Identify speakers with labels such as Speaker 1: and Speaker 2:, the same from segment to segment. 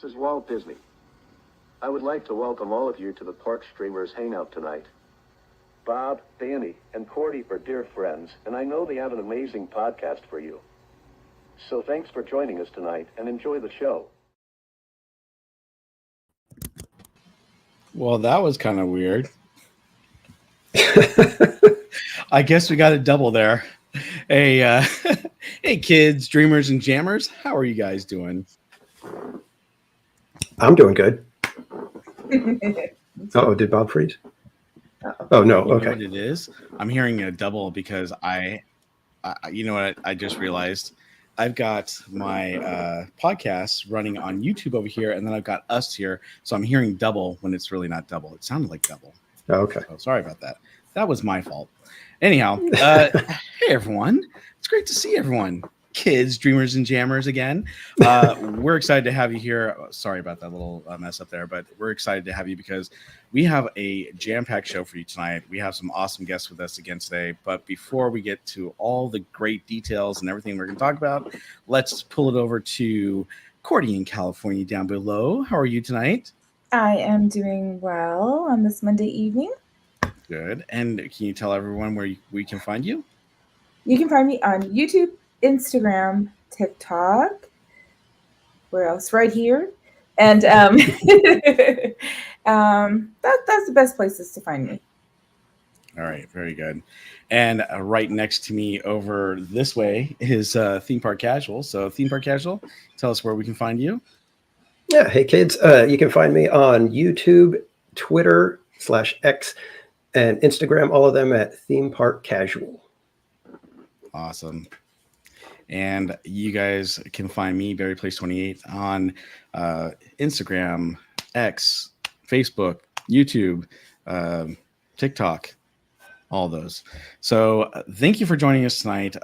Speaker 1: is Walt Disney. I would like to welcome all of you to the Park Streamers Hangout tonight. Bob, Danny, and Cordy are dear friends, and I know they have an amazing podcast for you. So thanks for joining us tonight, and enjoy the show.
Speaker 2: Well, that was kind of weird. I guess we got a double there. Hey, hey, kids, dreamers, and jammers. How are you guys doing?
Speaker 3: I'm doing good. Oh, did Bob freeze? Oh, no.
Speaker 2: You know
Speaker 3: Okay.
Speaker 2: what it is? I'm hearing a double because you know what? I just realized I've got my podcast running on YouTube over here, and then I've got us here. So I'm hearing double when it's really not double. It sounded like double.
Speaker 3: Oh, okay.
Speaker 2: So sorry about that. That was my fault. Anyhow, hey, everyone. It's great to see everyone. Kids, dreamers, and jammers again. We're excited to have you here. Sorry about that little mess up there, but we're excited to have you because we have a jam-packed show for you tonight. We have some awesome guests with us again today. But before we get to all the great details and everything we're going to talk about, let's pull it over to Cordy in California down below. How are you tonight?
Speaker 4: I am doing well on this Monday evening.
Speaker 2: Good. And can you tell everyone where we can find you?
Speaker 4: You can find me on YouTube, Instagram, TikTok. Where else? Right here. And that's the best places to find me.
Speaker 2: All right, very good. And right next to me over this way is Theme Park Casual. So Theme Park Casual, tell us where we can find you.
Speaker 3: Yeah. Hey, kids. You can find me on YouTube, Twitter /X, and Instagram, all of them at Theme Park Casual.
Speaker 2: Awesome. And you guys can find me, BarryPlays28, on Instagram, X, Facebook, YouTube, TikTok, all those. So thank you for joining us tonight.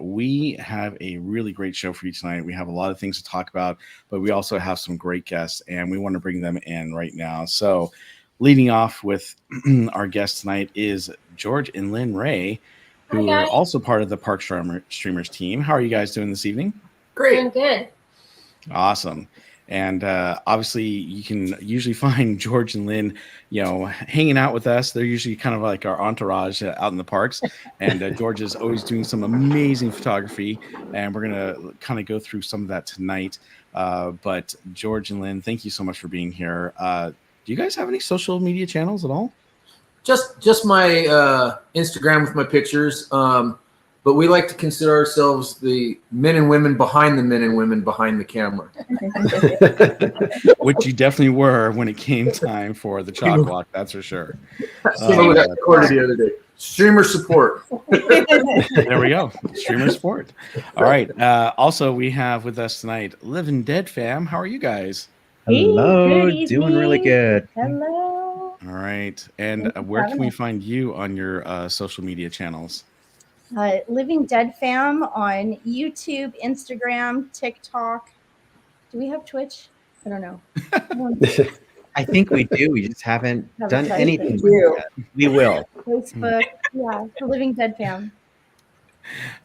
Speaker 2: We have a really great show for you tonight. We have a lot of things to talk about, but we also have some great guests, and we want to bring them in right now. So leading off with our guest tonight is George and Lynn Ray, who are also part of the Park Streamers team. How are you guys doing this evening?
Speaker 5: Great. Doing good.
Speaker 2: Awesome. And obviously, you can usually find George and Lynn, hanging out with us. They're usually kind of like our entourage out in the parks. And George is always doing some amazing photography. And we're going to kind of go through some of that tonight. But George and Lynn, thank you so much for being here. Do you guys have any social media channels at all?
Speaker 5: Just my Instagram with my pictures. But we like to consider ourselves the men and women behind the men and women behind the camera.
Speaker 2: Which you definitely were when it came time for the CHOC walk, that's for sure.
Speaker 5: The other day. Streamer support.
Speaker 2: There we go. Streamer support. All right. Also, we have with us tonight Living Dead fam. How are you guys?
Speaker 6: Hello. Doing really good.
Speaker 4: Hello.
Speaker 2: All right. And where can we find you on your social media channels?
Speaker 7: Living Dead fam on YouTube, Instagram, TikTok. Do we have Twitch? I don't know.
Speaker 6: I think we do. We just haven't done anything. We will.
Speaker 7: Facebook. Yeah, the Living Dead fam.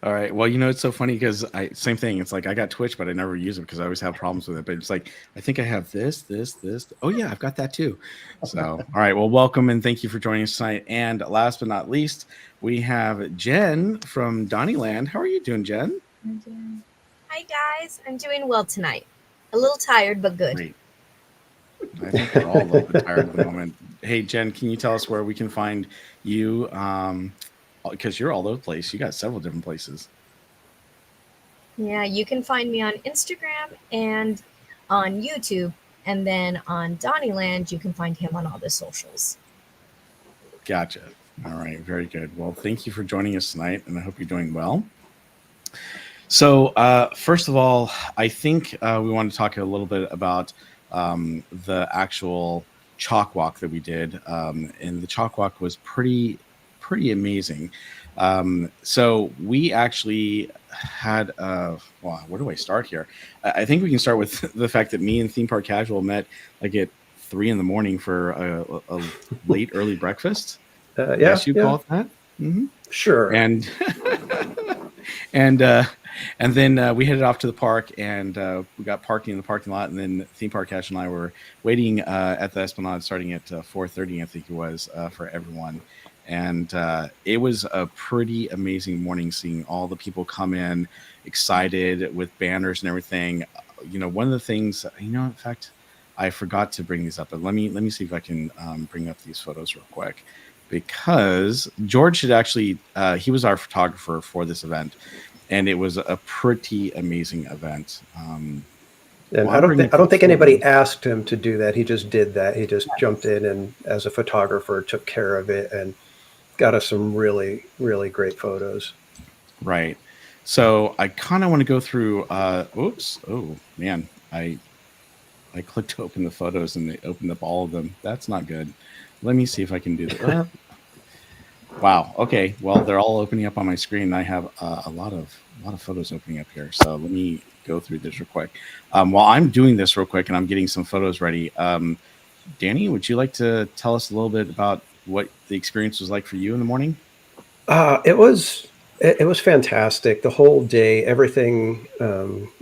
Speaker 2: All right. Well, it's so funny because same thing. It's like I got Twitch, but I never use it because I always have problems with it. But it's like I think I have this. Oh yeah, I've got that too. So all right. Well, welcome and thank you for joining us tonight. And last but not least, we have Jen from Donnyland. How are you doing, Jen?
Speaker 8: Hi guys. I'm doing well tonight. A little tired, but good.
Speaker 2: Great. I think we're all a little bit tired at the moment. Hey, Jen, can you tell us where we can find you? Because you're all over the place. You got several different places.
Speaker 8: Yeah, you can find me on Instagram and on YouTube. And then on Donnyland, you can find him on all the socials.
Speaker 2: Gotcha. All right. Very good. Well, thank you for joining us tonight, and I hope you're doing well. So first of all, I think we want to talk a little bit about the actual CHOC walk that we did. And the CHOC walk was pretty amazing. So we actually had where do I start here? I think we can start with the fact that me and Theme Park Casual met like at 3 a.m. for a late early breakfast.
Speaker 3: Yeah,
Speaker 2: you call it that? Mm-hmm.
Speaker 3: Sure.
Speaker 2: And And then we headed off to the park, and we got parking in the parking lot. And then Theme Park Cash and I were waiting at the Esplanade, starting at 4:30, I think it was, for everyone. And it was a pretty amazing morning, seeing all the people come in excited with banners and everything. One of the things, in fact, I forgot to bring these up, but let me see if I can bring up these photos real quick, because George had actually he was our photographer for this event, and it was a pretty amazing event.
Speaker 3: And I don't think anybody asked him to do that. He just did that. He just jumped in and, as a photographer, took care of it and got us some really, really great photos.
Speaker 2: Right. So I kind of want to go through. Oops. Oh man, I clicked to open the photos and they opened up all of them. That's not good. Let me see if I can do that. Wow. Okay. Well, they're all opening up on my screen. I have a lot of photos opening up here. So let me go through this real quick. While I'm doing this real quick and I'm getting some photos ready, Danny, would you like to tell us a little bit about what the experience was like for you in the morning?
Speaker 3: It was fantastic. The whole day, everything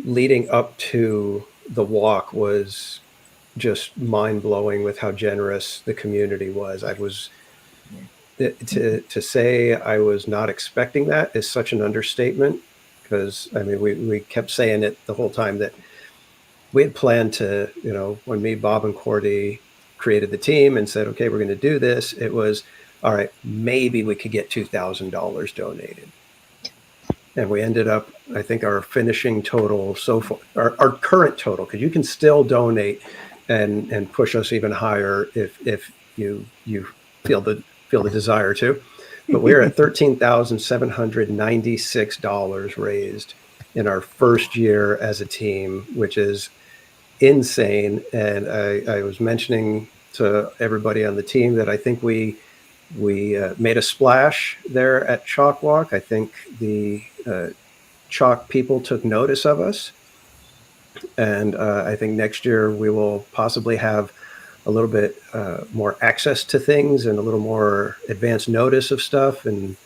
Speaker 3: leading up to the walk was just mind-blowing with how generous the community was. To say I was not expecting that is such an understatement, because we kept saying it the whole time that we had planned to, when me, Bob, and Cordy created the team and said, okay, we're going to do this, it was, all right, maybe we could get $2,000 donated. And we ended up, I think our finishing total so far, our current total, because you can still donate and push us even higher if you feel the desire to. But we're at $13,796 raised in our first year as a team, which is insane. And I was mentioning to everybody on the team that I think we made a splash there at CHOC Walk. I think the CHOC people took notice of us. And I think next year we will possibly have a little bit more access to things and a little more advanced notice of stuff, and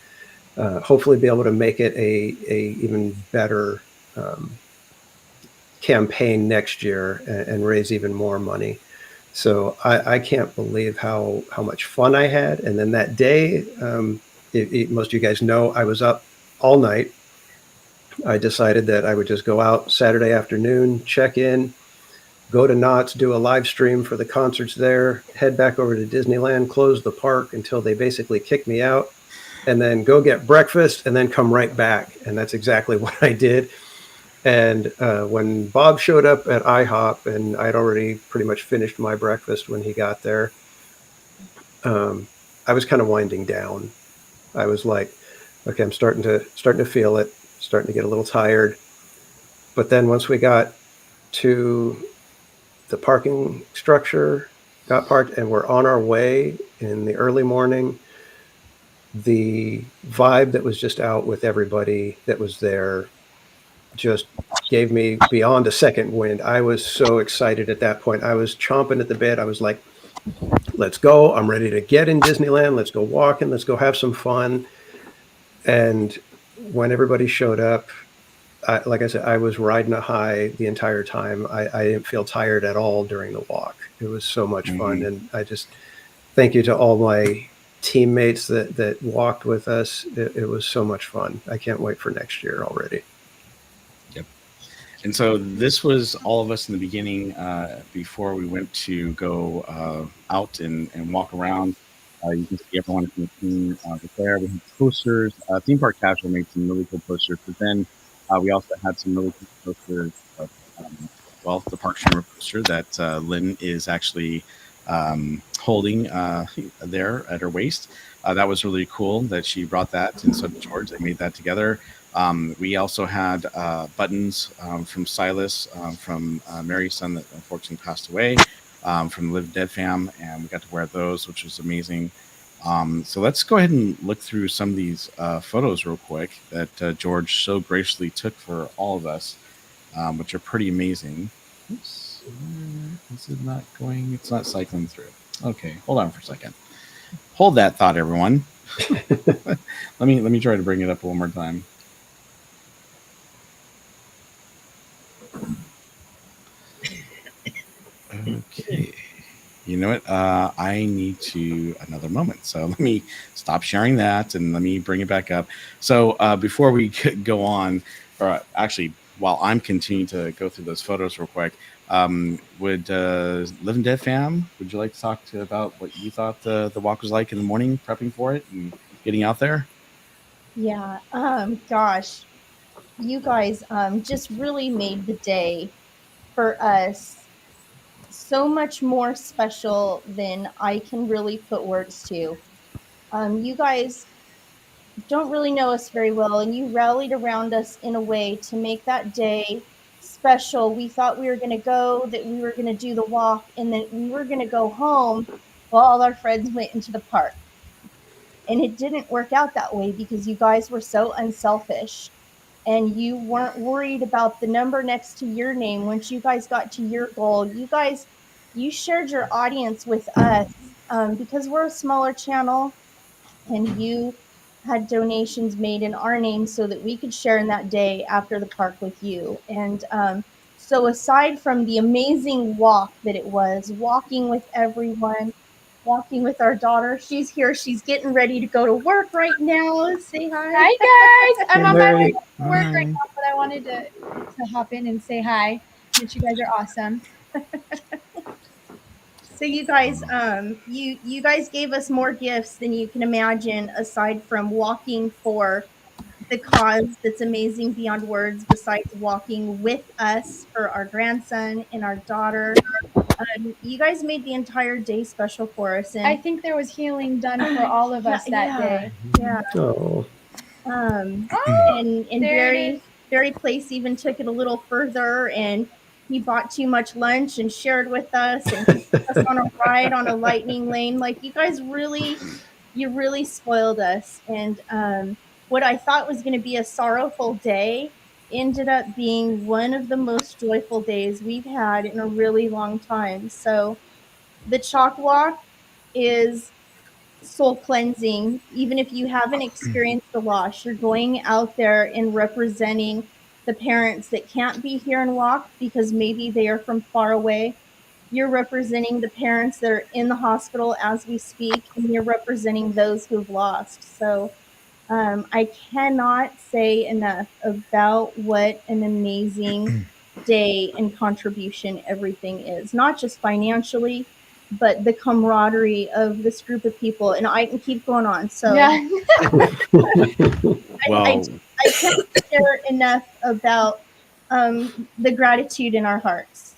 Speaker 3: hopefully be able to make it a even better campaign next year and raise even more money. So I can't believe how much fun I had. And then that day, most of you guys know, I was up all night. I decided that I would just go out Saturday afternoon, check in, go to Knott's, do a live stream for the concerts there, head back over to Disneyland, close the park until they basically kicked me out, and then go get breakfast and then come right back. And that's exactly what I did. And when Bob showed up at IHOP, and I'd already pretty much finished my breakfast when he got there, I was kind of winding down. I was like, okay, I'm starting to feel it, starting to get a little tired. But then once we got to the parking structure, got parked, and we're on our way in the early morning, the vibe that was just out with everybody that was there just gave me beyond a second wind. I was so excited at that point. I was chomping at the bit. I was like, let's go. I'm ready to get in Disneyland. Let's go walking. Let's go have some fun. And when everybody showed up, like I said, I was riding a high the entire time. I didn't feel tired at all during the walk. It was so much fun. And I just thank you to all my teammates that walked with us. It was so much fun. I can't wait for next year already.
Speaker 2: Yep. And so this was all of us in the beginning before we went to go out and walk around. You can see everyone from the team there. We had posters. Theme Park Casual made some really cool posters, but then we also had some really cool posters of, the Park Streamer poster that Lynn is actually holding there at her waist. That was really cool that she brought that, and so did George. They made that together. We also had buttons from Silas, from Mary's son that unfortunately passed away, from the Live Dead fam, and we got to wear those, which was amazing. So let's go ahead and look through some of these photos real quick that George so graciously took for all of us, which are pretty amazing. Oops, this is not going, it's not cycling through. Okay, hold on for a second. Hold that thought, everyone. let me try to bring it up one more time. You know what? I need to another moment. So let me stop sharing that and let me bring it back up. So before we go on, or actually, while I'm continuing to go through those photos real quick, would Living Dead fam, would you like to talk about what you thought the walk was like in the morning, prepping for it and getting out there?
Speaker 7: Yeah. Gosh, you guys just really made the day for us so much more special than I can really put words to. You guys don't really know us very well, and you rallied around us in a way to make that day special. We thought we were going to go, that we were going to do the walk, and then we were going to go home while all our friends went into the park. And it didn't work out that way because you guys were so unselfish and you weren't worried about the number next to your name. Once you guys got to your goal, you shared your audience with us because we're a smaller channel, and you had donations made in our name so that we could share in that day after the park with you. And so aside from the amazing walk that it was, walking with everyone, walking with our daughter, she's here, she's getting ready to go to work right now. Say hi.
Speaker 9: Hi guys, I'm on my way to
Speaker 2: Hi.
Speaker 9: work right now, but I wanted to hop in and say hi. That you guys are awesome.
Speaker 7: So you guys, you guys gave us more gifts than you can imagine, aside from walking for the cause that's amazing beyond words, besides walking with us for our grandson and our daughter. You guys made the entire day special for us. And
Speaker 9: I think there was healing done for all of us that day.
Speaker 7: Yeah.
Speaker 3: Oh,
Speaker 7: And
Speaker 9: There it is.
Speaker 7: Barry Place even took it a little further, and he bought too much lunch and shared with us, and he took us on a ride on a lightning lane. Like, you guys you really spoiled us. And what I thought was going to be a sorrowful day ended up being one of the most joyful days we've had in a really long time. So the CHOC walk is soul cleansing. Even if you haven't experienced the loss, you're going out there and representing the parents that can't be here and walk because maybe they are from far away. You're representing the parents that are in the hospital as we speak, and you're representing those who've lost. So I cannot say enough about what an amazing day and contribution everything is, not just financially, but the camaraderie of this group of people. And I can keep going on. So
Speaker 9: Yeah.
Speaker 2: Well,
Speaker 7: I can't share enough about the gratitude in our hearts.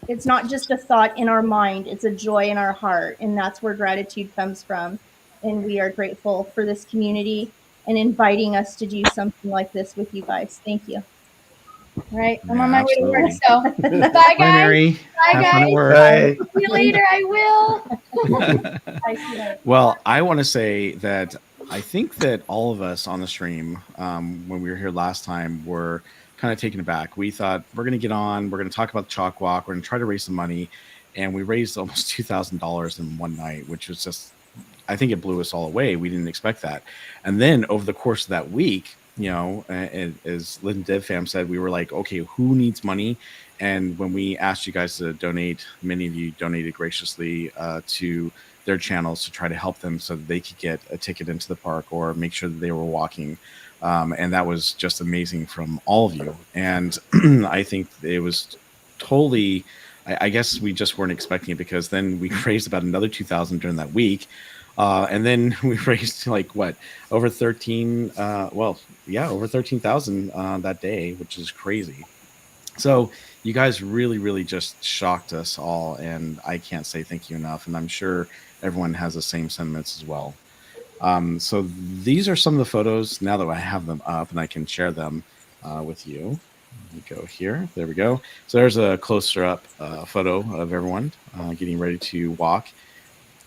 Speaker 7: It's not just a thought in our mind, it's a joy in our heart. And that's where gratitude comes from. And we are grateful for this community and inviting us to do something like this with you guys. Thank you.
Speaker 9: All right, I'm
Speaker 2: Yeah,
Speaker 9: on my way to work.
Speaker 2: absolutely.
Speaker 9: So bye
Speaker 2: Bye,
Speaker 9: guys.
Speaker 2: Mary.
Speaker 9: Bye
Speaker 2: Have fun at
Speaker 9: guys.
Speaker 2: work.
Speaker 3: hi.
Speaker 9: See you later. I will.
Speaker 2: Well, I want to say that I think that all of us on the stream, when we were here last time, were kind of taken aback. We thought we're going to get on, we're going to talk about the CHOC walk, we're going to try to raise some money, and we raised almost $2,000 in one night, which was just, I think it blew us all away. We didn't expect that. And then over the course of that week, you know, as Living Dead fam said, we were like, okay, who needs money? And when we asked you guys to donate, many of you donated graciously to their channels to try to help them so that they could get a ticket into the park or make sure that they were walking. And that was just amazing from all of you. And I think it was totally, I guess we just weren't expecting it, because then we raised about another 2,000 during that week. And then we raised like what, over 13, over 13,000 that day, which is crazy. So you guys really, really just shocked us all, and I can't say thank you enough. And I'm sure everyone has the same sentiments as well. So these are some of the photos now that I have them up and I can share them with you. Let me go here. There we go. So there's a closer up photo of everyone getting ready to walk.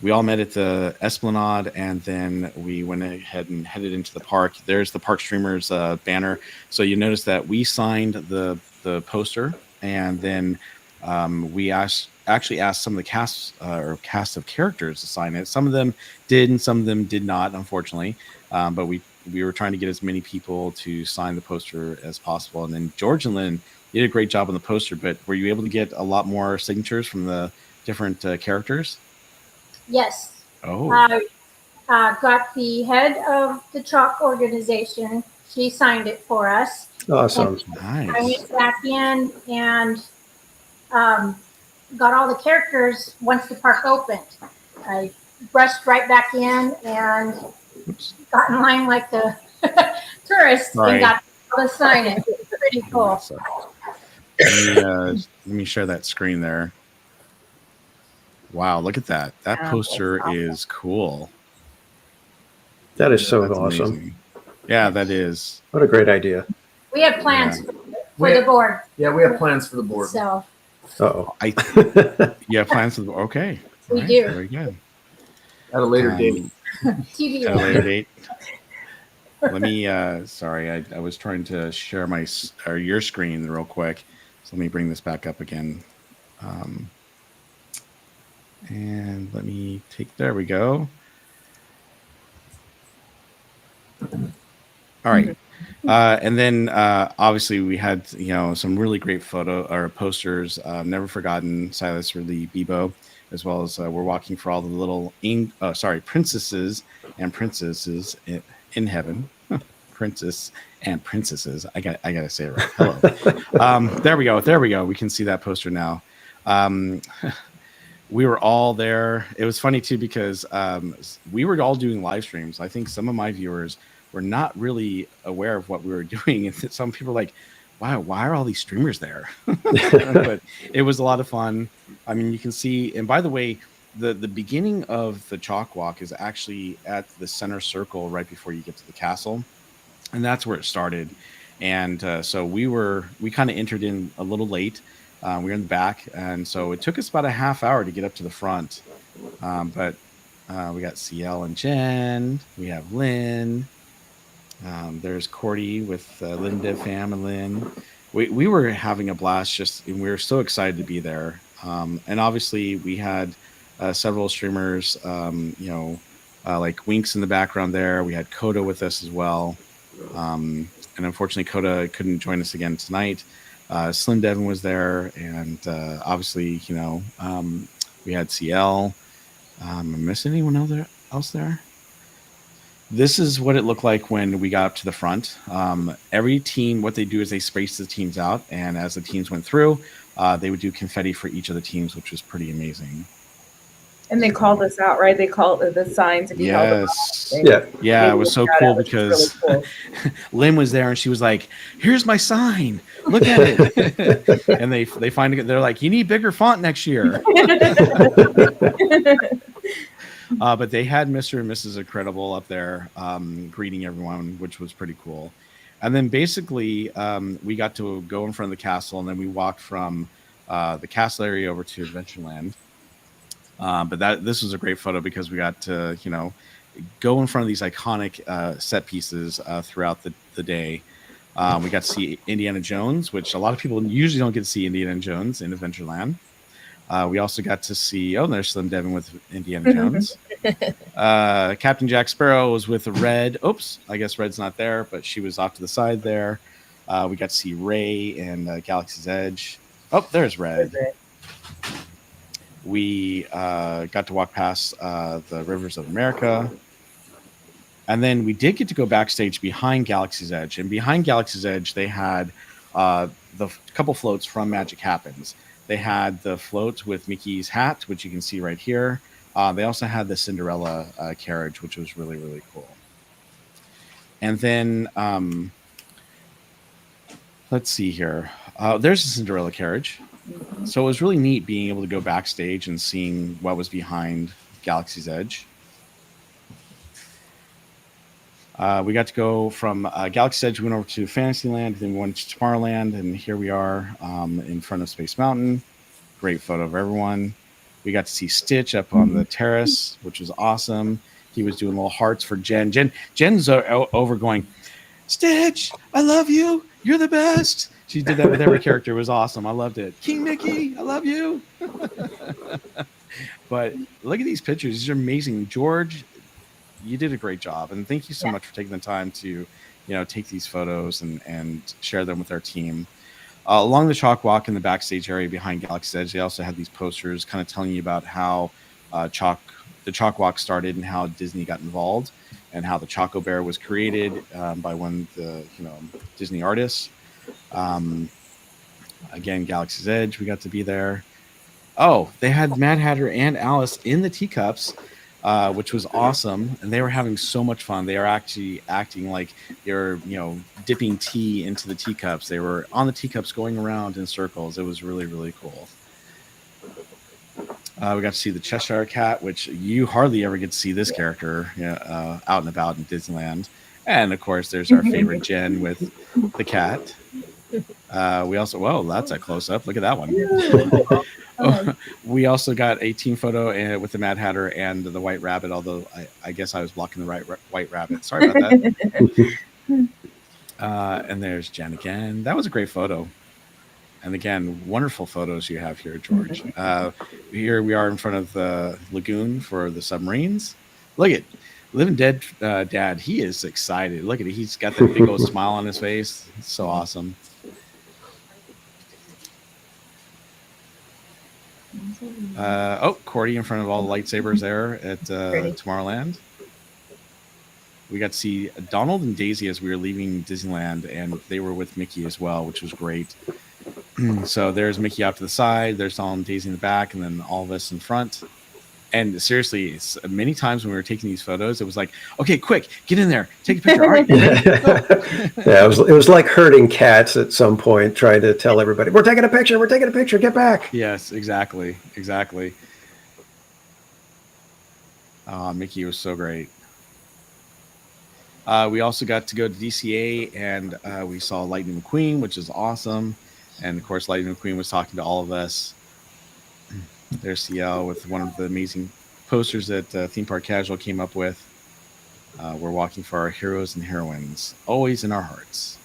Speaker 2: We all met at the Esplanade, and then we went ahead and headed into the park. There's the Park Streamers banner. So you notice that we signed the poster, and then we actually asked some of the cast of characters to sign it. Some of them did, and some of them did not, unfortunately. But we were trying to get as many people to sign the poster as possible. And then George and Lynn did a great job on the poster. But were you able to get a lot more signatures from the different characters?
Speaker 10: Yes.
Speaker 2: Oh.
Speaker 10: Got the head of the CHOC organization. She signed it for us.
Speaker 3: Awesome.
Speaker 10: I
Speaker 2: Nice.
Speaker 10: went back in and got all the characters once the park opened. I brushed right back in and got in line like the tourists and got to sign it. It was pretty cool.
Speaker 2: Awesome. Let me share that screen there. Wow, look at that. That poster is cool.
Speaker 3: That is so
Speaker 2: That's
Speaker 3: awesome.
Speaker 2: Amazing. Yeah, that is.
Speaker 3: What a great idea.
Speaker 10: We have plans for the board.
Speaker 5: Yeah, we have plans for the board.
Speaker 10: So
Speaker 3: Uh-oh.
Speaker 2: You have plans for the board? Okay.
Speaker 10: We do.
Speaker 2: Very good.
Speaker 5: At a later date.
Speaker 10: TV.
Speaker 2: At a later date. Let me, sorry, I was trying to share your screen real quick. So let me bring this back up again. And let me there we go. All right. And then obviously we had, some really great posters. Never Forgotten, Silas Ridley Bebo, as well as we're walking for all the little princesses and princesses in heaven. Princess and princesses. I gotta say it right. Hello. There we go. We can see that poster now. We were all there. It was funny too because we were all doing live streams. I think some of my viewers were not really aware of what we were doing, and some people were like, "Wow, why are all these streamers there?" But it was a lot of fun. I mean, you can see. And by the way, the beginning of the CHOC walk is actually at the center circle right before you get to the castle, and that's where it started. And so we kind of entered in a little late. We were in the back, and so it took us about a half hour to get up to the front. But we got CL and Jen. We have Lynn. There's Cordy with Linda, Fam, and Lynn. We were having a blast, and we were so excited to be there. And obviously, we had several streamers, like Winks in the background there. We had Coda with us as well. And unfortunately, Coda couldn't join us again tonight. Slim Devin was there, and obviously, we had CL. Am I missing anyone else there? This is what it looked like when we got up to the front. Every team, what they do is they space the teams out, and as the teams went through, they would do confetti for each of the teams, which was pretty amazing.
Speaker 4: And they called us out, right? They called the signs. If you held them up,
Speaker 2: yeah, it was so cool because
Speaker 4: really cool.
Speaker 2: Lynn was there and she was like, "Here's my sign. Look at it." And they find it. They're like, "You need bigger font next year." But they had Mr. and Mrs. Incredible up there greeting everyone, which was pretty cool. And then basically we got to go in front of the castle, and then we walked from the castle area over to Adventureland. But this was a great photo because we got to, go in front of these iconic set pieces throughout the day. We got to see Indiana Jones, which a lot of people usually don't get to see Indiana Jones in Adventureland. We also got to see, there's Slim Devin with Indiana Jones. Captain Jack Sparrow was with Red. Oops, I guess Red's not there, but she was off to the side there. We got to see Ray and Galaxy's Edge. Oh, there's Red. We got to walk past the Rivers of America. And then we did get to go backstage behind Galaxy's Edge. And behind Galaxy's Edge, they had the couple floats from Magic Happens. They had the floats with Mickey's hat, which you can see right here. They also had the Cinderella carriage, which was really, really cool. And then let's see here. There's the Cinderella carriage. So it was really neat being able to go backstage and seeing what was behind Galaxy's Edge. We got to go from Galaxy's Edge, we went over to Fantasyland, then we went to Tomorrowland, and here we are in front of Space Mountain. Great photo of everyone. We got to see Stitch up on the terrace, which was awesome. He was doing little hearts for Jen. Jen's over going, "Stitch, I love you. You're the best." She did that with every character. It was awesome. I loved it. King Mickey, I love you. But look at these pictures. These are amazing. George, you did a great job. And thank you so much for taking the time to, take these photos and share them with our team. Along the CHOC walk in the backstage area behind Galaxy's Edge, they also had these posters kind of telling you about how the CHOC walk started and how Disney got involved, and how the Choco Bear was created by one of the Disney artists. Again, Galaxy's Edge, we got to be there. Oh, they had Mad Hatter and Alice in the teacups, which was awesome, and they were having so much fun. They are actually acting like they're dipping tea into the teacups. They were on the teacups going around in circles. It was really, really cool. We got to see the Cheshire Cat, which you hardly ever get to see this character out and about in Disneyland. And of course, there's our favorite Jen with the cat. We also, whoa, that's a close up. Look at that one. We also got a team photo with the Mad Hatter and the White Rabbit, although I guess I was blocking the White Rabbit. Sorry about that. And there's Jen again. That was a great photo. And again, wonderful photos you have here, George. Here we are in front of the lagoon for the submarines. Look at Living Dead Dad. He is excited. Look at it. He's got that big old smile on his face. It's so awesome. Cordy in front of all the lightsabers there at Tomorrowland. We got to see Donald and Daisy as we were leaving Disneyland, and they were with Mickey as well, which was great. So there's Mickey out to the side, there's Donald and Daisy in the back, and then all of us in front. And seriously, many times when we were taking these photos, it was like, okay, quick, get in there, take a picture. All right,
Speaker 3: yeah, it was like herding cats at some point, trying to tell everybody, we're taking a picture, get back.
Speaker 2: Yes, exactly. Mickey was so great. We also got to go to DCA, and we saw Lightning McQueen, which is awesome. And of course, Lightning McQueen was talking to all of us. There's CL with one of the amazing posters that Theme Park Casual came up with. We're walking for our heroes and heroines, always in our hearts.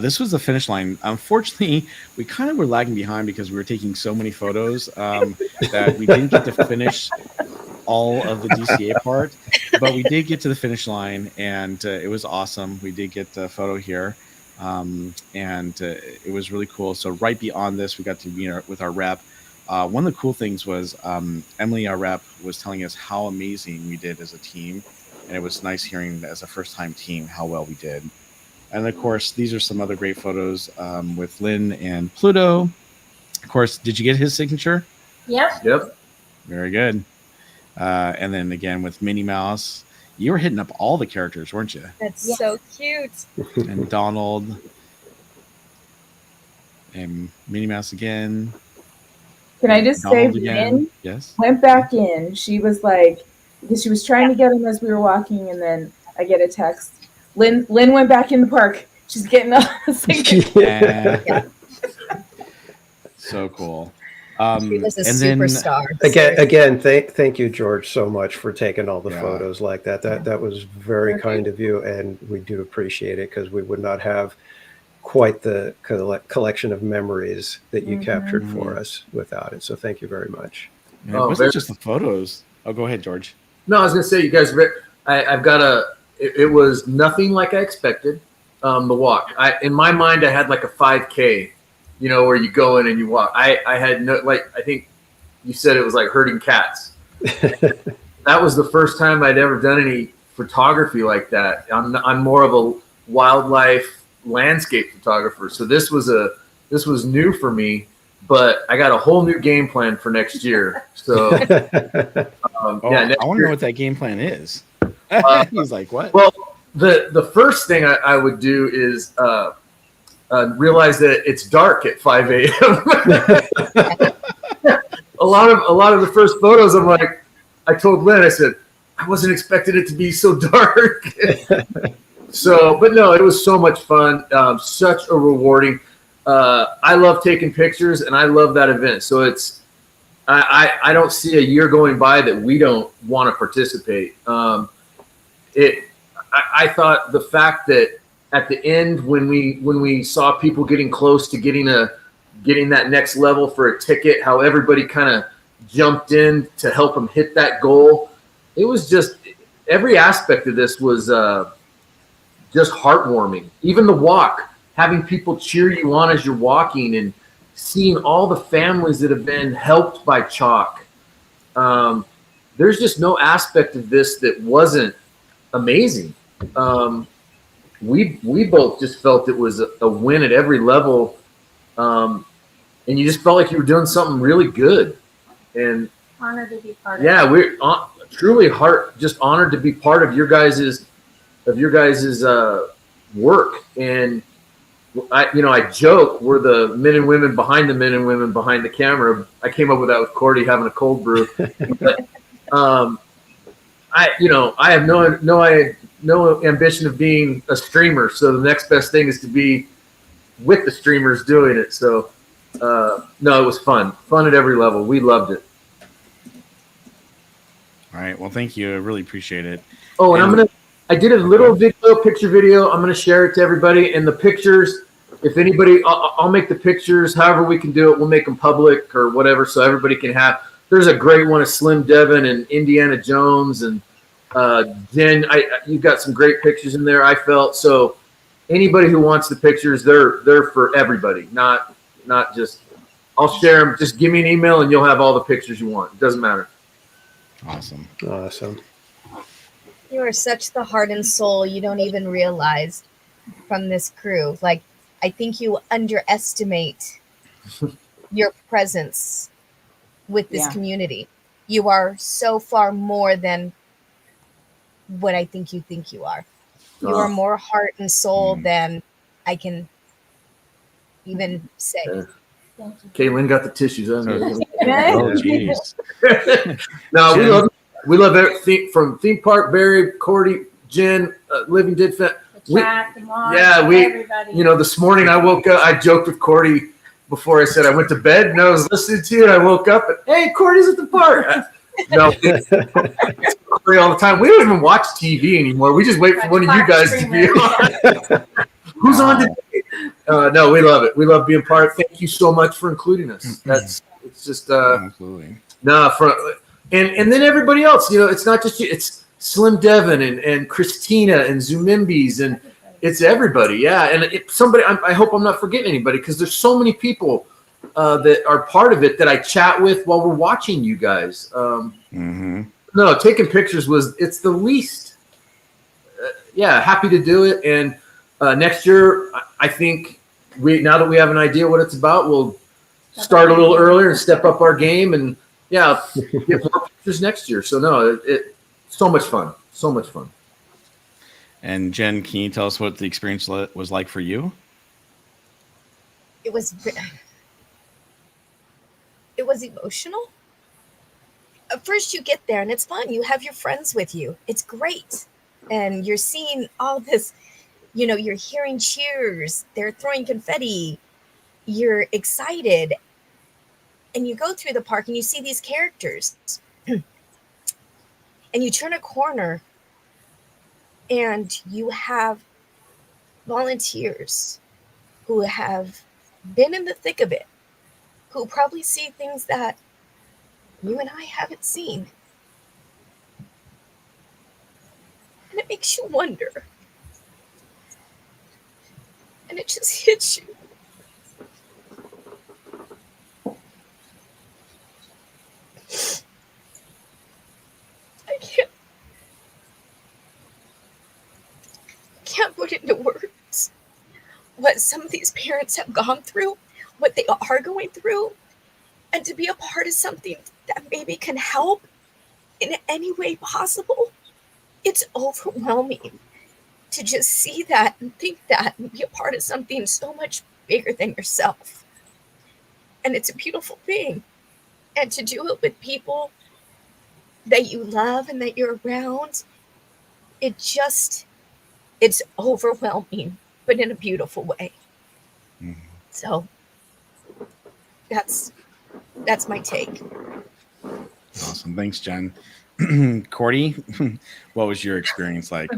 Speaker 2: This was the finish line. Unfortunately, we kind of were lagging behind because we were taking so many photos that we didn't get to finish all of the DCA part, but we did get to the finish line, and it was awesome. We did get the photo here, and it was really cool. So right beyond this, we got to meet with our rep. One of the cool things was Emily, our rep, was telling us how amazing we did as a team, and it was nice hearing as a first-time team how well we did. And of course, these are some other great photos with Lynn and Pluto. Of course, did you get his signature?
Speaker 10: Yep.
Speaker 2: Very good. And then again with Minnie Mouse, you were hitting up all the characters, weren't you?
Speaker 8: That's so cute.
Speaker 2: And Donald and Minnie Mouse again.
Speaker 4: Can I just
Speaker 2: Donald
Speaker 4: say,
Speaker 2: again.
Speaker 4: Lynn
Speaker 2: Yes.
Speaker 4: went back in. She was like, because she was trying to get him as we were walking, and then I get a text. Lynn went back in the park. She's getting up.
Speaker 2: Yeah. So cool.
Speaker 8: She was a
Speaker 2: and
Speaker 8: superstar.
Speaker 3: Again, thank you, George, so much for taking all the photos like that. That was very kind of you, and we do appreciate it, because we would not have quite the collection of memories that you captured for us without it. So thank you very much.
Speaker 2: It wasn't just the photos. Oh, go ahead, George.
Speaker 5: No, I was going to say, you guys, I've got it was nothing like I expected, the walk. In my mind, I had like a 5K, where you go in and you walk. I had I think you said it was like herding cats. That was the first time I'd ever done any photography like that. I'm more of a wildlife landscape photographer. So this was new for me, but I got a whole new game plan for next year. So
Speaker 2: I want to know what that game plan is. He's like, what?
Speaker 5: Well, the first thing I would do is realize that it's dark at 5 a.m. a lot of the first photos, I'm like, I told Lynn, I said, I wasn't expecting it to be so dark. But no, it was so much fun. Such a rewarding. I love taking pictures, and I love that event. So I don't see a year going by that we don't want to participate. I thought the fact that at the end, when we saw people getting close to getting that next level for a ticket, how everybody kind of jumped in to help them hit that goal. It was just every aspect of this was just heartwarming. Even the walk, having people cheer you on as you're walking, and seeing all the families that have been helped by CHOC. There's just no aspect of this that wasn't amazing. We both just felt it was a win at every level, and you just felt like you were doing something really good. And
Speaker 10: Honored to be part of
Speaker 5: yeah,
Speaker 10: it.
Speaker 5: we're truly just honored to be part of your guys's work. And I joke we're the men and women behind the men and women behind the camera. I came up with that with Cordy having a cold brew. But I have no ambition of being a streamer. So the next best thing is to be with the streamers doing it. So no, it was fun at every level. We loved it.
Speaker 2: All right. Well, thank you. I really appreciate it.
Speaker 5: Oh, and I did a little picture video. I'm going to share it to everybody. And the pictures, if anybody, I'll make the pictures however we can do it. We'll make them public or whatever so everybody can have. There's a great one of Slim Devin and Indiana Jones and Jen. You've got some great pictures in there, I felt. So anybody who wants the pictures, they're for everybody, not just, I'll share them. Just give me an email and you'll have all the pictures you want. It doesn't matter.
Speaker 3: Awesome.
Speaker 8: You are such the heart and soul you don't even realize from this crew. Like, I think you underestimate your presence with this community. You are so far more than what I think you are. You are more heart and soul than I can even say.
Speaker 5: Caitlin got the tissues.
Speaker 2: Oh, jeez.
Speaker 5: No, we love everything from Theme Park, Barry, Cordy, Jen, Living Dead Fan.
Speaker 10: Everybody.
Speaker 5: This morning I woke up. I joked with Cordy before I said I went to bed, and I was listening to you, and I woke up and, hey, Cordy's at the park. No, it's Cordy all the time. We don't even watch TV anymore. We just wait for one of you guys to be on. Who's on today? No, we love it. We love being part. Thank you so much for including us. It's just
Speaker 2: absolutely.
Speaker 5: And then everybody else. It's not just you. It's Slim Devin and Christina and Zumimbis, and it's everybody. Yeah, and somebody. I hope I'm not forgetting anybody because there's so many people that are part of it that I chat with while we're watching you guys. No, taking pictures it's the least. Happy to do it. And next year, I think now that we have an idea what it's about, we'll start a little earlier and step up our game and get more pictures next year. So no, it so much fun. So much fun.
Speaker 2: And Jen, can you tell us what the experience was like for you?
Speaker 8: It was emotional. At first you get there and it's fun. You have your friends with you. It's great. And you're seeing all this, you're hearing cheers. They're throwing confetti. You're excited. And you go through the park and you see these characters. And you turn a corner and you have volunteers who have been in the thick of it, who probably see things that you and I haven't seen. And it makes you wonder. And it just hits you. I can't put into words what some of these parents have gone through, what they are going through, and to be a part of something that maybe can help in any way possible. It's overwhelming to just see that and think that and be a part of something so much bigger than yourself. And it's a beautiful thing. And to do it with people that you love and that you're around, it's overwhelming, but in a beautiful way. So that's my take.
Speaker 2: Awesome. Thanks, Jen. Cordy, what was your experience like?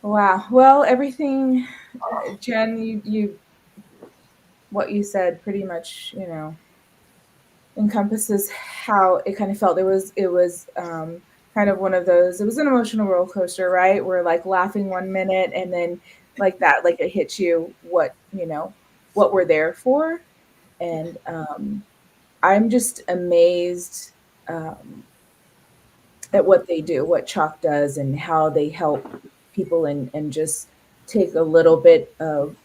Speaker 4: Wow. Well, everything, Jen, you what you said pretty much, encompasses how it kind of felt. It was kind kind of one of those, it was an emotional roller coaster, right? We're like laughing 1 minute and then like that, like it hits you what, what we're there for. And I'm just amazed at what they do, what CHOC does, and how they help people and just take a little bit of,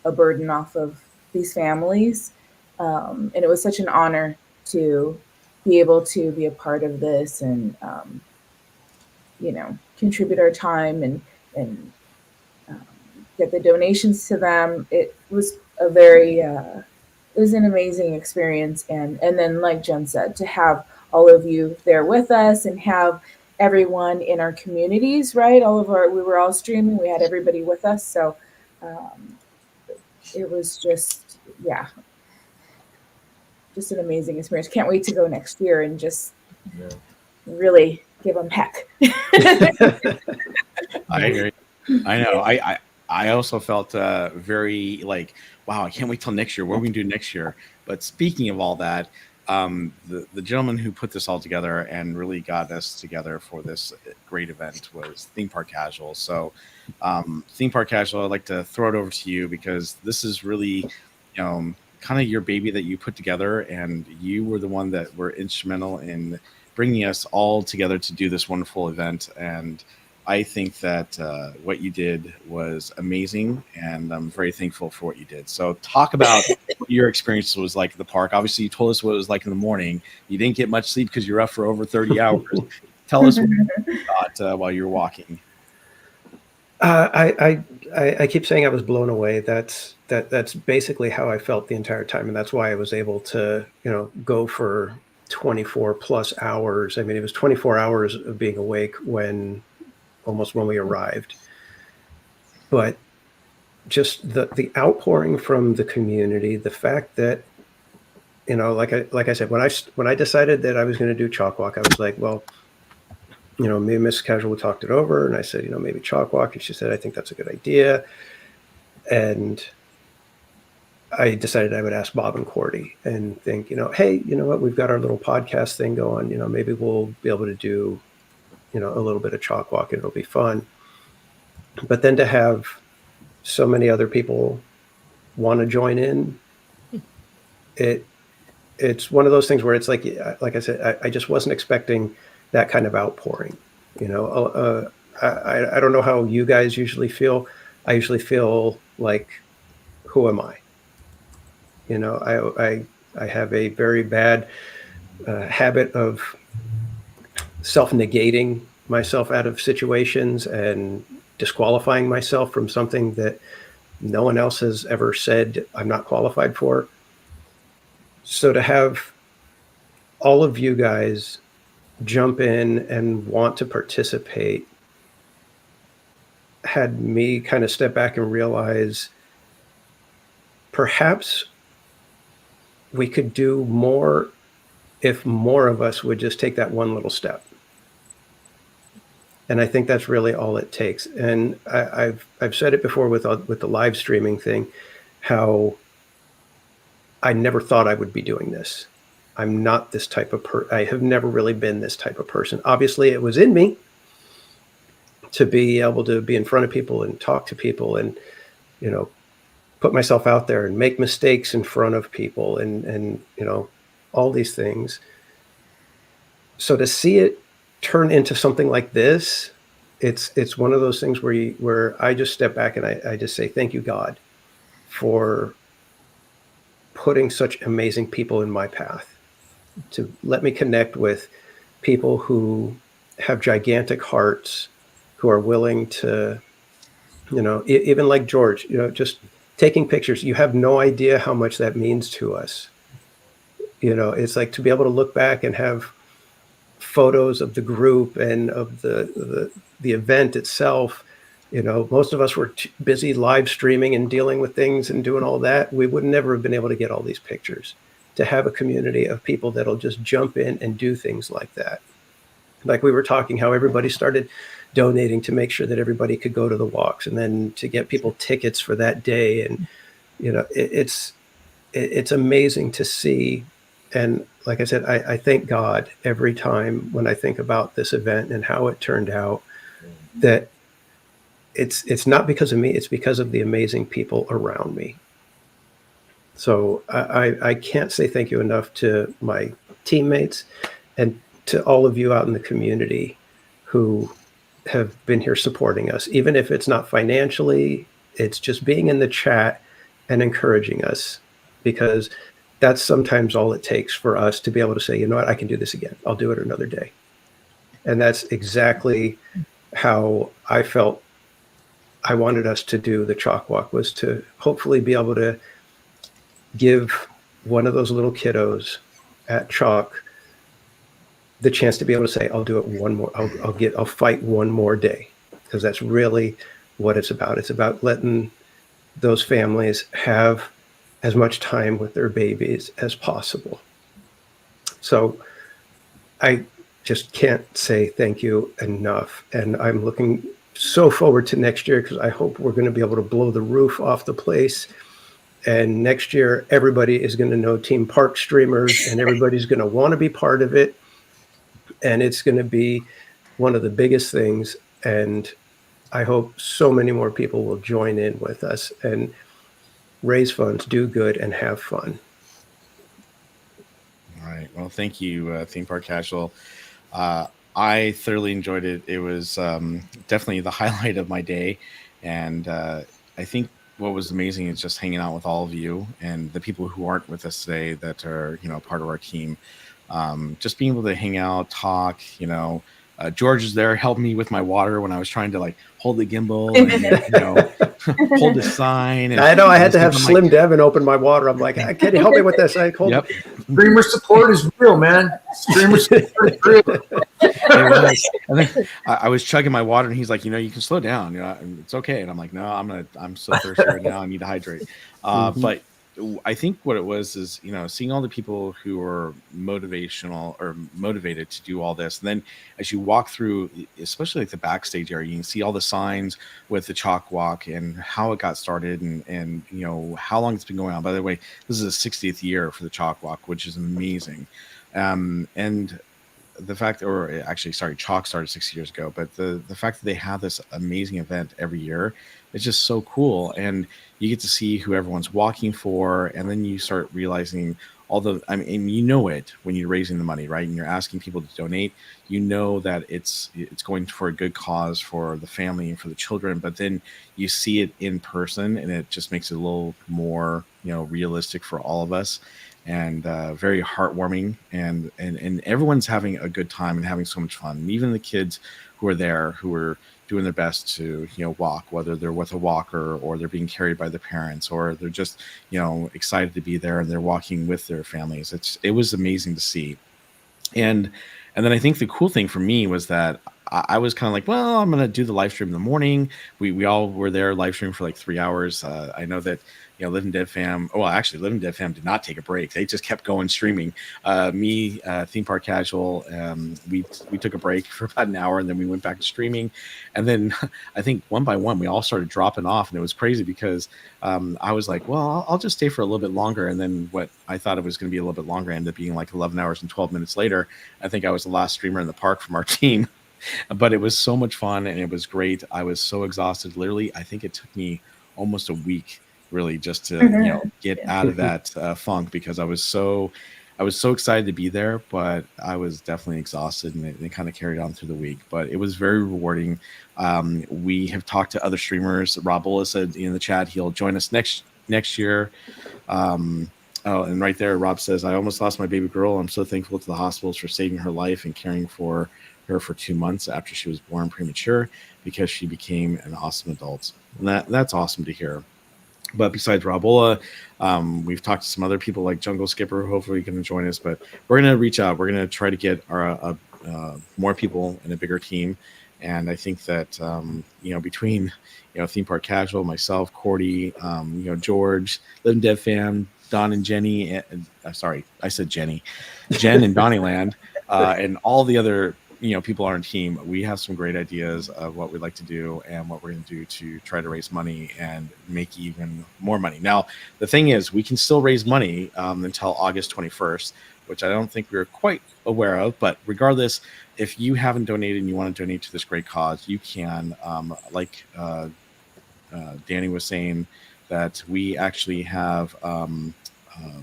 Speaker 4: a burden off of these families. And it was such an honor to be able to be a part of this and, contribute our time and get the donations to them. It was a very, it was an amazing experience. And then, like Jen said, to have all of you there with us and have everyone in our communities, right? We were all streaming. We had everybody with us. So it was just, just an amazing experience. Can't wait to go next year and just really give them heck.
Speaker 2: I agree. I know. I also felt very like, wow, I can't wait till next year. What are we gonna do next year? But speaking of all that, the gentleman who put this all together and really got us together for this great event was Theme Park Casual. So Theme Park Casual, I'd like to throw it over to you because this is really, kind of your baby that you put together, and you were the one that were instrumental in bringing us all together to do this wonderful event. And I think that what you did was amazing, and I'm very thankful for what you did. So talk about what your experience was like at the park. Obviously, you told us what it was like in the morning. You didn't get much sleep because you're up for over 30 hours. Tell us what you thought while you were walking.
Speaker 3: I keep saying I was blown away. That's basically how I felt the entire time, and that's why I was able to, go for 24 plus hours. I mean, it was 24 hours of being awake when we arrived. But just the outpouring from the community, the fact that, like I said, when I decided that I was going to do CHOC Walk, I was like, well, me and Miss Casual talked it over, and I said, maybe CHOC Walk, and she said, I think that's a good idea. And I decided I would ask Bob and Cordy and think, hey, you know what, we've got our little podcast thing going, maybe we'll be able to do, a little bit of CHOC Walk, and it'll be fun. But then to have so many other people want to join in, it's one of those things where it's like I said, I just wasn't expecting that kind of outpouring. I don't know how you guys usually feel. I usually feel like, who am I? I have a very bad habit of self-negating myself out of situations and disqualifying myself from something that no one else has ever said I'm not qualified for. So to have all of you guys jump in and want to participate had me kind of step back and realize perhaps we could do more if more of us would just take that one little step. And I think that's really all it takes. And I've said it before with the live streaming thing, how I never thought I would be doing this. I'm not this type of I have never really been this type of person. Obviously, it was in me to be able to be in front of people and talk to people and, put myself out there and make mistakes in front of people and all these things. So to see it turn into something like this, it's one of those things where I just step back and I just say, thank you, God, for putting such amazing people in my path to let me connect with people who have gigantic hearts, who are willing to, even like George, just taking pictures. You have no idea how much that means to us. It's like to be able to look back and have photos of the group and of the event itself. Most of us were busy live streaming and dealing with things and doing all that. We would never have been able to get all these pictures. To have a community of people that'll just jump in and do things like that. Like we were talking, how everybody started donating to make sure that everybody could go to the walks, and then to get people tickets for that day. And, it's amazing to see. And like I said, I thank God every time when I think about this event and how it turned out, that it's not because of me, it's because of the amazing people around me. So I can't say thank you enough to my teammates and to all of you out in the community who have been here supporting us, even if it's not financially, it's just being in the chat and encouraging us, because that's sometimes all it takes for us to be able to say, you know what, I can do this again. I'll do it another day. And that's exactly how I felt I wanted us to do the CHOC walk, was to hopefully be able to give one of those little kiddos at CHOC the chance to be able to say, I'll do it one more, I'll fight one more day. Because that's really what it's about. It's about letting those families have as much time with their babies as possible. So I just can't say thank you enough. And I'm looking so forward to next year, because I hope we're going to be able to blow the roof off the place. And next year, everybody is going to know Team Park Streamers, and everybody's going to want to be part of it. And it's going to be one of the biggest things. And I hope so many more people will join in with us and raise funds, do good, and have fun.
Speaker 2: All right. Well, thank you, Theme Park Casual. I thoroughly enjoyed it. It was definitely the highlight of my day. And I think what was amazing is just hanging out with all of you and the people who aren't with us today that are, part of our team. Just being able to hang out, talk, George is there helping me with my water when I was trying to hold the gimbal and hold the sign. And
Speaker 3: I know I had to have Slim Devin open my water. I'm like, can you help me with this?
Speaker 2: Yep.
Speaker 5: Streamer support is real, man. Streamer support is real.
Speaker 2: It was. And then I was chugging my water, and he's like, you can slow down. It's okay. And I'm like, no, I'm so thirsty right now. I need to hydrate. But I think what it was is, seeing all the people who are motivational or motivated to do all this. And then as you walk through, especially the backstage area, you can see all the signs with the CHOC walk and how it got started and how long it's been going on. By the way, this is the 60th year for the CHOC walk, which is amazing. And the fact, CHOC started 6 years ago, but the fact that they have this amazing event every year is just so cool. And you get to see who everyone's walking for, and then you start realizing it when you're raising the money, right? And you're asking people to donate, that it's going for a good cause for the family and for the children, but then you see it in person, and it just makes it a little more, realistic for all of us. And very heartwarming, and everyone's having a good time and having so much fun. And even the kids who are there, who are doing their best to walk, whether they're with a walker or they're being carried by their parents, or they're just excited to be there and they're walking with their families. It was amazing to see. And then I think the cool thing for me was that I was kind of like, well, I'm going to do the live stream in the morning. We all were there live stream for 3 hours. I know that, Live and Dead Fam. Well, actually, Live and Dead Fam did not take a break. They just kept going streaming. Me, Theme Park Casual, we took a break for about an hour, and then we went back to streaming. And then I think one by one, we all started dropping off, and it was crazy because I was like, well, I'll just stay for a little bit longer. And then what I thought it was going to be a little bit longer ended up being 11 hours and 12 minutes later. I think I was the last streamer in the park from our team. But it was so much fun, and it was great. I was so exhausted. Literally, I think it took me almost a week, really, just to get out of that funk, because I was so excited to be there, but I was definitely exhausted, and it kind of carried on through the week. But it was very rewarding. We have talked to other streamers. Rob Bola said in the chat he'll join us next year. And right there, Rob says, I almost lost my baby girl. I'm so thankful to the hospitals for saving her life and caring for her for 2 months after she was born premature, because she became an awesome adult. And that's awesome to hear. But besides Rabola, we've talked to some other people like Jungle Skipper, who hopefully going to join us. But we're going to reach out. We're going to try to get our more people in a bigger team. And I think that between Theme Park Casual, myself, Cordy, George, Live and Dead Fam, Don and Jenny, sorry, I said Jenny, Jen and Donnyland, and all the other people on our team, we have some great ideas of what we'd like to do and what we're going to do to try to raise money and make even more money. Now, the thing is, we can still raise money until August 21st which I don't think we were quite aware of. But regardless, if you haven't donated and you want to donate to this great cause, you can. Danny was saying that we actually have.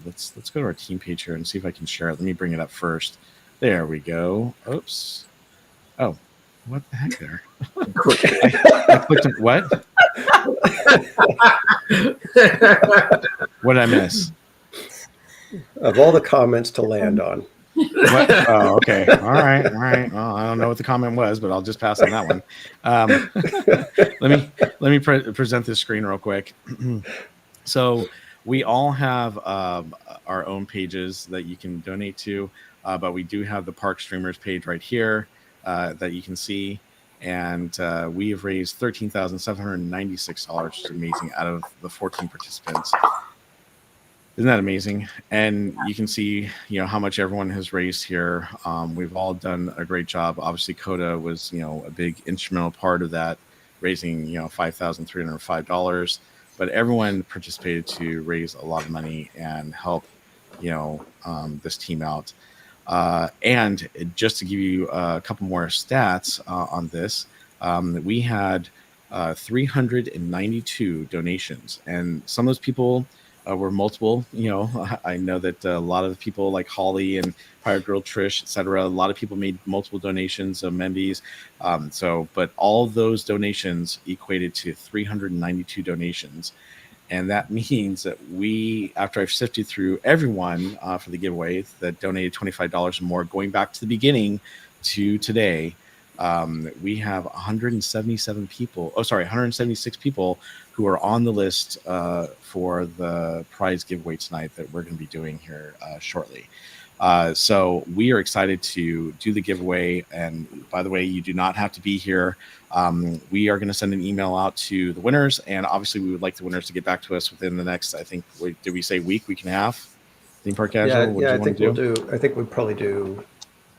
Speaker 2: Let's go to our team page here and see if I can share it. Let me bring it up first. There we go. Oops. Oh, what the heck there? I clicked on what? What did I miss?
Speaker 3: Of all the comments to land on.
Speaker 2: What? Oh, okay. All right. Well, I don't know what the comment was, but I'll just pass on that one. Let me present this screen real quick. So we all have our own pages that you can donate to, but we do have the Park Streamers page right here that you can see. And we have raised $13,796, which is amazing, out of the 14 participants. Isn't that amazing? And you can see, how much everyone has raised here. We've all done a great job. Obviously, Coda was, a big instrumental part of that, raising, $5,305. But everyone participated to raise a lot of money and help, this team out. And just to give you a couple more stats on this, we had 392 donations, and some of those people were multiple. I know that a lot of the people like Holly and Pirate Girl Trish, etc. A lot of people made multiple donations of Mendes. But all of those donations equated to 392 donations. And that means that after I've sifted through everyone for the giveaway that donated $25 or more, going back to the beginning to today, we have 176 people who are on the list for the prize giveaway tonight that we're going to be doing here shortly. So we are excited to do the giveaway. And by the way, you do not have to be here. We are going to send an email out to the winners. And obviously, we would like the winners to get back to us within the next, I think, did we say week and a half? Theme Park Casual?
Speaker 3: Yeah, I think we'll do. I think we'll probably do,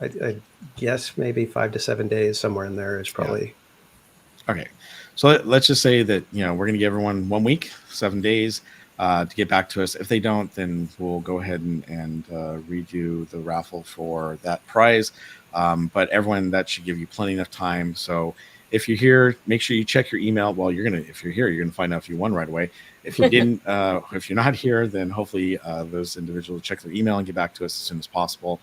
Speaker 3: I guess, maybe 5 to 7 days, somewhere in there is probably.
Speaker 2: Yeah. Okay. So let's just say that, we're going to give everyone 1 week, 7 days. To get back to us. If they don't, then we'll go ahead and redo the raffle for that prize. But everyone, that should give you plenty enough time. So if you're here, make sure you check your email. Well, if you're here, you're gonna find out if you won right away. If you didn't, if you're not here, then hopefully those individuals will check their email and get back to us as soon as possible,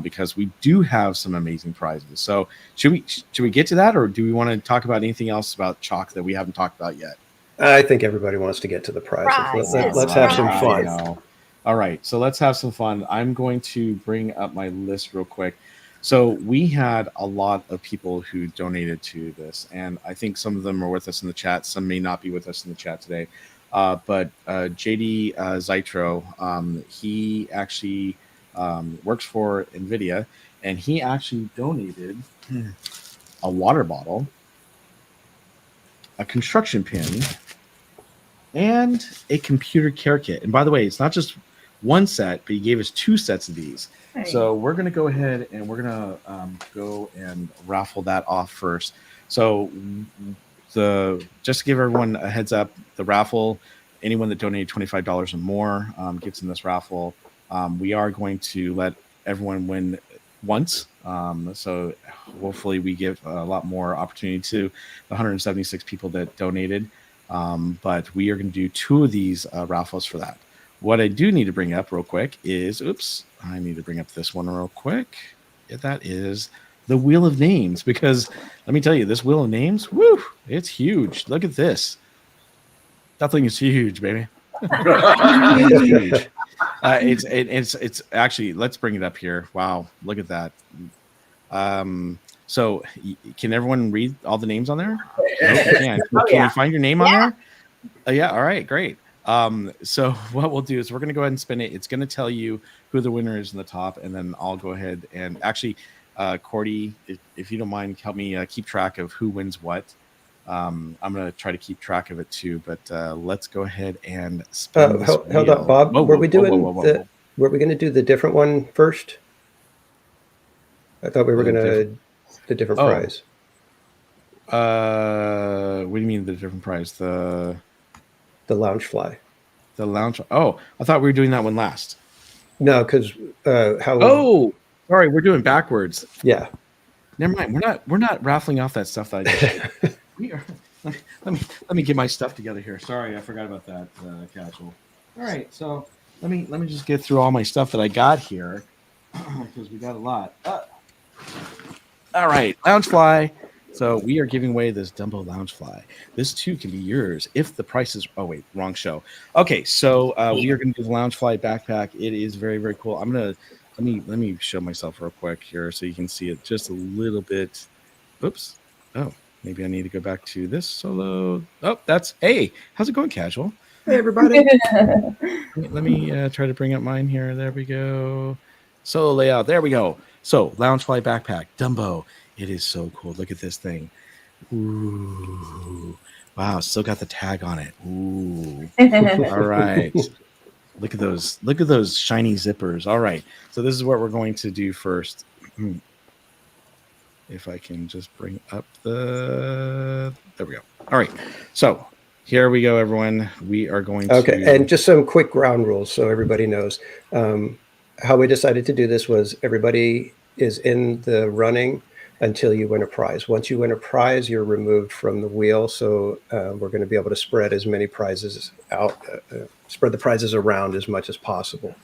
Speaker 2: because we do have some amazing prizes. So should we get to that, or do we want to talk about anything else about CHOC that we haven't talked about yet?
Speaker 3: I think everybody wants to get to the prizes. Let's have some fun.
Speaker 2: All right, so let's have some fun. I'm going to bring up my list real quick. So we had a lot of people who donated to this, and I think some of them are with us in the chat. Some may not be with us in the chat today. But JD Zytro, he actually works for NVIDIA, and he actually donated a water bottle, a construction pin, and a computer care kit. And by the way, it's not just one set, but he gave us 2 sets of these. Hey. So we're going to go ahead and we're going to go and raffle that off first. So just to give everyone a heads up, the raffle, anyone that donated $25 or more gets in this raffle. We are going to let everyone win once. So hopefully we give a lot more opportunity to the 176 people that donated. But we are going to do 2 of these raffles for that. What I do need to bring up real quick is, I need to bring up this one real quick. That is the Wheel of Names, because let me tell you, this Wheel of Names, it's huge. Look at this. That thing is huge, baby. It's huge. It's actually, let's bring it up here. Wow, look at that. So can everyone read all the names on there? Can you find your name on there? Yeah. All right, great. So what we'll do is we're going to go ahead and spin it. It's going to tell you who the winner is in the top, and then I'll go ahead and actually, Cordy, if you don't mind, help me keep track of who wins what. I'm going to try to keep track of it too, but let's go ahead and spin this wheel.
Speaker 3: Hold up, Bob. Were we going to do the different one first? I thought we were going to the different prize.
Speaker 2: What do you mean the different prize? The
Speaker 3: Lounge Fly.
Speaker 2: The Lounge. Oh, I thought we were doing that one last.
Speaker 3: No, because how?
Speaker 2: Oh, sorry, we're doing backwards.
Speaker 3: Yeah.
Speaker 2: Never mind. We're not raffling off that stuff that I just we are. Let me get my stuff together here. Sorry, I forgot about that, Casual. All right, so let me just get through all my stuff that I got here because we got a lot. All right, Loungefly. So we are giving away this Dumbo Loungefly. This too can be yours if the price is. Oh wait, wrong show. Okay, so we are going to do the Loungefly backpack. It is very, very cool. I'm gonna let me show myself real quick here so you can see it just a little bit. Oops. Oh, maybe I need to go back to this solo. Oh, that's hey. How's it going, Casual?
Speaker 3: Hey everybody.
Speaker 2: Let me try to bring up mine here. There we go. Solo layout. There we go. So Loungefly backpack, Dumbo. It is so cool. Look at this thing. Ooh. Wow, still got the tag on it. Ooh. All right. Look at those shiny zippers. All right. So this is what we're going to do first. If I can just bring up there we go. All right. So here we go, everyone. We are going to.
Speaker 3: Okay. And just some quick ground rules so everybody knows. How we decided to do this was everybody is in the running until you win a prize. Once you win a prize, you're removed from the wheel. So we're going to be able to spread as many prizes out, spread the prizes around as much as possible.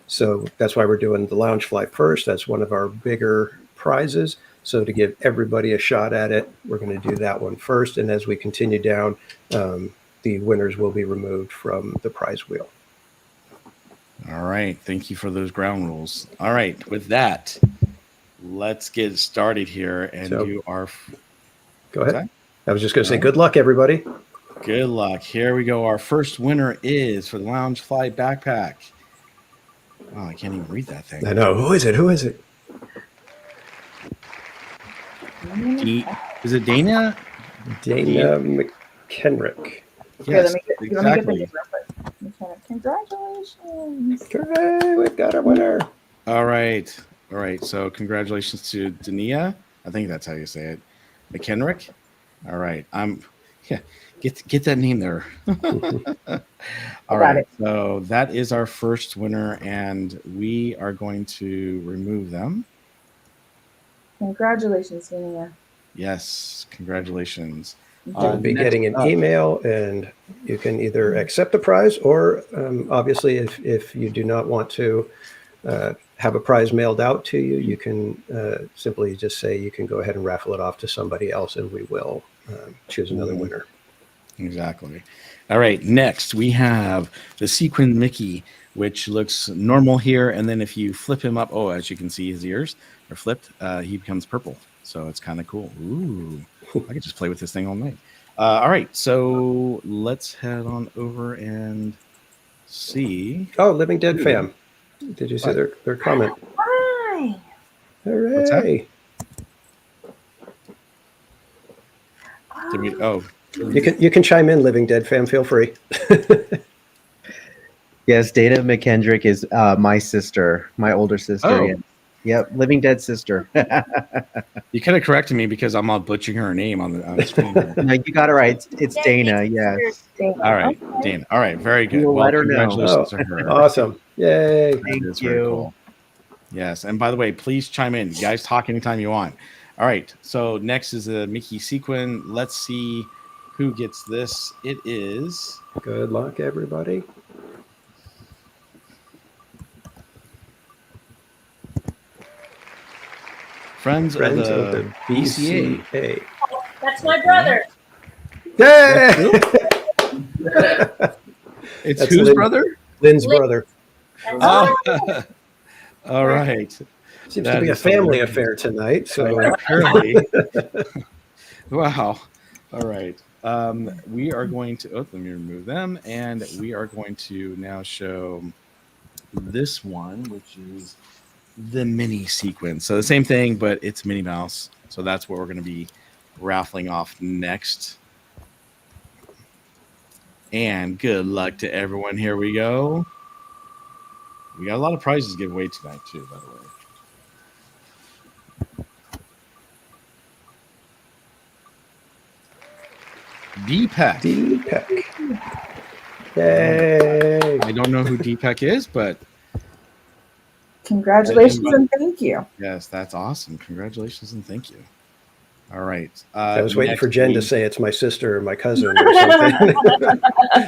Speaker 3: So that's why we're doing the Loungefly first. That's one of our bigger prizes. So to give everybody a shot at it, we're going to do that one first. And as we continue down, the winners will be removed from the prize wheel.
Speaker 2: All right. Thank you for those ground rules. All right. With that, let's get started here and do our.
Speaker 3: Go ahead. I was just going to say good luck, everybody.
Speaker 2: Good luck. Here we go. Our first winner is for the Loungefly backpack. Oh, I can't even read that thing.
Speaker 3: I know. Who is it? Who is it?
Speaker 2: Is it Dana?
Speaker 3: Dana McKenrick.
Speaker 2: Yes,
Speaker 4: exactly.
Speaker 2: Let me get
Speaker 4: Congratulations.
Speaker 3: Hooray, we've got a winner.
Speaker 2: All right. All right. So congratulations to Dania. I think that's how you say it. McKenrick. All right. Get that name there. All right. So that is our first winner, and we are going to remove them.
Speaker 4: Congratulations, Dania.
Speaker 2: Yes, congratulations.
Speaker 3: You'll be getting an email, and you can either accept the prize, or obviously, if you do not want to have a prize mailed out to you, you can simply just say you can go ahead and raffle it off to somebody else, and we will choose another winner.
Speaker 2: Exactly. All right. Next, we have the Sequin Mickey, which looks normal here, and then if you flip him up, as you can see, his ears are flipped. He becomes purple, so it's kind of cool. Ooh. I could just play with this thing all night. All right, so let's head on over and see.
Speaker 3: Oh, Living Dead fam. Did you see their comment?
Speaker 4: Hi.
Speaker 3: Hooray.
Speaker 2: What's that? You
Speaker 3: can chime in, Living Dead fam. Feel free.
Speaker 6: Yes, Dana McKendrick is my sister, my older sister.
Speaker 2: Oh.
Speaker 6: Yeah. Yep, Living Dead sister.
Speaker 2: You could have corrected me because I'm not butchering her name on the screen.
Speaker 6: No, you got it right. It's Dana. Yes.
Speaker 2: All right, Dana. All right, very good.
Speaker 6: We'll let her know.
Speaker 2: Congratulations to her.
Speaker 3: Awesome. Yay.
Speaker 6: Thank you.
Speaker 2: Very cool. Yes, and by the way, please chime in. You guys talk anytime you want. All right, so next is the Mickey Sequin. Let's see who gets this. It is.
Speaker 3: Good luck, everybody.
Speaker 2: Friends of the DCA.
Speaker 10: That's my brother.
Speaker 3: Yay!
Speaker 2: It's whose brother?
Speaker 3: Lynn's brother.
Speaker 2: Oh. All right.
Speaker 3: Seems to be a family affair tonight. So
Speaker 2: apparently. Wow. All right. We are going to let me remove them, and we are going to now show this one, which is the mini sequence. So the same thing, but it's Minnie Mouse. So that's what we're going to be raffling off next. And good luck to everyone. Here we go. We got a lot of prizes to give away tonight, too, by the way. Deepak.
Speaker 3: Yay.
Speaker 2: I don't know who Deepak is, but
Speaker 4: Congratulations and thank you.
Speaker 2: Yes, that's awesome. Congratulations and thank you. All right.
Speaker 3: I was waiting for
Speaker 2: next
Speaker 3: Jen to
Speaker 2: we-
Speaker 3: say it's my sister or my cousin or something.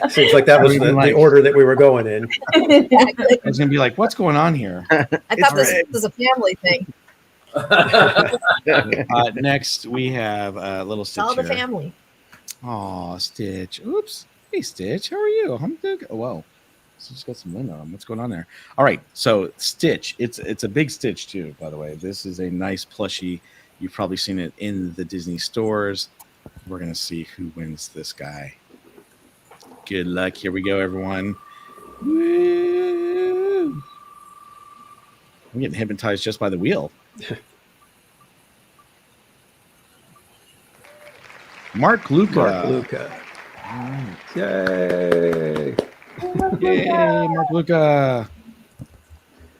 Speaker 3: Seems like that was the order that we were going in.
Speaker 2: I was going to be like, what's going on here?
Speaker 8: I thought this was a family thing.
Speaker 2: Next, we have little Stitch.
Speaker 8: It's all the family.
Speaker 2: Oh, Stitch. Oops. Hey, Stitch. How are you? I'm good. Oh, whoa. So just got some wind on him. What's going on there? All right. So Stitch. It's a big Stitch too, by the way. This is a nice plushie. You've probably seen it in the Disney stores. We're going to see who wins this guy. Good luck. Here we go, everyone. Woo! I'm getting hypnotized just by the wheel. Mark Luca.
Speaker 3: Mark Luca.
Speaker 2: Right.
Speaker 3: Yay.
Speaker 2: Yay, Mark Luca.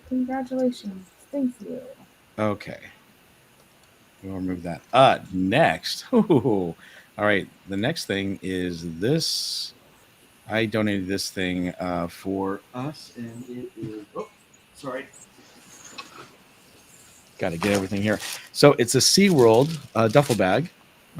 Speaker 4: Congratulations. Thank you.
Speaker 2: Okay. We'll remove that. Next. All right. The next thing is this. I donated this thing for us, and it is. Oh, sorry. Got to get everything here. So it's a SeaWorld duffel bag.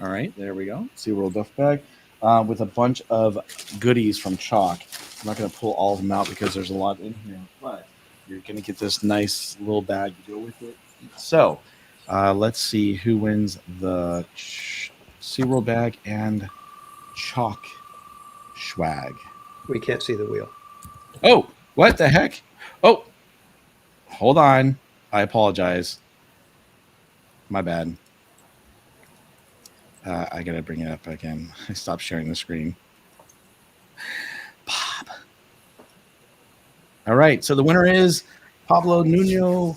Speaker 2: All right. There we go. SeaWorld duffel bag with a bunch of goodies from CHOC. I'm not going to pull all of them out because there's a lot in here, but you're going to get this nice little bag to go with it. So let's see who wins the SeaWorld bag and CHOC swag.
Speaker 3: We can't see the wheel.
Speaker 2: Oh, what the heck? Oh, hold on. I apologize. My bad. I got to bring it up again. I stopped sharing the screen. Bob. All right. So the winner is Pablo Nuno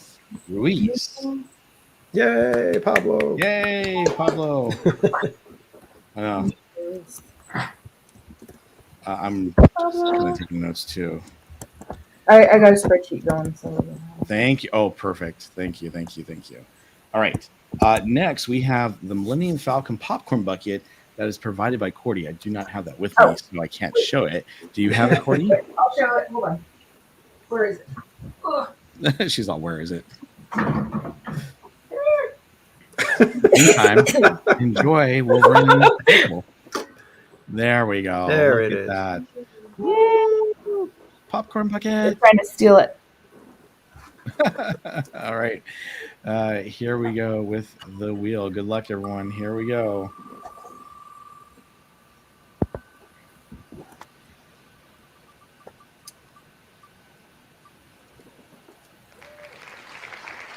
Speaker 2: Ruiz.
Speaker 3: Yay, Pablo.
Speaker 2: Yay, Pablo. I know. I'm kind of taking notes too.
Speaker 4: I got a spreadsheet going. So
Speaker 2: Thank you. Oh, perfect. Thank you. All right. Next, we have the Millennium Falcon popcorn bucket that is provided by Cordy. I do not have that with me, so I can't show it. Do you have it, Cordy?
Speaker 4: I'll show it. Hold on. Where is it? Ugh.
Speaker 2: She's all, where is it? Meantime, enjoy Wolverine. There we go.
Speaker 3: There
Speaker 2: Look
Speaker 3: it
Speaker 2: at
Speaker 3: is.
Speaker 2: That. Woo! Popcorn
Speaker 4: They're
Speaker 2: bucket.
Speaker 4: trying to steal it.
Speaker 2: All right. Here we go with the wheel. Good luck, everyone. Here we go.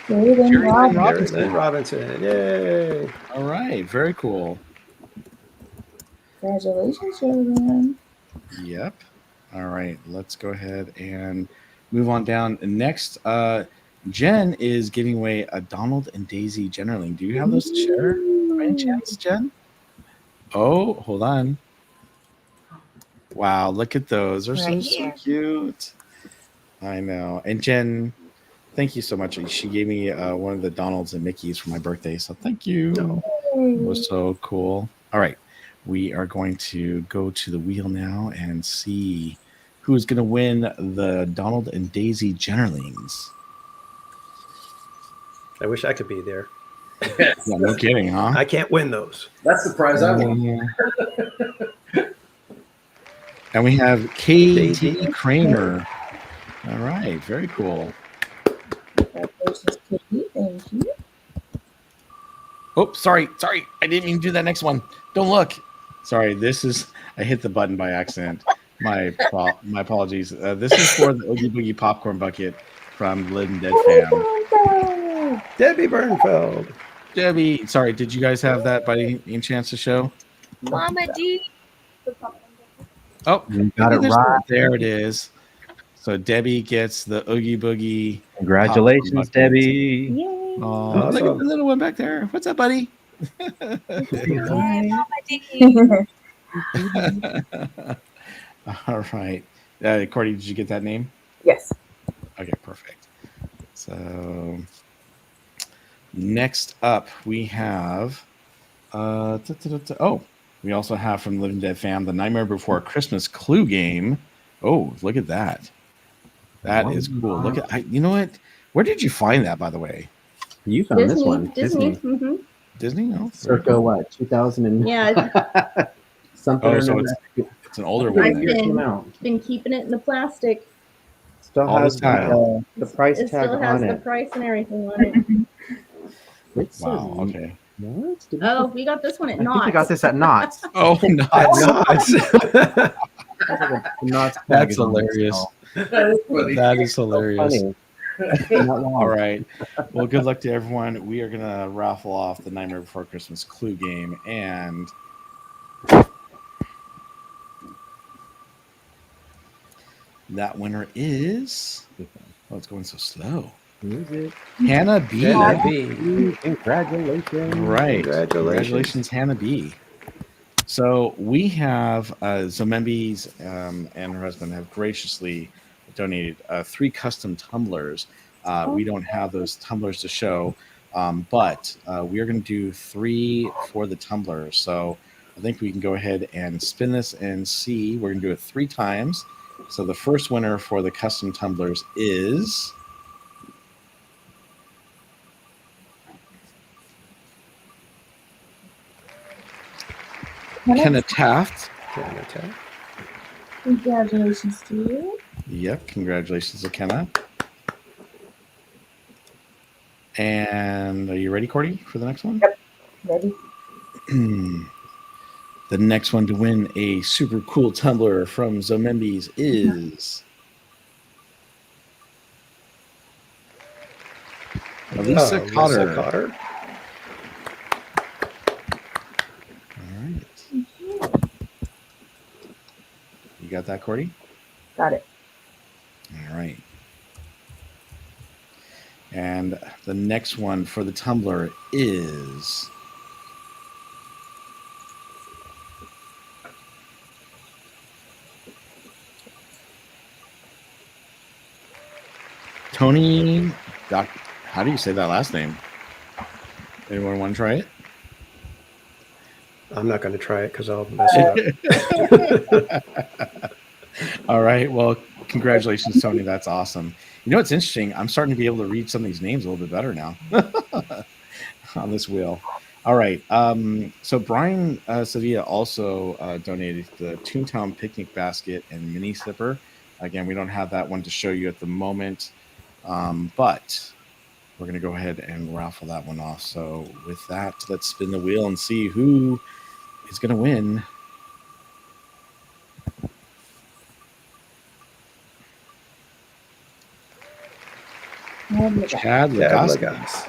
Speaker 3: Jaden Robinson. Yay.
Speaker 2: All right. Very cool.
Speaker 4: Congratulations, Jaden.
Speaker 2: Yep. All right. Let's go ahead and move on down. Next, Jen is giving away a Donald and Daisy Generling. Do you have those to share by any chance, Jen? Oh, hold on. Wow, look at those. They're so cute. I know. And Jen, thank you so much. She gave me one of the Donalds and Mickeys for my birthday. So thank you. It was so cool. All right. We are going to go to the wheel now and see who's going to win the Donald and Daisy Generlings.
Speaker 3: I wish I could be there.
Speaker 2: Yeah, no kidding, huh?
Speaker 3: I can't win those.
Speaker 5: That's the prize I want.
Speaker 2: And we have KT Kramer. All right, very cool.
Speaker 4: Congratulations, Kitty. Thank you.
Speaker 2: Oh, sorry. I didn't mean to do that next one. Don't look. Sorry, I hit the button by accident. My apologies. This is for the Oogie Boogie popcorn bucket from Live and Dead fam.
Speaker 3: Debbie Bernfeld.
Speaker 2: Debbie, sorry, did you guys have that by any chance to show?
Speaker 8: Mama D.
Speaker 2: Oh,
Speaker 6: you got it right.
Speaker 2: There it is. So Debbie gets the Oogie Boogie.
Speaker 6: Congratulations, Debbie.
Speaker 4: Yay.
Speaker 2: Oh,
Speaker 3: Awesome.
Speaker 2: look at the little one back there. What's up, buddy?
Speaker 8: Yay, Mama D.
Speaker 2: All right. Cordy, did you get that name?
Speaker 4: Yes.
Speaker 2: Okay, perfect. So next up, we have we also have from Living Dead Fam the Nightmare Before Christmas Clue game. Oh, look at that. That is cool. Look at you know what? Where did you find that, by the way?
Speaker 6: You found this one.
Speaker 7: Disney. Mm-hmm.
Speaker 2: Disney? No.
Speaker 6: Circa what? 2000 and
Speaker 7: Yeah.
Speaker 6: something.
Speaker 2: Oh,
Speaker 6: or
Speaker 2: so
Speaker 6: another.
Speaker 2: it's an older
Speaker 6: I've
Speaker 2: one.
Speaker 6: Year came out.
Speaker 7: been keeping it in the plastic.
Speaker 6: Still
Speaker 2: All
Speaker 6: has
Speaker 2: the time.
Speaker 6: the price
Speaker 7: It
Speaker 6: tag
Speaker 7: still has
Speaker 6: on
Speaker 7: the
Speaker 6: it.
Speaker 7: price and everything on it.
Speaker 6: It's
Speaker 2: Wow. Okay.
Speaker 6: What?
Speaker 7: Oh, we got this one at
Speaker 6: I think
Speaker 7: Knott's.
Speaker 6: we got this at Knott's.
Speaker 2: Oh, no.
Speaker 3: Nuts.
Speaker 2: That's hilarious. That is hilarious. All right. Well, good luck to everyone. We are going to raffle off the Nightmare Before Christmas Clue game. And that winner is... Oh, it's going so slow.
Speaker 6: Music.
Speaker 2: Hannah B.
Speaker 3: Hannah B.
Speaker 6: Congratulations.
Speaker 2: Right.
Speaker 3: Congratulations.
Speaker 2: Hannah B. So we have Zomembi's and her husband have graciously donated 3 custom tumblers. We don't have those tumblers to show, but we are going to do 3 for the tumblers. So I think we can go ahead and spin this and see. We're going to do it 3 times. So the first winner for the custom tumblers is... Kenneth Taft.
Speaker 4: Congratulations to you.
Speaker 2: Yep, congratulations to Kenna. And are you ready, Cordy, for the next one?
Speaker 4: Yep, ready.
Speaker 2: The next one to win a super cool tumbler from Zomembi's is... Lisa Cotter.
Speaker 3: Cotter.
Speaker 2: All right. You got that, Cordy?
Speaker 4: Got it.
Speaker 2: All right. And the next one for the tumbler is... Tony... How do you say that last name? Anyone want to try it?
Speaker 3: I'm not going to try it because I'll mess it up.
Speaker 2: All right. Well, congratulations, Tony. That's awesome. You know what's interesting? I'm starting to be able to read some of these names a little bit better now on this wheel. All right. So Brian Sevilla also donated the Toontown picnic basket and mini slipper. Again, we don't have that one to show you at the moment, but we're going to go ahead and raffle that one off. So with that, let's spin the wheel and see who is going to win. Chad Lagasse.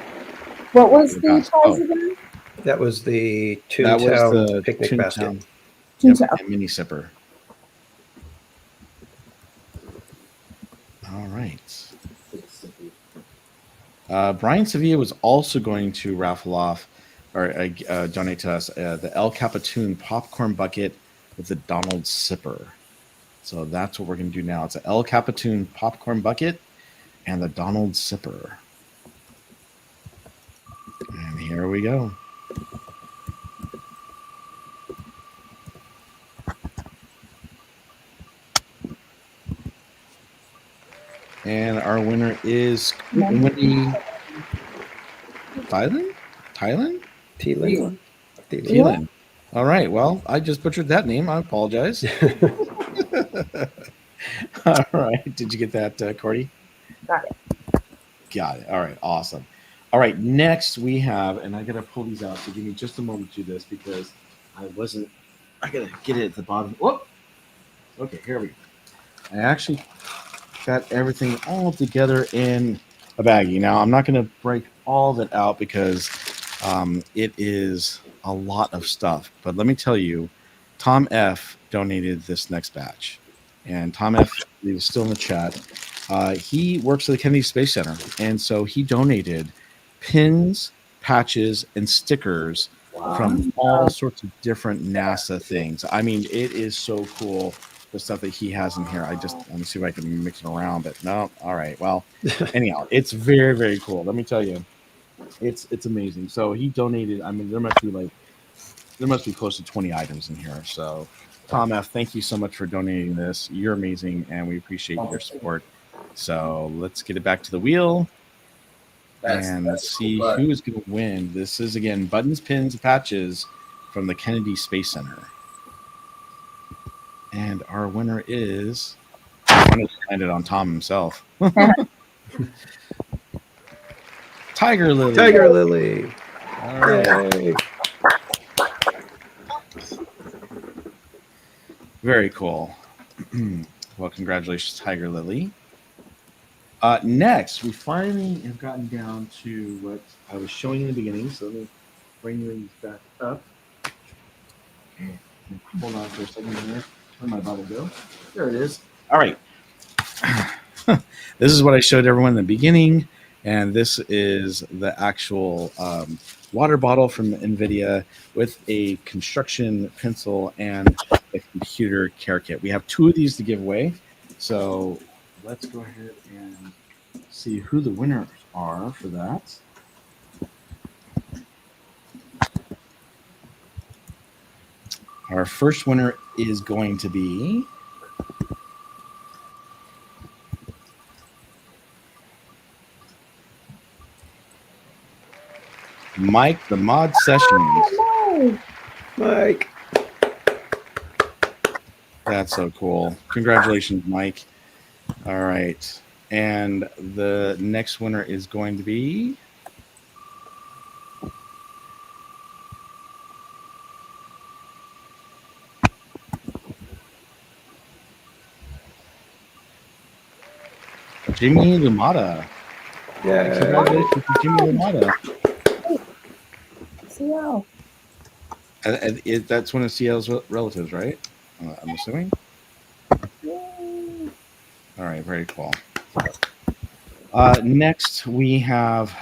Speaker 4: What was the prize again?
Speaker 3: That was the Toontown picnic basket.
Speaker 2: Yep, mini sipper. All right. Brian Sevilla was also going to raffle off or donate to us the El Capitoon popcorn bucket with the Donald sipper. So that's what we're going to do now. It's an El Capitoon popcorn bucket and the Donald sipper. And here we go. And our winner is Wendy Thielen. All right. Well, I just butchered that name. I apologize. All right. Did you get that, Cordy?
Speaker 4: Got it.
Speaker 2: Got it. All right. Awesome. All right. Next we have, and I got to pull these out. So give me just a moment to do this because I got to get it at the bottom. Whoop. Okay. Here we go. I actually got everything all together in a baggie. Now, I'm not going to break all of it out because it is a lot of stuff. But let me tell you, Tom F. donated this next batch. And Tom F. is still in the chat. He works at the Kennedy Space Center. And so he donated pins, patches, and stickers from all sorts of different NASA things. I mean, it is so cool. The stuff that he has in here. Let me see if I can mix it around, but no. All right. Well, anyhow, it's very, very cool. Let me tell you, it's amazing. So he donated. I mean, there must be close to 20 items in here. So, Tom F., thank you so much for donating this. You're amazing, and we appreciate your support. So let's get it back to the wheel And let's see who is going to win. This is, again, buttons, pins, patches from the Kennedy Space Center. And our winner is... I just landed on Tom himself. Tiger Lily.
Speaker 3: Tiger Lily.
Speaker 2: All right.
Speaker 3: Yay.
Speaker 2: Very cool. Well, congratulations, Tiger Lily. Next, we finally have gotten down to what I was showing in the beginning. So let me bring these back up. Hold on for a second here. Where'd my bottle go? There it is. All right. This is what I showed everyone in the beginning. And this is the actual water bottle from NVIDIA with a construction pencil and a computer care kit. We have 2 of these to give away. So let's go ahead and see who the winners are for that. Our first winner is going to be Mike, the Mod Sessions.
Speaker 3: Oh, Mike.
Speaker 2: That's so cool. Congratulations, Mike. All right. And the next winner is going to be Jimmy Lumata.
Speaker 3: Yeah.
Speaker 2: Congratulations to Jimmy Lumata.
Speaker 4: CL.
Speaker 2: That's one of CL's relatives, right? I'm assuming.
Speaker 4: Yay.
Speaker 2: All right, very cool. Next, we have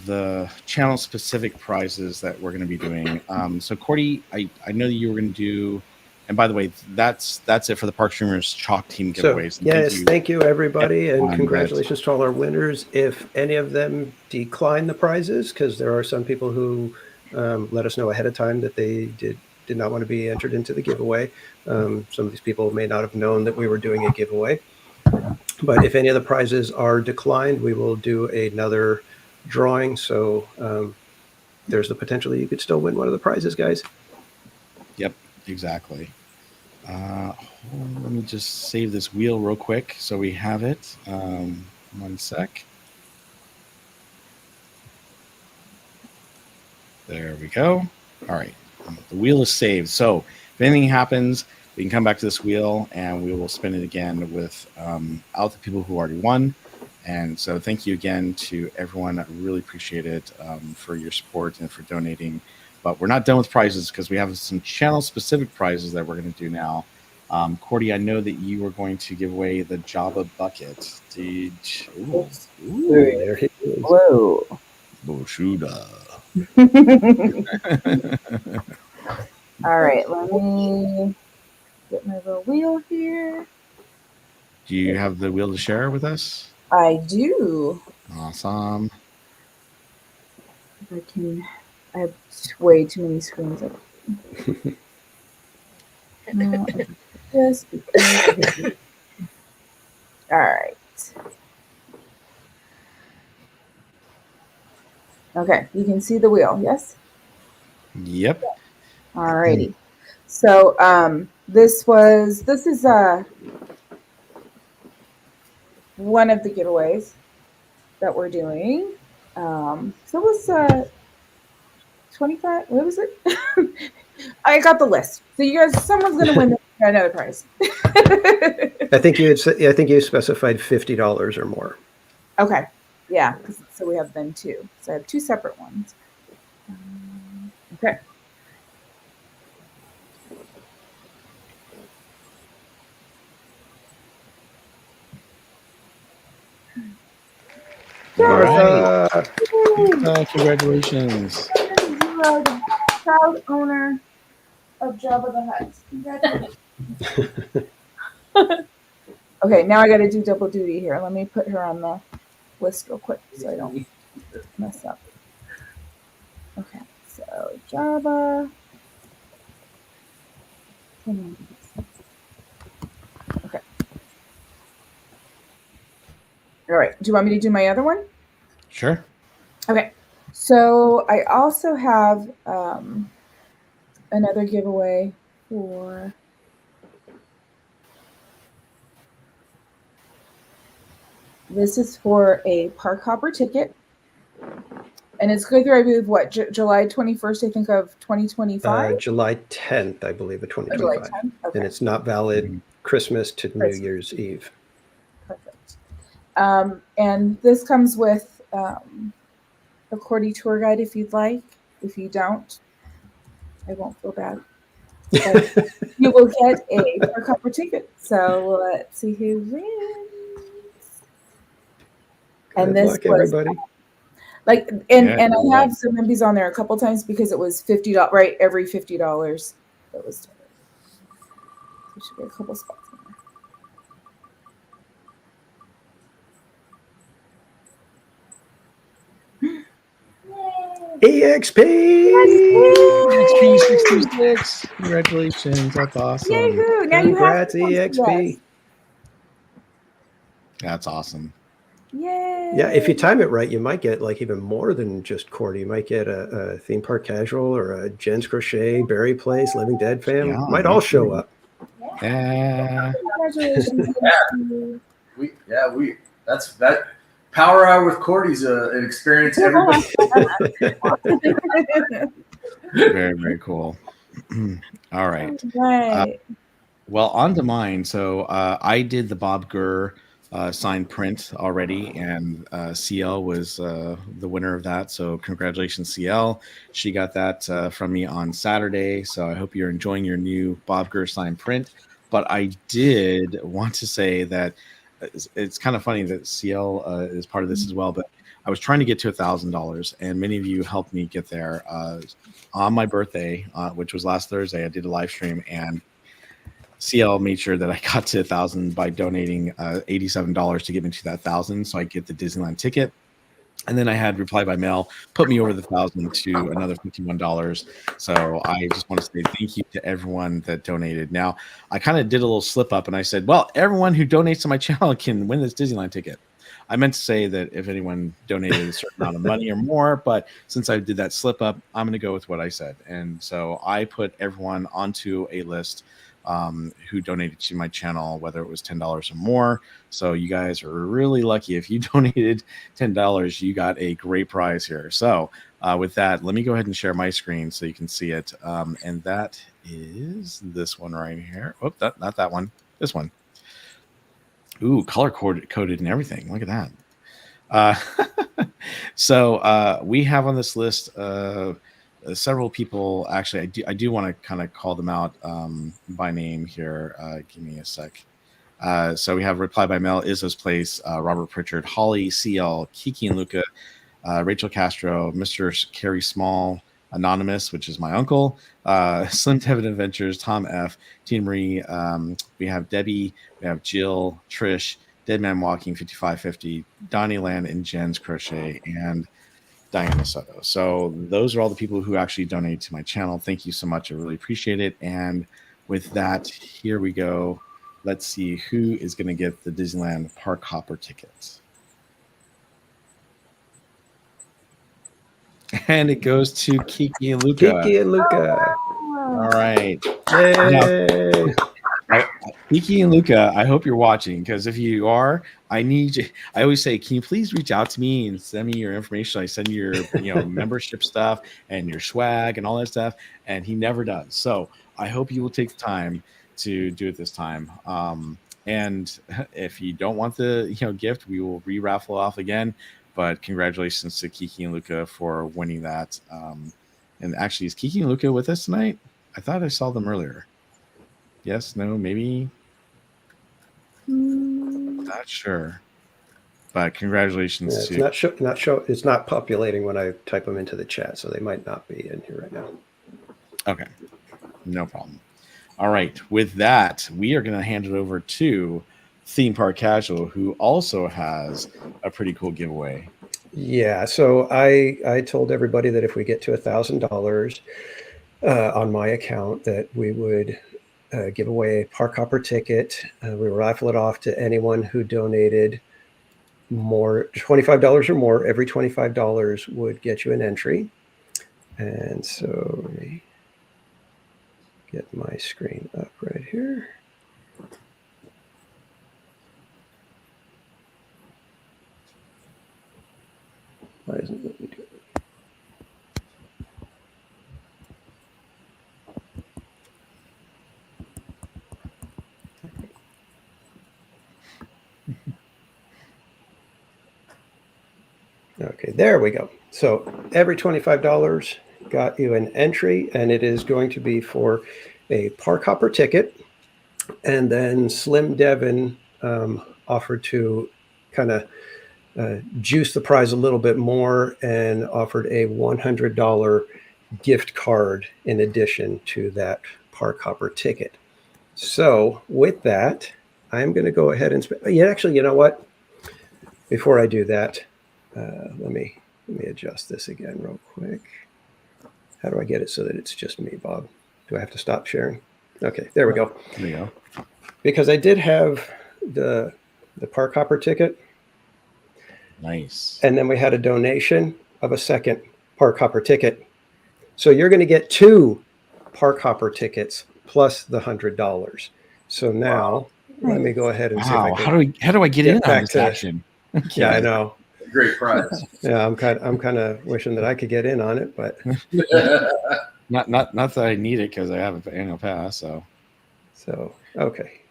Speaker 2: the channel-specific prizes that we're going to be doing. So, Cordy, I know that you were going to do, and by the way, that's it for the Park Streamers CHOC team giveaways.
Speaker 3: So, yes, thank you everybody, and congratulations to all our winners. If any of them decline the prizes, because there are some people who let us know ahead of time that they did not want to be entered into the giveaway. Some of these people may not have known that we were doing a giveaway. But if any of the prizes are declined, we will do another drawing. So there's the potential that you could still win one of the prizes, guys.
Speaker 2: Yep, exactly. Let me just save this wheel real quick so we have it. 1 sec. There we go. All right. The wheel is saved. So if anything happens, we can come back to this wheel and we will spin it again with out the people who already won. And so thank you again to everyone. I really appreciate it for your support and for donating. But we're not done with prizes because we have some channel-specific prizes that we're going to do now. Cordy, I know that you were going to give away the Java bucket. Ooh,
Speaker 3: There he is.
Speaker 4: Whoa.
Speaker 2: Boshuda.
Speaker 4: All right, let me get my little wheel here.
Speaker 2: Do you have the wheel to share with us?
Speaker 4: I do.
Speaker 2: Awesome.
Speaker 4: If I can, I have way too many screens up. No, just because. All right. Okay, you can see the wheel, yes?
Speaker 2: Yep.
Speaker 4: All righty. So this is one of the giveaways that we're doing. So it was 25. What was it? I got the list. So you guys, someone's gonna win another prize.
Speaker 3: I think you specified $50 or more.
Speaker 4: Okay. Yeah. So we have then 2. So I have 2 separate ones. Okay.
Speaker 2: Martha. Congratulations.
Speaker 4: You are the proud owner of Jabba the Hutt. Congratulations. Okay, now I got to do double duty here. Let me put her on the list real quick so I don't mess up. Okay, so Jabba. Okay. All right. Do you want me to do my other one?
Speaker 2: Sure.
Speaker 4: Okay. So I also have another giveaway for this is for a park hopper ticket. And it's good through, I believe, what, July 21st, I think, of 2025?
Speaker 3: July 10th, I believe, of
Speaker 4: July
Speaker 3: 2025.
Speaker 4: 10th? Okay.
Speaker 3: And it's not valid Christmas to New Year's Eve.
Speaker 4: Perfect. And this comes with a Cordy tour guide if you'd like. If you don't, I won't feel bad. But you will get a park hopper ticket. So let's see who wins. And
Speaker 3: Good
Speaker 4: this
Speaker 3: luck,
Speaker 4: was
Speaker 3: everybody.
Speaker 4: like, and
Speaker 2: Yeah,
Speaker 4: I
Speaker 2: good
Speaker 4: have
Speaker 2: luck.
Speaker 4: some Invades on there a couple times because it was $50, right? Every $50 that was. We should get a couple spots in there.
Speaker 3: EXP!
Speaker 2: EXP 66. Congratulations. That's awesome.
Speaker 4: Yay-hoo! Now
Speaker 3: Congrats,
Speaker 4: you have to
Speaker 3: EXP.
Speaker 2: That's awesome.
Speaker 4: Yay!
Speaker 3: Yeah, if you time it right, you might get like even more than just Cordy. You might get a theme park casual or a Jen's Crochet, Berry Place, Living Dead fam.
Speaker 2: Yeah,
Speaker 3: might all show up.
Speaker 2: Yeah.
Speaker 4: Congratulations.
Speaker 5: That's that power hour with Cordy's an experience everybody.
Speaker 2: Very, very cool. All right.
Speaker 4: Right.
Speaker 2: Well, on to mine. So I did the Bob Gurr signed print already, and CL was the winner of that. So congratulations, CL. She got that from me on Saturday. So I hope you're enjoying your new Bob Gurr signed print. But I did want to say that it's kind of funny that CL is part of this as well. But I was trying to get to $1,000, and many of you helped me get there. On my birthday, which was last Thursday, I did a live stream, and CL made sure that I got to 1,000 by donating $87 to get me to that 1,000, so I get the Disneyland ticket. And then I had reply by mail, put me over the 1,000 to another $51. So I just want to say thank you to everyone that donated. Now, I kind of did a little slip up, and I said, well, everyone who donates to my channel can win this Disneyland ticket. I meant to say that if anyone donated a certain amount of money or more, but since I did that slip up, I'm going to go with what I said. And so I put everyone onto a list who donated to my channel, whether it was $10 or more. So you guys are really lucky. If you donated $10, you got a great prize here. So with that, let me go ahead and share my screen so you can see it. And that is this one right here. Oh, not that one. This one. Ooh, color coded and everything. Look at that. So we have on this list several people. Actually, I do want to kind of call them out by name here. Give me a sec. So we have reply by mail, Izzo's Place, Robert Pritchard, Holly, CL, Kiki and Luca, Rachel Castro, Mr. Carrie Small, Anonymous, which is my uncle, Slim Tevin Adventures, Tom F, Tina Marie. We have Debbie, we have Jill, Trish, Dead Man Walking, 5550, Donnie Land, and Jen's Crochet, and Diana Soto. So those are all the people who actually donated to my channel. Thank you so much. I really appreciate it. And with that, here we go. Let's see who is going to get the Disneyland Park Hopper tickets. And it goes to Kiki and Luca.
Speaker 3: Kiki and Luca.
Speaker 2: All right.
Speaker 3: Yay.
Speaker 2: Now, Kiki and Luca, I hope you're watching, because if you are, I need you. I always say, can you please reach out to me and send me your information? I send you your membership stuff and your swag and all that stuff, and he never does. So I hope you will take the time to do it this time. And if you don't want the gift, we will re-raffle off again. But congratulations to Kiki and Luca for winning that. And actually, is Kiki and Luca with us tonight? I thought I saw them earlier. Yes, no, maybe. Not sure. But congratulations
Speaker 3: Yeah,
Speaker 2: to.
Speaker 3: it's not populating when I type them into the chat, so they might not be in here right now.
Speaker 2: Okay, no problem. All right, with that, we are going to hand it over to Theme Park Casual, who also has a pretty cool giveaway.
Speaker 3: Yeah, so I told everybody that if we get to $1,000 on my account, that we would give away a Park Hopper ticket. We raffle it off to anyone who donated more, $25 or more, every $25 would get you an entry. And so let me get my screen up right here. Why isn't it letting me do it? Okay, there we go. So every $25 got you an entry, and it is going to be for a park hopper ticket. And then Slim Devin offered to kind of juice the prize a little bit more and offered a $100 gift card in addition to that park hopper ticket. So with that, I'm going to go ahead and actually, you know what? Before I do that, let me adjust this again real quick. How do I get it so that it's just me, Bob? Do I have to stop sharing? Okay, there we go.
Speaker 2: There you go.
Speaker 3: Because I did have the park hopper ticket.
Speaker 2: Nice.
Speaker 3: And then we had a donation of a second park hopper ticket. So you're going to get 2 park hopper tickets plus the $100. So now let me go ahead and see if I can.
Speaker 2: How do I get in on this action?
Speaker 3: Yeah, I know.
Speaker 5: Great prize.
Speaker 3: Yeah, I'm kind of wishing that I could get in on it, but
Speaker 2: not that I need it because I have an annual pass.
Speaker 3: So okay,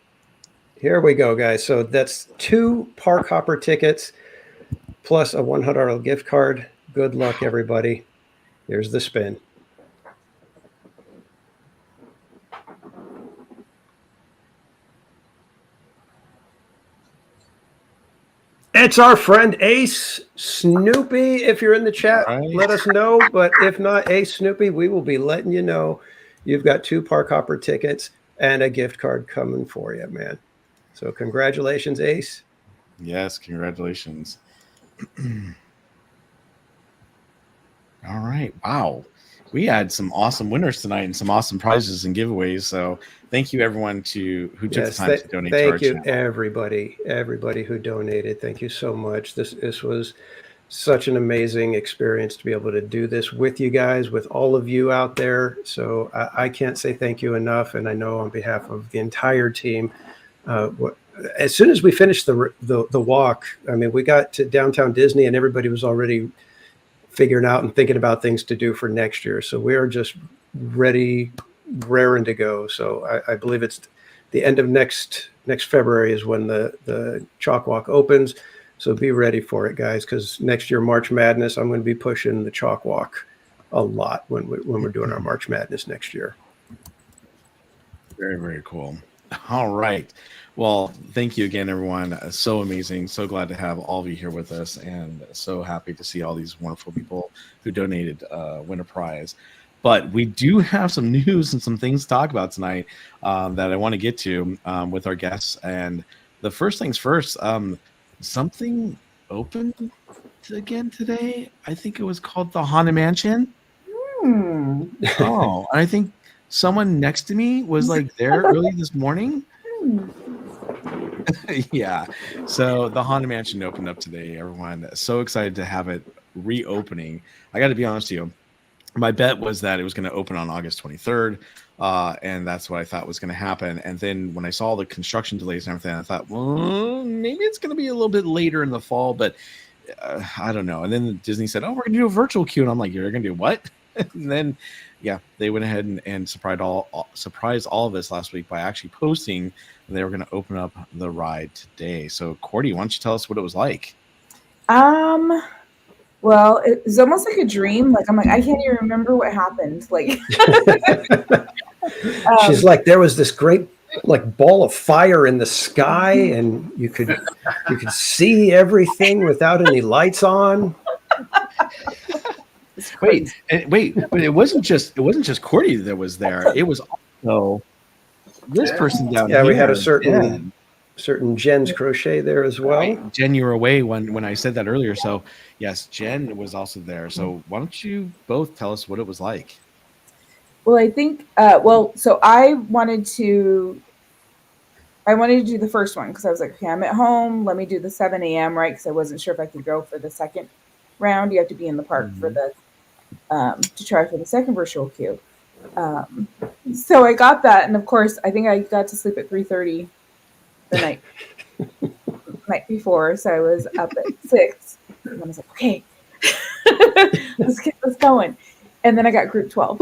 Speaker 3: here we go, guys. So that's 2 park hopper tickets plus a $100 gift card. Good luck, everybody. Here's the spin. It's our friend Ace Snoopy. If you're in the chat, let us know. But if not, Ace Snoopy, we will be letting you know you've got 2 park hopper tickets and a gift card coming for you, man. So congratulations, Ace.
Speaker 2: Yes, congratulations. All right. Wow. We had some awesome winners tonight and some awesome prizes and giveaways. So thank you, everyone who took the time to donate to our channel.
Speaker 3: Thank you, everybody who donated. Thank you so much. This was such an amazing experience to be able to do this with you guys, with all of you out there. So I can't say thank you enough. And I know on behalf of the entire team, as soon as we finished the walk, I mean, we got to downtown Disney and everybody was already figuring out and thinking about things to do for next year. So we are just ready, raring to go. So I believe it's the end of next February is when the CHOC Walk opens. So be ready for it, guys, because next year, March Madness, I'm going to be pushing the CHOC Walk a lot when we're doing our March Madness next year.
Speaker 2: Very, very cool. All right. Well, thank you again, everyone. So amazing. So glad to have all of you here with us, and so happy to see all these wonderful people who donated win a prize. But we do have some news and some things to talk about tonight that I want to get to with our guests. And the first things first, something opened again today. I think it was called the Haunted Mansion. Oh, I think someone next to me was like there early this morning. Yeah. So the Haunted Mansion opened up today, everyone. So excited to have it reopening. I got to be honest with you. My bet was that it was going to open on August 23rd. And that's what I thought was going to happen. And then when I saw the construction delays and everything, I thought, well, maybe it's going to be a little bit later in the fall, but I don't know. And then Disney said, oh, we're going to do a virtual queue. And I'm like, you're going to do what? And then, yeah, they went ahead and surprised all of us last week by actually posting they were going to open up the ride today. So, Cordy, why don't you tell us what it was like?
Speaker 4: Well, it was almost like a dream. Like, I'm like, I can't even remember what happened. Like,
Speaker 3: she's like, there was this great like ball of fire in the sky, and you could see everything without any lights on.
Speaker 2: Wait, but it wasn't just Cordy that was there. It was also this person down here.
Speaker 3: Yeah, we had a certain Jen's Crochet there as well.
Speaker 2: Right. Jen, you were away when I said that earlier. So yes, Jen was also there. So why don't you both tell us what it was like?
Speaker 4: Well, I think so I wanted to I wanted to do the first one because I was like, okay, I'm at home. Let me do the 7 a.m. right? Because I wasn't sure if I could go for the second round. You have to be in the park for the to try for the second virtual queue. So I got that, and of course, I think I got to sleep at 3:30 the night before. So I was up at 6, and I was like, okay, let's get this going. And then I got group 12.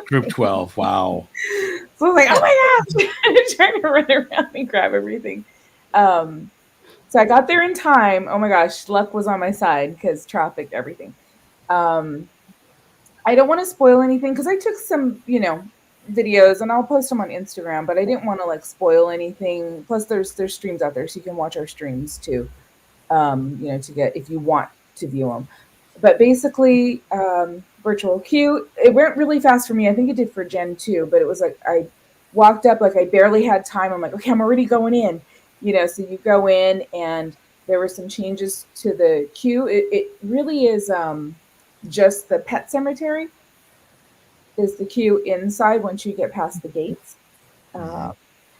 Speaker 2: Group 12. Wow.
Speaker 4: So I was like, oh my gosh, trying to run around and grab everything. So I got there in time. Oh my gosh, luck was on my side because traffic, everything. I don't want to spoil anything because I took some, videos and I'll post them on Instagram, but I didn't want to like spoil anything. Plus, there's streams out there, so you can watch our streams too. To get if you want to view them. But basically, virtual queue, it went really fast for me. I think it did for Jen too, but it was like I walked up like I barely had time. I'm like, okay, I'm already going in. So you go in and there were some changes to the queue. It really is just the pet cemetery is the queue inside once you get past the gates.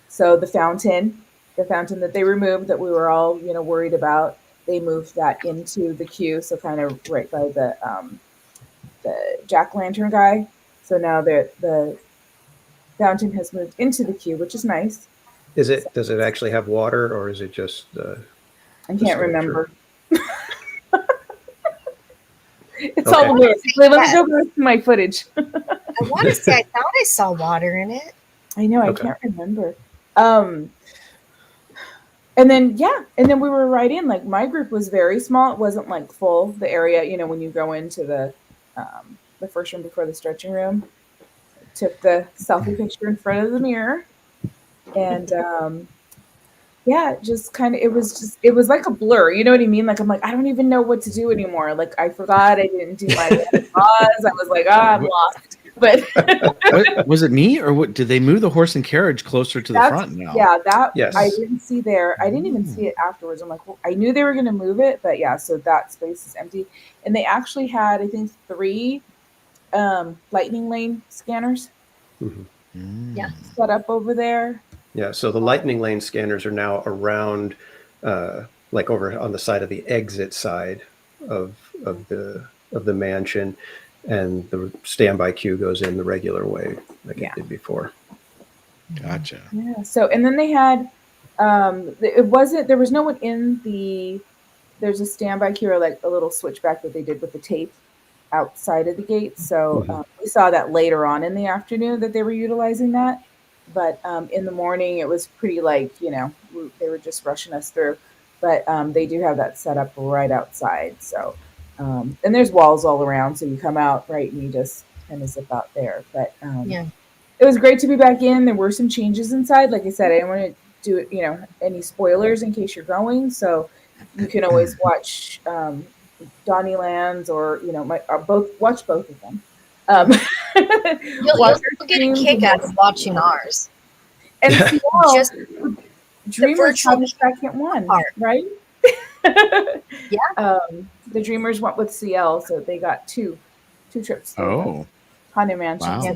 Speaker 4: So the fountain that they removed that we were all, worried about, they moved that into the queue. So kind of right by the jack-o'-lantern guy. So now the fountain has moved into the queue, which is nice.
Speaker 3: Does it actually have water, or is it just
Speaker 4: I can't remember. It's
Speaker 3: Okay.
Speaker 4: all weird. Let me go back to my footage.
Speaker 8: I want to say I thought I saw water in it.
Speaker 4: I know, I can't remember. And then we were right in. Like my group was very small. It wasn't like full. The area, when you go into the first room before the stretching room, took the selfie picture in front of the mirror, and just kind of it was like a blur. You know what I mean? Like I'm like I don't even know what to do anymore. Like I forgot I didn't do my pause. I was like, I'm lost. But
Speaker 2: was it me or what? Did they move the horse and carriage closer to the front now?
Speaker 4: Yeah,
Speaker 3: yes.
Speaker 4: I didn't see there. I didn't even see it afterwards. I'm like, well, I knew they were going to move it, but yeah, so that space is empty. And they actually had, I think, 3 lightning lane scanners set up over there.
Speaker 3: Yeah, so the lightning lane scanners are now around, like over on the side of the exit side of the mansion. And the standby queue goes in the regular way like it did before.
Speaker 2: Gotcha.
Speaker 4: Yeah. So, and then they had, there was no one in there's a standby queue or like a little switchback that they did with the tape outside of the gate. So we saw that later on in the afternoon that they were utilizing that. But in the morning, it was pretty like, they were just rushing us through. But they do have that set up right outside. So, and there's walls all around, so you come out right and you just kind of zip out there. But it was great to be back in. There were some changes inside. Like I said, I didn't want to do it, any spoilers in case you're going. So you can always watch Donnie Land's or watch both of them.
Speaker 8: You'll get a kick out of watching ours.
Speaker 4: And just Dreamers had the second one, right? The Dreamers went with CL, so they got two trips.
Speaker 2: Oh,
Speaker 4: Haunted Mansion.
Speaker 2: Wow.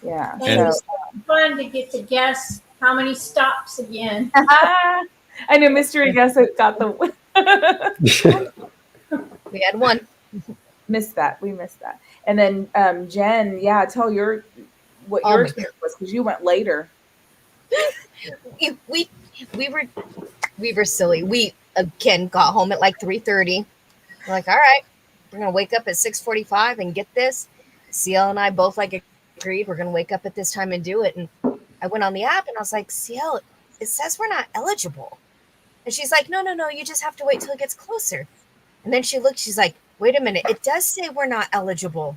Speaker 4: Yeah.
Speaker 10: And it was fun to get to guess how many stops again.
Speaker 4: I know Mystery Guess got the
Speaker 8: We had one.
Speaker 4: missed that. We missed that. And then Jen, tell what your experience was because you went later.
Speaker 8: We were silly. We again got home at like 3:30. We're like, all right, we're gonna wake up at 6:45 and get this. CL and I both agreed we're gonna wake up at this time and do it. And I went on the app and I was like, CL, it says we're not eligible. And she's like, no, you just have to wait till it gets closer. And then she looked, she's like, wait a minute, it does say we're not eligible.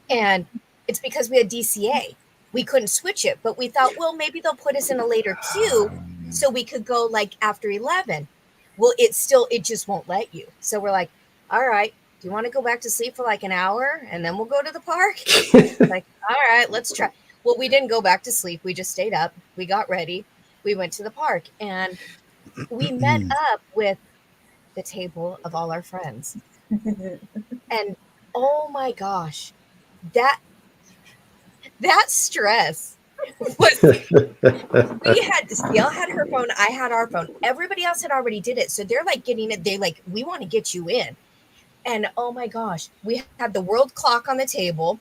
Speaker 8: And it's because we had DCA. We couldn't switch it, but we thought, well, maybe they'll put us in a later queue so we could go like after 11. Well, it just won't let you. So we're like, all right, do you want to go back to sleep for like an hour and then we'll go to the park? Like, all right, let's try. Well, we didn't go back to sleep. We just stayed up. We got ready. We went to the park and we met up with the table of all our friends. And oh my gosh, that stress Ciel had her phone, I had our phone. Everybody else had already did it. So they're like getting it. They like, we want to get you in. And oh my gosh, we had the world clock on the table.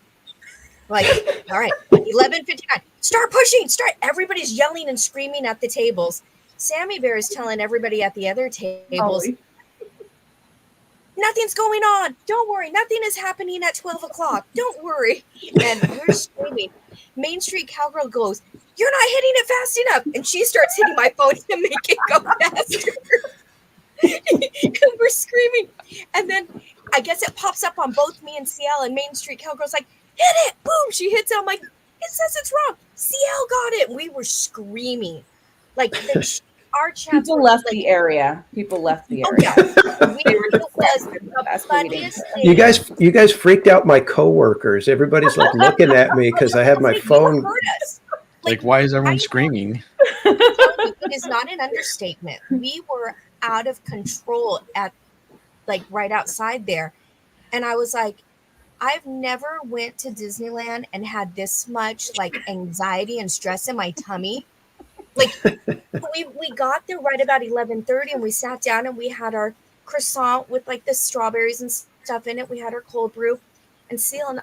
Speaker 8: Like, all right, 11:59. Start pushing. Start. Everybody's yelling and screaming at the tables. Sammy Bear is telling everybody at the other tables, nothing's going on. Don't worry. Nothing is happening at 12 o'clock. Don't worry. And we're screaming. Main Street Cowgirl goes, you're not hitting it fast enough. And she starts hitting my phone to make it go faster. And we're screaming. And then I guess it pops up on both me and Ciel, and Main Street Cowgirl's like, hit it. Boom. She hits it. I'm like, it says it's wrong. Ciel got it. We were screaming. Like, our chats
Speaker 4: people left the area. People left the area.
Speaker 3: You guys freaked out my coworkers. Everybody's like looking at me because I have my phone.
Speaker 2: Like, why is everyone screaming?
Speaker 8: It is not an understatement. We were out of control at like right outside there. And I was like, I've never went to Disneyland and had this much like anxiety and stress in my tummy. Like we got there right about 11:30 and we sat down and we had our croissant with like the strawberries and stuff in it. We had our cold brew, and Ciel and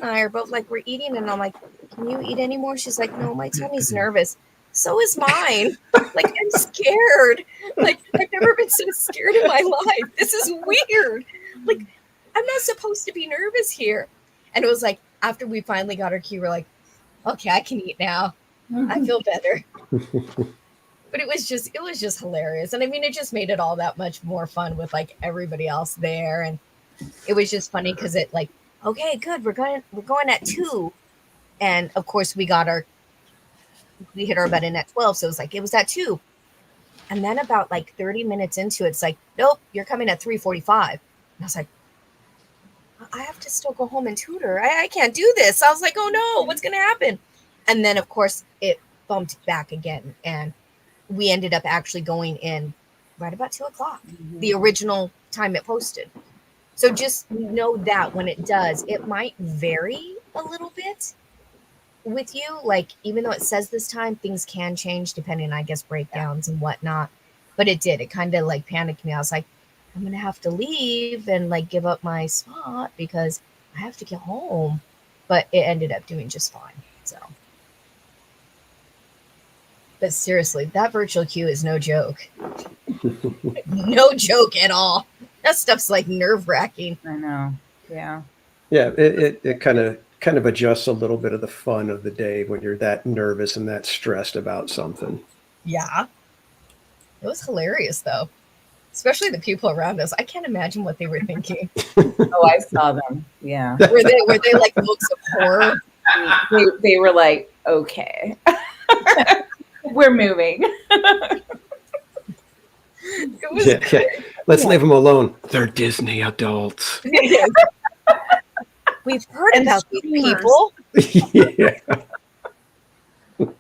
Speaker 8: I are both like, we're eating, and I'm like, can you eat anymore? She's like, no, my tummy's nervous. So is mine. Like, I'm scared. Like, I've never been so scared in my life. This is weird. Like, I'm not supposed to be nervous here. And it was like, after we finally got our cue, we're like, okay, I can eat now. I feel better. But it was just hilarious. And I mean, it just made it all that much more fun with like everybody else there. And it was just funny because it like, okay, good. We're going at 2. And of course we hit our button at 12. So it was at 2. And then about like 30 minutes into it, it's like, nope, you're coming at 3:45. And I was like, I have to still go home and tutor. I can't do this. I was like, oh no, what's going to happen? And then of course it bumped back again. And we ended up actually going in right about 2 o'clock, the original time it posted. So just know that when it does, it might vary a little bit with you. Like, even though it says this time, things can change depending, I guess, breakdowns and whatnot. But it did. It kind of like panicked me. I was like, I'm going to have to leave and like give up my spot because I have to get home. But it ended up doing just fine. So. But seriously, that virtual queue is no joke. No joke at all. That stuff's like nerve-wracking.
Speaker 4: I know. Yeah.
Speaker 3: Yeah, it kind of adjusts a little bit of the fun of the day when you're that nervous and that stressed about something.
Speaker 8: Yeah. It was hilarious though. Especially the people around us. I can't imagine what they were thinking.
Speaker 4: Oh, I saw them. Yeah.
Speaker 8: Were they like looks of horror?
Speaker 4: They were like, okay. We're moving.
Speaker 3: Yeah. Let's leave them alone. They're Disney adults.
Speaker 8: We've heard about these people.
Speaker 3: Yeah.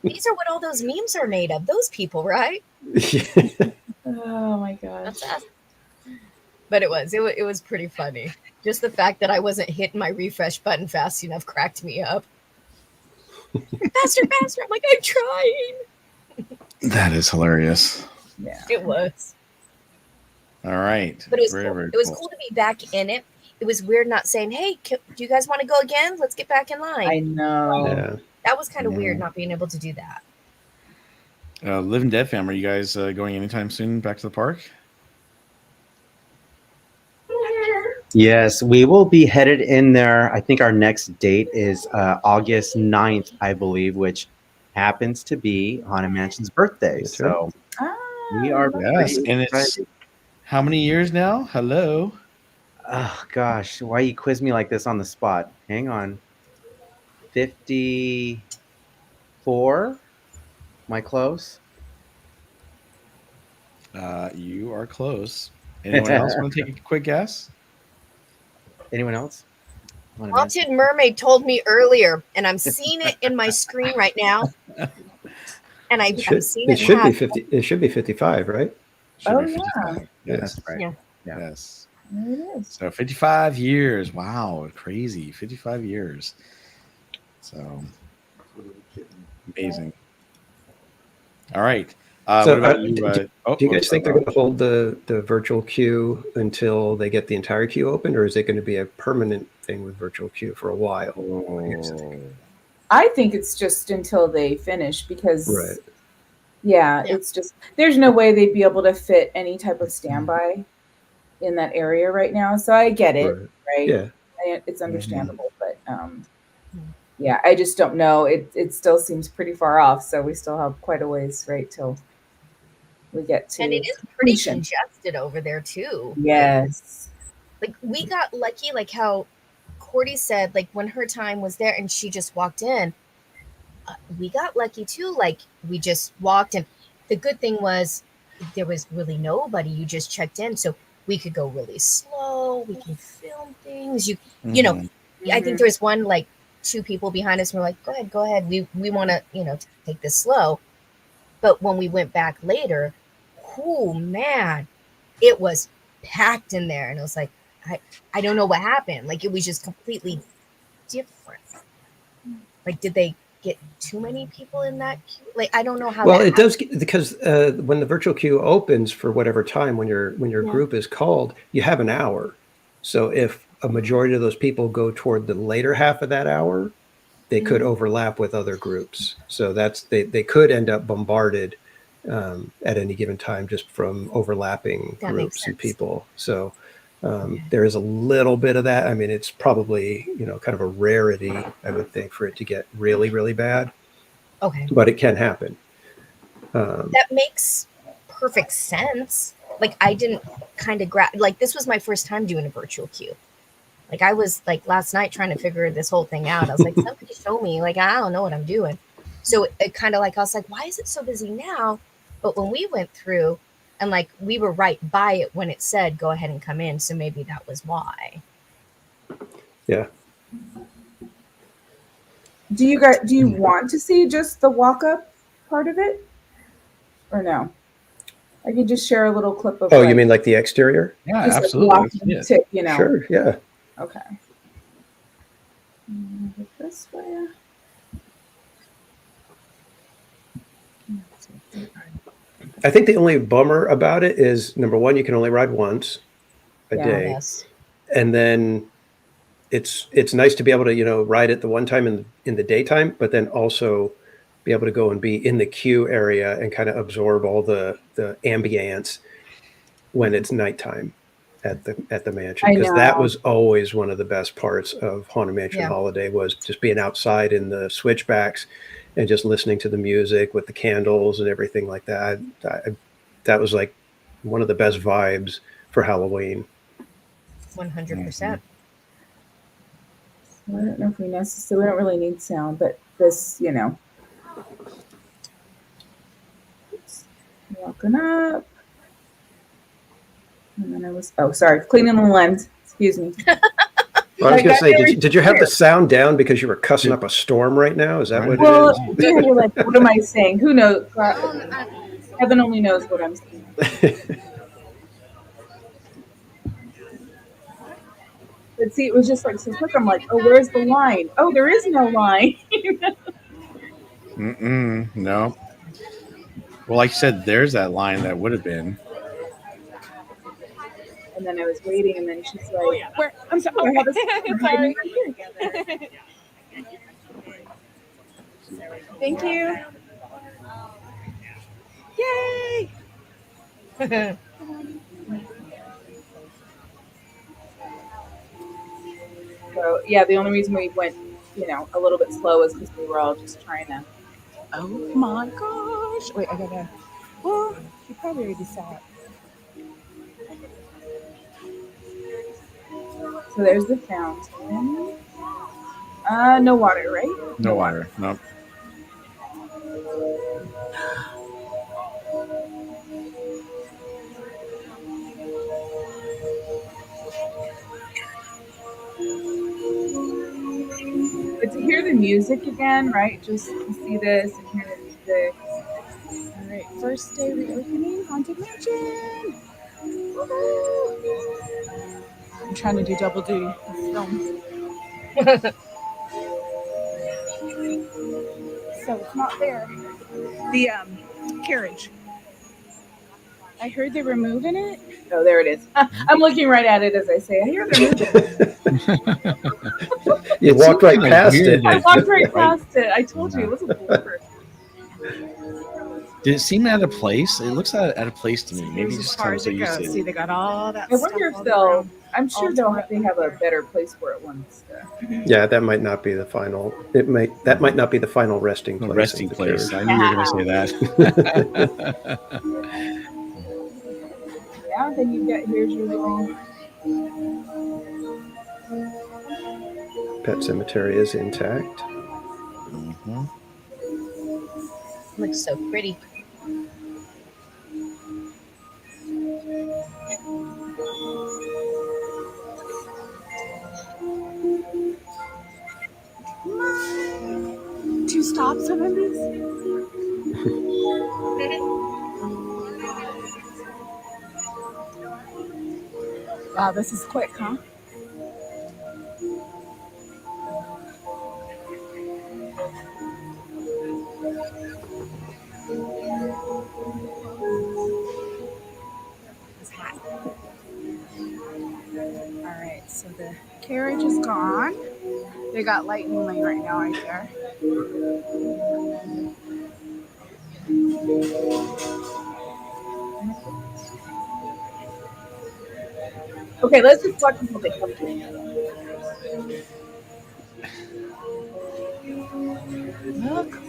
Speaker 8: These are what all those memes are made of. Those people, right?
Speaker 4: Oh my gosh.
Speaker 8: That's us. But it was pretty funny. Just the fact that I wasn't hitting my refresh button fast enough cracked me up. Faster. I'm like, I'm trying.
Speaker 2: That is hilarious.
Speaker 4: Yeah.
Speaker 8: It was.
Speaker 2: All right.
Speaker 8: But it was
Speaker 2: very,
Speaker 8: cool.
Speaker 2: very
Speaker 8: It was cool to be back in it. It was weird not saying, hey, do you guys want to go again? Let's get back in line.
Speaker 4: I know.
Speaker 3: Yeah.
Speaker 8: That was kind of weird not being able to do that.
Speaker 2: Living Dead fam, are you guys going anytime soon back to the park?
Speaker 6: Yes, we will be headed in there. I think our next date is August 9th, I believe, which happens to be Haunted Mansion's birthday.
Speaker 3: That's
Speaker 6: So we are
Speaker 2: Yes,
Speaker 6: pretty
Speaker 2: and it's
Speaker 6: excited.
Speaker 2: how many years now? Hello.
Speaker 6: Oh gosh, why you quiz me like this on the spot? Hang on. 54? Am I close?
Speaker 2: You are close. Anyone else want to take a quick guess?
Speaker 6: Anyone else?
Speaker 8: Haunted Mermaid told me earlier, and I'm seeing it in my screen right now. And I'm seeing it.
Speaker 3: It should be 55, right?
Speaker 2: Should
Speaker 4: Oh,
Speaker 2: be
Speaker 4: yeah.
Speaker 2: 55. Yes.
Speaker 6: That's right.
Speaker 8: Yeah.
Speaker 2: Yes.
Speaker 4: There it is.
Speaker 2: So 55 years. Wow, crazy. 55 years. So Amazing. All right.
Speaker 3: So,
Speaker 2: what about you?
Speaker 3: do you guys think they're going to hold the virtual queue until they get the entire queue open, or is it going to be a permanent thing with virtual queue for a while? What do you guys think?
Speaker 4: I think it's just until they finish because,
Speaker 3: Right.
Speaker 4: yeah, it's just there's no way they'd be able to fit any type of standby in that area right now. So I get it, right?
Speaker 3: Yeah.
Speaker 4: It's understandable, but yeah, I just don't know. It still seems pretty far off, so we still have quite a ways, right, till we get to.
Speaker 8: And it is pretty congested over there too.
Speaker 4: Yes.
Speaker 8: Like we got lucky, like how Cordy said, like when her time was there and she just walked in, we got lucky too. Like we just walked, and the good thing was there was really nobody. You just checked in, so we could go really slow. We can film things. You know, I think there was one like 2 people behind us. And we're like, go ahead. We want to take this slow. But when we went back later, oh man, it was packed in there, and it was like I don't know what happened. Like it was just completely different. Like did they get too many people in that queue? Like I don't know how.
Speaker 3: Well, it does because when the virtual queue opens for whatever time when your group is called, you have an hour. So if a majority of those people go toward the later half of that hour, they could overlap with other groups. So they could end up bombarded at any given time just from overlapping groups and people. So there is a little bit of that. I mean, it's probably, kind of a rarity, I would think, for it to get really, really bad.
Speaker 8: Okay.
Speaker 3: But it can happen.
Speaker 8: That makes perfect sense. Like I didn't kind of like this was my first time doing a virtual queue. Like I was like last night trying to figure this whole thing out. I was like, somebody show me. Like I don't know what I'm doing. So it kind of like I was like, why is it so busy now? But when we went through and like we were right by it when it said go ahead and come in, so maybe that was why.
Speaker 3: Yeah.
Speaker 4: Do you want to see just the walk up part of it, or no? I could just share a little clip of.
Speaker 3: Oh, you mean like the exterior?
Speaker 2: Yeah,
Speaker 4: just
Speaker 2: absolutely.
Speaker 4: Like to,
Speaker 3: Sure. Yeah.
Speaker 4: Okay. This way.
Speaker 3: I think the only bummer about it is number one, you can only ride once a day.
Speaker 8: Yes.
Speaker 3: And then it's nice to be able to, ride it the one time in the daytime, but then also be able to go and be in the queue area and kind of absorb all the ambience when it's nighttime at the mansion. Because that was always one of the best parts of Haunted Mansion Holiday was just being outside in the switchbacks and just listening to the music with the candles and everything like that. That was like one of the best vibes for Halloween.
Speaker 8: 100%.
Speaker 4: I don't know if we necessarily, we don't really need sound, but this, Oops. Walking up. And then I was, cleaning the lens. Excuse me.
Speaker 3: Well, I was going to say, did you have the sound down because you were cussing up a storm right now? Is that what it is?
Speaker 4: Yeah, you're like, what am I saying? Who knows? Heaven only knows what I'm saying. But see, it was just like so quick. I'm like, oh, where's the line? Oh, there is no line.
Speaker 2: No. Well, like you said, there's that line that would have been.
Speaker 4: And then I was waiting, and then she's like, I'm sorry.
Speaker 9: Sorry. Thank you. Yay!
Speaker 4: So yeah, the only reason we went, a little bit slow is because we were all just trying to.
Speaker 11: Oh my gosh! Wait, I gotta. Well, you probably already saw it.
Speaker 4: So there's the fountain. No water, right?
Speaker 2: No water. Nope.
Speaker 4: But to hear the music again, right? Just to see this and hear the music.
Speaker 11: All right, first day reopening Haunted Mansion. Woo-hoo. I'm trying to do double duty. so it's not there. The carriage. I heard they were moving it.
Speaker 4: Oh, there it is. I'm looking right at it as I say, I hear they're moving.
Speaker 3: You walked right past it.
Speaker 4: I walked right past it. I told you it was a blur.
Speaker 2: Did it seem out of place? It looks out of place to me. Maybe just kind of so used to
Speaker 11: See,
Speaker 2: it.
Speaker 11: they got all that.
Speaker 4: I wonder if they'll. I'm sure they have a better place for it once.
Speaker 3: Yeah, that might not be the final. That might not be the final resting place.
Speaker 2: Resting
Speaker 3: of the
Speaker 2: place.
Speaker 3: carriage.
Speaker 2: I knew you were going to say that.
Speaker 4: Yeah, then you get here's your little.
Speaker 3: Pet cemetery is intact.
Speaker 2: Mhm.
Speaker 8: Looks so pretty.
Speaker 11: Two stops on this. Wow, this is quick, huh? It's hot. All right, so the carriage is gone. They got lightning lane right now, right there.
Speaker 4: Okay, let's just watch until they come to me.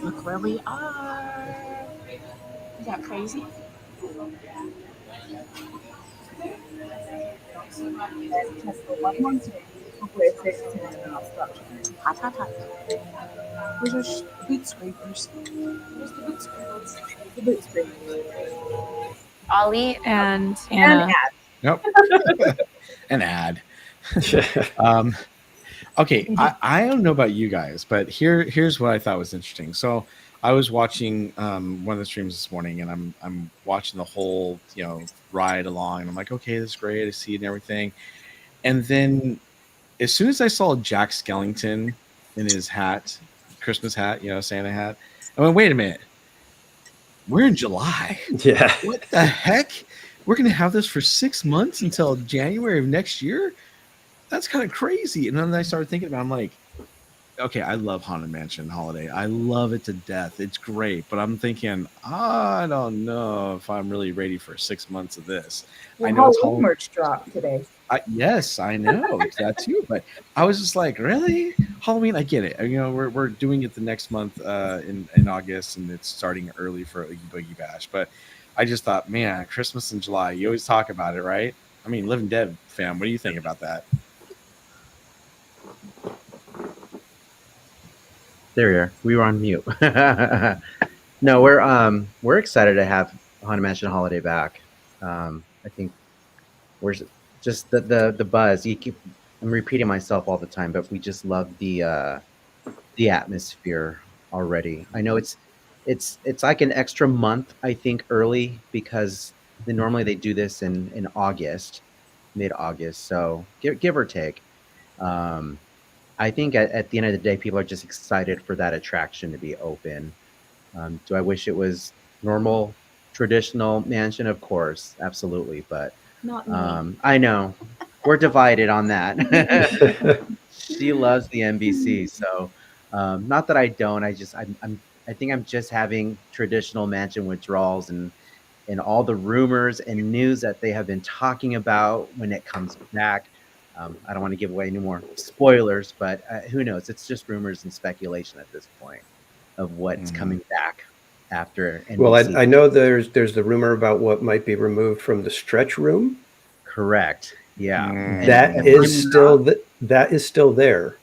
Speaker 11: Look where we are. Is that crazy?
Speaker 4: Hopefully it takes 10 and I'll stop.
Speaker 11: Hot, hot, hot. Where's our boot scrapers? Where's the boot scrapers?
Speaker 4: The boot scrapers.
Speaker 12: Ollie and
Speaker 4: And
Speaker 12: Anna.
Speaker 4: add.
Speaker 2: Nope. An ad. Okay, I don't know about you guys, but here's what I thought was interesting. So I was watching one of the streams this morning, and I'm watching the whole ride along, and I'm like, okay, this is great, I see it and everything. And then as soon as I saw Jack Skellington in his hat, Christmas hat, Santa hat, I went, wait a minute, we're in July.
Speaker 3: Yeah.
Speaker 2: What the heck? We're gonna have this for 6 months until January of next year? That's kind of crazy. And then I started thinking about it, I'm like, okay, I love Haunted Mansion Holiday. I love it to death. It's great. But I'm thinking, I don't know if I'm really ready for 6 months of this.
Speaker 4: Well,
Speaker 2: I know it's
Speaker 4: Halloween merch dropped today.
Speaker 2: Yes, I know that too. But I was just like, really? Halloween? I get it. We're doing it the next month in August, and it's starting early for Oogie Boogie Bash. But I just thought, man, Christmas in July. You always talk about it, right? I mean, Living Dead fam, what do you think about that?
Speaker 6: There we are. We were on mute. No, we're excited to have Haunted Mansion Holiday back. I think we're just the buzz. I'm repeating myself all the time, but we just love the atmosphere already. I know it's like an extra month, I think, early, because normally they do this in August, mid-August. So give or take. I think at the end of the day, people are just excited for that attraction to be open. Do I wish it was normal, traditional mansion? Of course, absolutely. But
Speaker 7: Not me.
Speaker 6: I know we're divided on that. She loves the NBC, so not that I don't. I think I'm just having traditional mansion withdrawals and all the rumors and news that they have been talking about when it comes back. I don't want to give away any more spoilers, but who knows? It's just rumors and speculation at this point of what's coming back after NBC.
Speaker 3: Well, I know there's the rumor about what might be removed from the stretch room.
Speaker 6: Correct. Yeah.
Speaker 3: That is still there.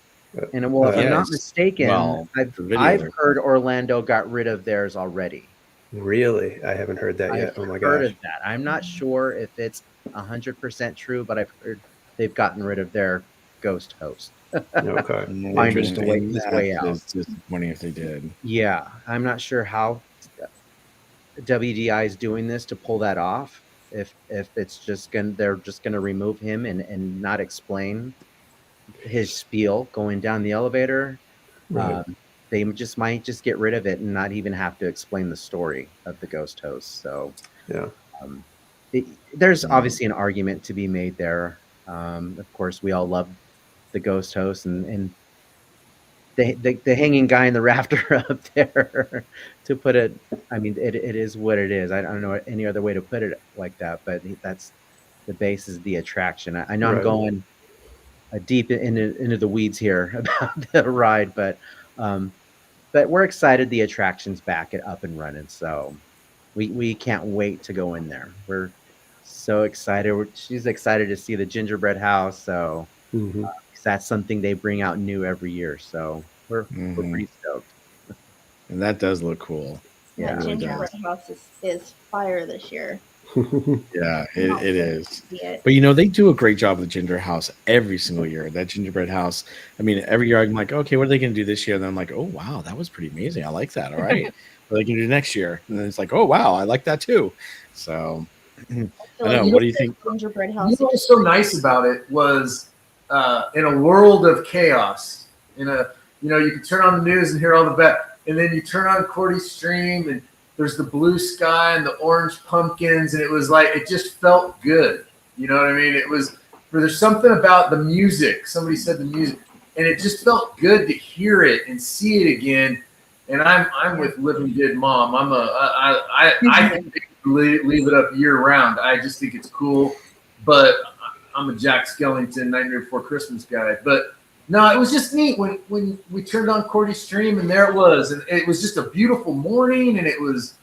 Speaker 6: And well, if I'm not
Speaker 2: Yes.
Speaker 6: mistaken,
Speaker 2: Well,
Speaker 6: I've heard Orlando got rid of theirs already.
Speaker 3: Really? I haven't heard that yet.
Speaker 6: I've
Speaker 3: Oh my
Speaker 6: heard
Speaker 3: gosh.
Speaker 6: of that. I'm not sure if it's 100% true, but I've heard they've gotten rid of their ghost host.
Speaker 3: Okay.
Speaker 6: Finding his way out.
Speaker 2: It's disappointing if they did.
Speaker 6: Yeah, I'm not sure how WDI is doing this to pull that off. If it's just they're just gonna remove him and not explain his spiel going down the elevator.
Speaker 3: Right.
Speaker 6: they just might just get rid of it and not even have to explain the story of the ghost host. So
Speaker 3: Yeah.
Speaker 6: um, there's obviously an argument to be made there. Of course, we all love the ghost host and the hanging guy in the rafter up there. To put it, I mean, it is what it is. I don't know any other way to put it like that, but that's the base is the attraction. I know I'm
Speaker 3: Right.
Speaker 6: going deep into the weeds here about the ride, but we're excited the attraction's back and up and running. So we can't wait to go in there. We're so excited. She's excited to see the gingerbread house. So
Speaker 3: Mhm.
Speaker 6: 'cause that's something they bring out new every year. So we're pretty stoked.
Speaker 2: And that does look cool.
Speaker 6: Yeah,
Speaker 7: That
Speaker 2: it really
Speaker 7: gingerbread
Speaker 2: does.
Speaker 7: house is fire this year.
Speaker 2: Yeah, it is.
Speaker 7: See it.
Speaker 2: But you know, they do a great job with the ginger house every single year. That gingerbread house. I mean, every year I'm like, okay, what are they going to do this year? And then I'm like, oh wow, that was pretty amazing. I like that. All right, what are they going to do next year? And then it's like, oh wow, I like that too. So I don't know. What do you think?
Speaker 7: Gingerbread
Speaker 5: You
Speaker 7: house.
Speaker 5: know what's so nice about it was in a world of chaos, you could turn on the news and hear all the bad, and then you turn on Cordy's stream and there's the blue sky and the orange pumpkins, and it was like it just felt good. You know what I mean? There's something about the music. Somebody said the music, and it just felt good to hear it and see it again. And I'm with Living Good Mom. I think they could leave it up year round. I just think it's cool, but I'm a Jack Skellington Nightmare Before Christmas guy. But no, it was just neat when we turned on Cordy's stream and there it was, and it was just a beautiful morning, and it was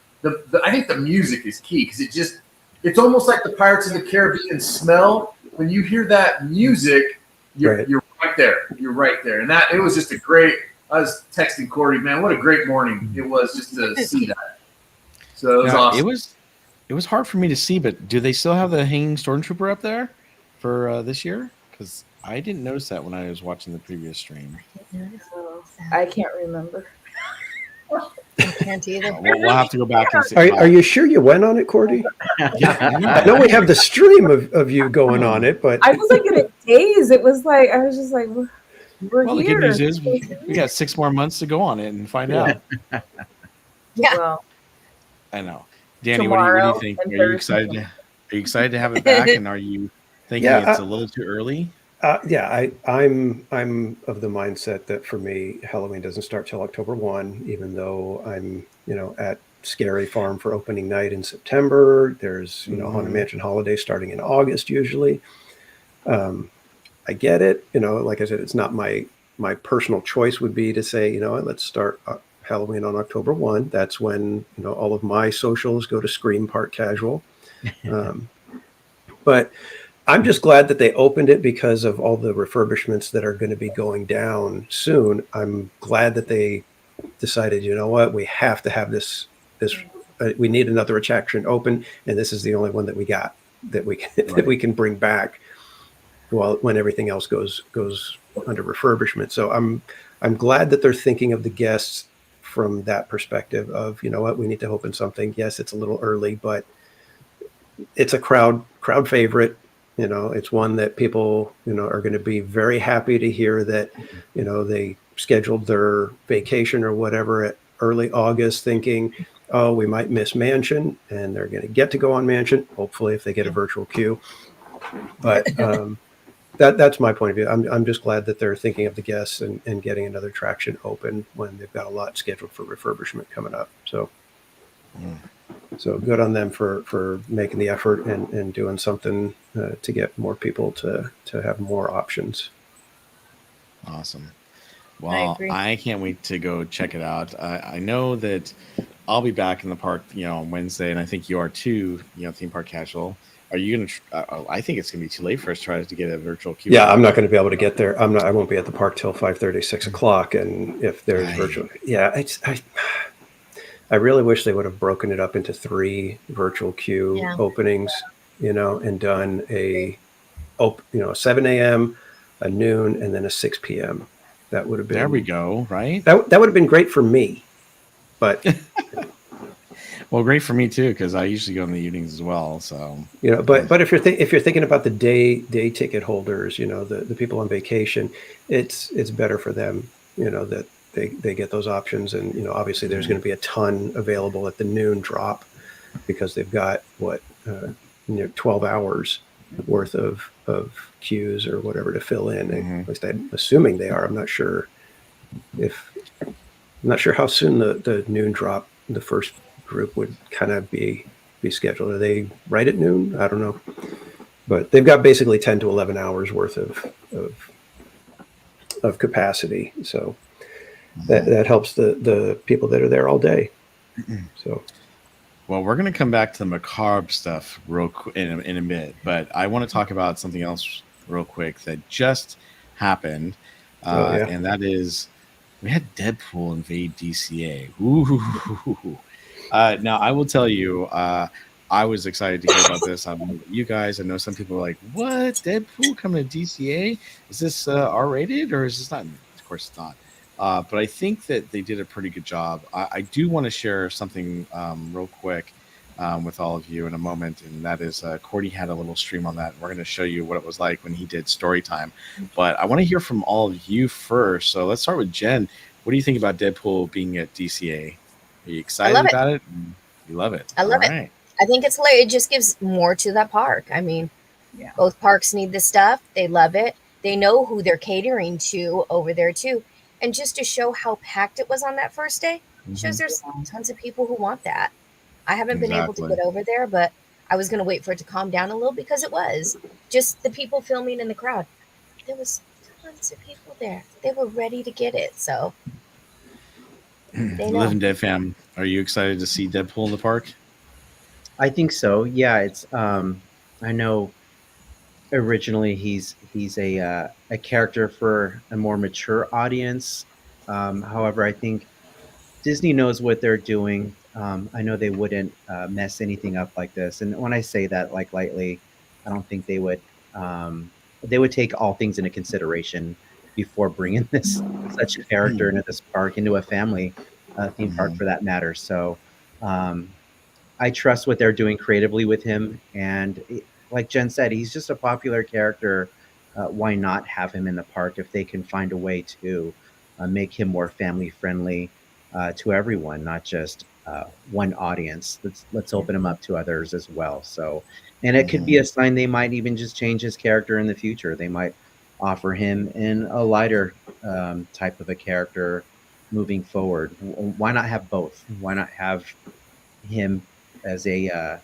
Speaker 5: I think the music is key because it's almost like the Pirates of the Caribbean smell. When you hear that music, you're right there. You're right there, and it was just a great. I was texting Cordy, man, what a great morning it was just to see that. So it was awesome.
Speaker 2: It was hard for me to see, but do they still have the hanging stormtrooper up there for this year? Because I didn't notice that when I was watching the previous stream.
Speaker 4: I can't remember.
Speaker 7: I can't either.
Speaker 2: We'll have to go back and see.
Speaker 3: Are you sure you went on it, Cordy? I know we have the stream of you going on it, but
Speaker 4: I was like in a daze. It was like I was just like, we're
Speaker 2: well,
Speaker 4: here.
Speaker 2: the good news is we got 6 more months to go on it and find out.
Speaker 8: Yeah.
Speaker 4: Well,
Speaker 2: I know. Danny, what do you think? Are you excited to have it back? And are you thinking it's a little too early?
Speaker 3: I'm of the mindset that for me, Halloween doesn't start till October 1, even though I'm, at Scary Farm for opening night in September. There's, Haunted Mansion holiday starting in August usually. I get it. Like I said, it's not my personal choice would be to say, let's start Halloween on October 1. That's when, all of my socials go to Scream Park Casual. But I'm just glad that they opened it because of all the refurbishments that are going to be going down soon. I'm glad that they decided, we have to have this we need another attraction open, and this is the only one that we got that we can bring back when everything else goes under refurbishment. So I'm glad that they're thinking of the guests from that perspective of, we need to open something. Yes, it's a little early, but it's a crowd favorite. It's one that people, are going to be very happy to hear that, they scheduled their vacation or whatever at early August thinking, oh, we might miss Mansion, and they're going to get to go on Mansion, hopefully if they get a virtual queue. But that's my point of view. I'm just glad that they're thinking of the guests and getting another attraction open when they've got a lot scheduled for refurbishment coming up. So good on them for making the effort and doing something to get more people to have more options.
Speaker 2: Awesome. Well, I can't wait to go check it out. I know that I'll be back in the park, on Wednesday, and I think you are too, Theme Park Casual. Are you going to, I think it's going to be too late for us to try to get a virtual queue.
Speaker 3: Yeah, I'm not going to be able to get there. I won't be at the park till 5:30, 6 o'clock. And if there's virtual, I really wish they would have broken it up into 3 virtual queue openings, and done a 7 a.m., a noon, and then a 6 p.m. That would have been.
Speaker 2: There we go. Right.
Speaker 3: That would have been great for me, but.
Speaker 2: Well, great for me too, because I usually go in the evenings as well. So
Speaker 3: but if you're thinking about the day ticket holders, the people on vacation, it's better for them, that they get those options. And, you know, obviously there's going to be a ton available at the noon drop because they've got 12 hours worth of queues or whatever to fill in. At least I'm assuming they are. I'm not sure how soon the noon drop, the first group would kind of be scheduled. Are they right at noon? I don't know. But they've got basically 10 to 11 hours worth of capacity. So that helps the people that are there all day. So,
Speaker 2: well, we're going to come back to the macabre stuff in a bit, but I want to talk about something else real quick that just happened. And that is, we had Deadpool invade DCA. Ooh. Now, I will tell you, I was excited to hear about this. I don't know about you guys. I know some people are like, what? Deadpool coming to DCA? Is this R-rated or is this not? Of course it's not. But I think that they did a pretty good job. I do want to share something real quick with all of you in a moment, and that is Cordy had a little stream on that. We're going to show you what it was like when he did story time. But I want to hear from all of you first. So let's start with Jen. What do you think about Deadpool being at DCA? Are you excited about it? You love it.
Speaker 8: I love it. I think it's hilarious. It just gives more to that park. I mean, both parks need this stuff. They love it. They know who they're catering to over there too. And just to show how packed it was on that first day, shows there's tons of people who want that. I haven't been able to get over there, but I was going to wait for it to calm down a little because it was just the people filming in the crowd. There was tons of people there. They were ready to get it. So,
Speaker 2: Living Dead fam, are you excited to see Deadpool in the park?
Speaker 6: I think so. Yeah, it's. I know. Originally, he's a character for a more mature audience. However, I think Disney knows what they're doing. I know they wouldn't mess anything up like this. And when I say that like lightly, I don't think they would. They would take all things into consideration before bringing such a character into this park, into a family theme park for that matter. So I trust what they're doing creatively with him. And like Jen said, he's just a popular character. Why not have him in the park if they can find a way to make him more family friendly to everyone, not just one audience. Let's open him up to others as well. So, and it could be a sign they might even just change his character in the future. They might offer him in a lighter type of a character moving forward. Why not have both? Why not have him as a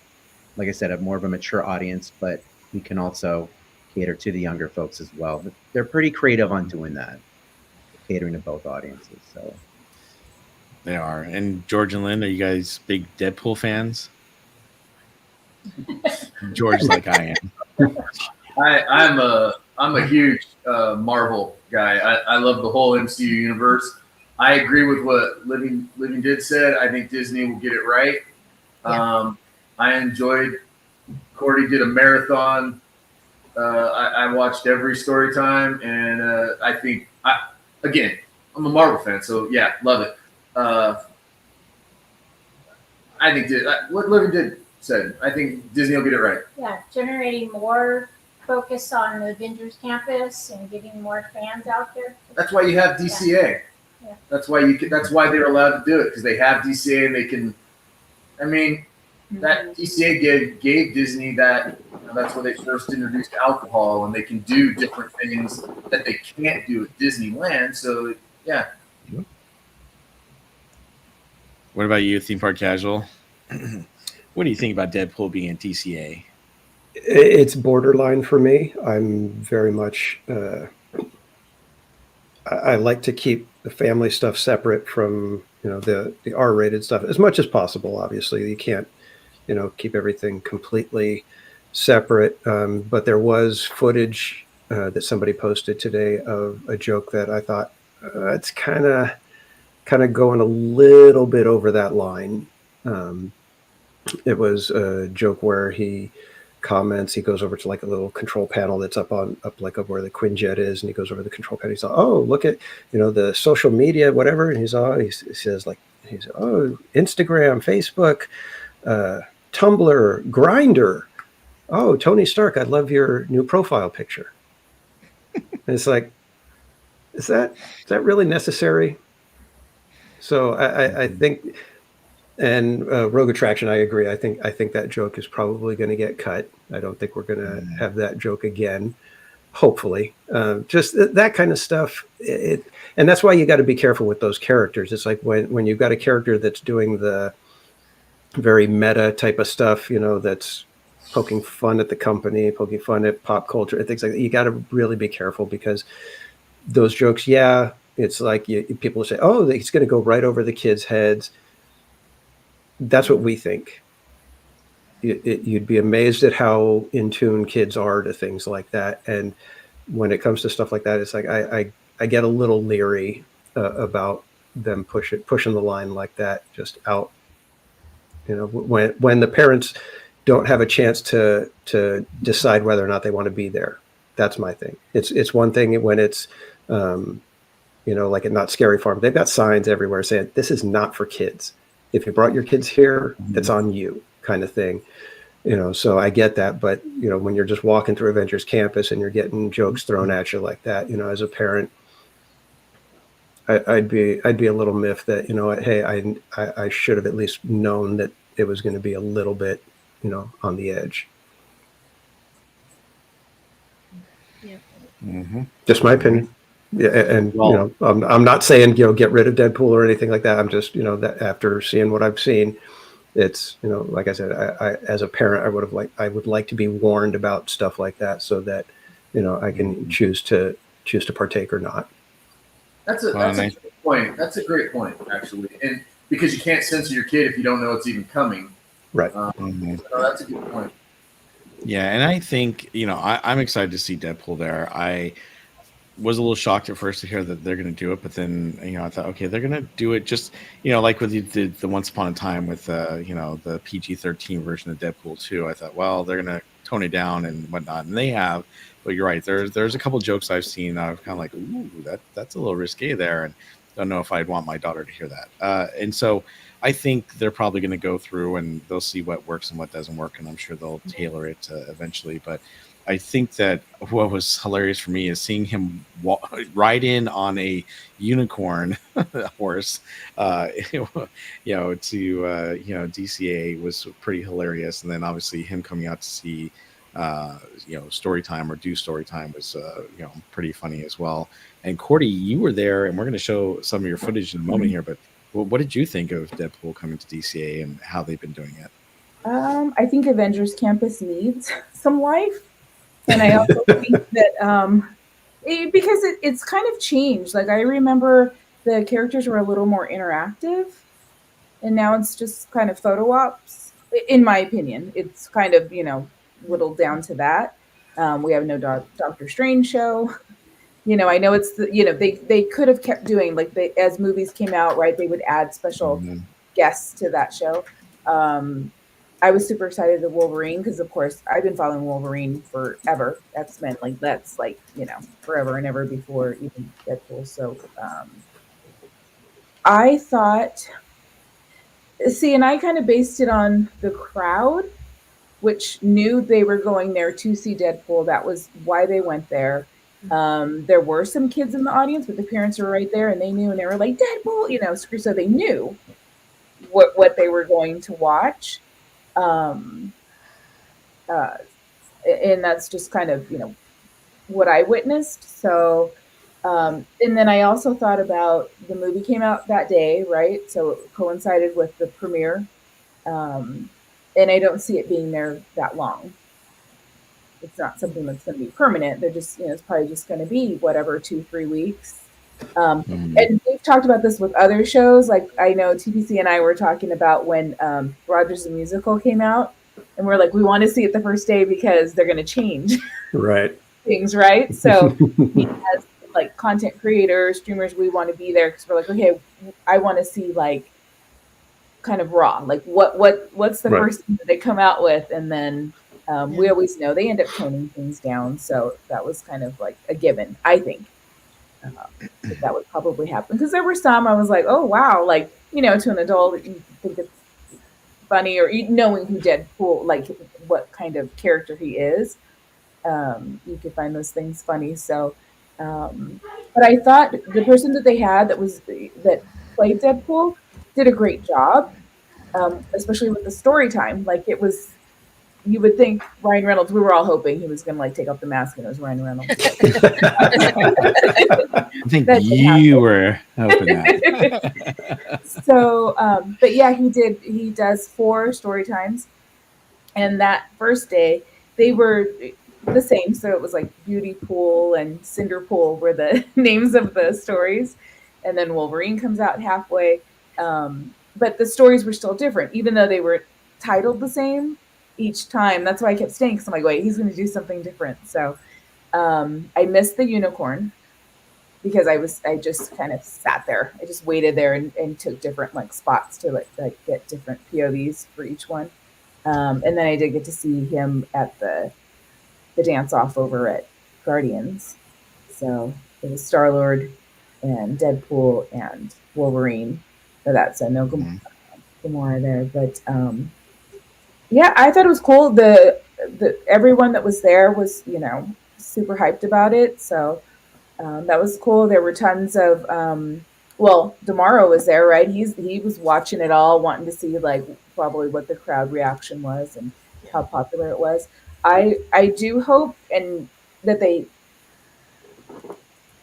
Speaker 6: like I said, a more of a mature audience, but he can also cater to the younger folks as well. They're pretty creative on doing that, catering to both audiences. So
Speaker 2: they are. And George and Lynn, are you guys big Deadpool fans? George, like I am.
Speaker 5: I'm a huge Marvel guy. I love the whole MCU universe. I agree with what Living Did said. I think Disney will get it right. Yeah. I enjoyed. Cordy did a marathon. I watched every story time, and I think again, I'm a Marvel fan, so yeah, love it. I think what Living Did said. I think Disney will get it right.
Speaker 10: Yeah, generating more focus on the Avengers campus and getting more fans out there.
Speaker 5: That's why you have DCA.
Speaker 10: Yeah.
Speaker 5: That's why That's why they're allowed to do it, because they have DCA and they can. I mean, that DCA gave Disney that. That's when they first introduced alcohol, and they can do different things that they can't do at Disneyland. So yeah.
Speaker 2: What about you, theme park casual? What do you think about Deadpool being in DCA?
Speaker 3: It's borderline for me. I'm very much. I like to keep the family stuff separate from the R-rated stuff as much as possible. Obviously, you can't keep everything completely separate. But there was footage that somebody posted today of a joke that I thought it's kind of going a little bit over that line. It was a joke where he comments, he goes over to like a little control panel that's up like up where the Quinjet is, and he goes over the control panel. He's like, oh, look at the social media, whatever. And he says oh, Instagram, Facebook, Tumblr, Grinder. Oh, Tony Stark, I love your new profile picture. And it's like, is that really necessary? So I think, and Rogue Attraction, I agree. I think that joke is probably going to get cut. I don't think we're going to have that joke again. Hopefully, just that kind of stuff. And that's why you got to be careful with those characters. It's like when you've got a character that's doing the very meta type of stuff, that's poking fun at the company, poking fun at pop culture, and things like that. You got to really be careful because those jokes, yeah, it's like people say, "Oh, it's going to go right over the kids' heads." That's what we think. You'd be amazed at how in tune kids are to things like that. And when it comes to stuff like that, it's like I get a little leery about them pushing the line like that just out. When the parents don't have a chance to decide whether or not they want to be there. That's my thing. It's one thing when it's like at Not Scary Farm, they've got signs everywhere saying this is not for kids. If you brought your kids here, it's on you, kind of thing. So I get that, but when you're just walking through Avengers campus and you're getting jokes thrown at you like that, as a parent, I'd be a little miffed that hey, I should have at least known that it was going to be a little bit on the edge. Just my opinion. Yeah, and I'm not saying get rid of Deadpool or anything like that. I'm just that after seeing what I've seen, it's like I said, I as a parent I would like to be warned about stuff like that so that I can choose to partake or not.
Speaker 5: That's a great point. That's a great point, actually, and because you can't censor your kid if you don't know it's even coming.
Speaker 3: Right.
Speaker 5: So that's a good point.
Speaker 2: Yeah, and I think I'm excited to see Deadpool there. I was a little shocked at first to hear that they're going to do it, but then I thought, okay, they're going to do it just like with the Once Upon a Time with the PG-13 version of Deadpool 2. I thought, well, they're going to tone it down and whatnot, and they have. But you're right. There's a couple jokes I've seen that I was kind of like, ooh, that's a little risque there, and don't know if I'd want my daughter to hear that. And so I think they're probably going to go through and they'll see what works and what doesn't work, and I'm sure they'll tailor it eventually. But I think that what was hilarious for me is seeing him ride in on a unicorn horse, to DCA was pretty hilarious. And then obviously him coming out to see, story time or do story time was, pretty funny as well. And Cordy, you were there, and we're going to show some of your footage in a moment here. But what did you think of Deadpool coming to DCA and how they've been doing it?
Speaker 4: I think Avengers Campus needs some life. And I also think that because it's kind of changed. Like I remember the characters were a little more interactive, and now it's just kind of photo ops. In my opinion, it's kind of whittled down to that. We have no Doctor Strange show. I know it's they could have kept doing as movies came out, right? They would add special guests to that show. I was super excited to Wolverine because, of course, I've been following Wolverine forever. X-Men, that's forever and ever before even Deadpool. So I thought, and I kind of based it on the crowd, which knew they were going there to see Deadpool. That was why they went there. There were some kids in the audience, but the parents were right there, and they knew, and they were like, Deadpool, so they knew what they were going to watch. And that's just kind of what I witnessed. So and then I also thought about the movie came out that day, right? So it coincided with the premiere, and I don't see it being there that long. It's not something that's going to be permanent. They're just it's probably just going to be whatever 2-3 weeks. And we've talked about this with other shows. Like I know TPC and I were talking about when Rogers the Musical came out, and we're like, we want to see it the first day because they're going to change things, right? So as content creators, streamers, we want to be there because we're like, okay, I want to see kind of raw, what's the first thing that they come out with, and then we always know they end up toning things down. So that was kind of a given, I think. That would probably happen because there were some I was like, oh wow, to an adult you think it's funny, or knowing who Deadpool, what kind of character he is, you could find those things funny. So but I thought the person that they had that played Deadpool did a great job, especially with the story time. Like it was, you would think Ryan Reynolds. We were all hoping he was going to like take off the mask and it was Ryan Reynolds.
Speaker 2: I think you were hoping that.
Speaker 4: So, but yeah, he does 4 story times. And that first day, they were the same. So it was like Beauty Pool and Cinder Pool were the names of the stories. And then Wolverine comes out halfway. But the stories were still different, even though they were titled the same each time. That's why I kept staying, because I'm like, wait, he's going to do something different. So I missed the unicorn because I just kind of sat there. I just waited there and took different like spots to like get different POVs for each one. And then I did get to see him at the dance off over at Guardians. So it was Star-Lord and Deadpool and Wolverine for that. So no Gamora there. But yeah, I thought it was cool. The everyone that was there was, super hyped about it. So that was cool. There were tons of DeMauro was there, right? He was watching it all, wanting to see like probably what the crowd reaction was and how popular it was. I do hope and that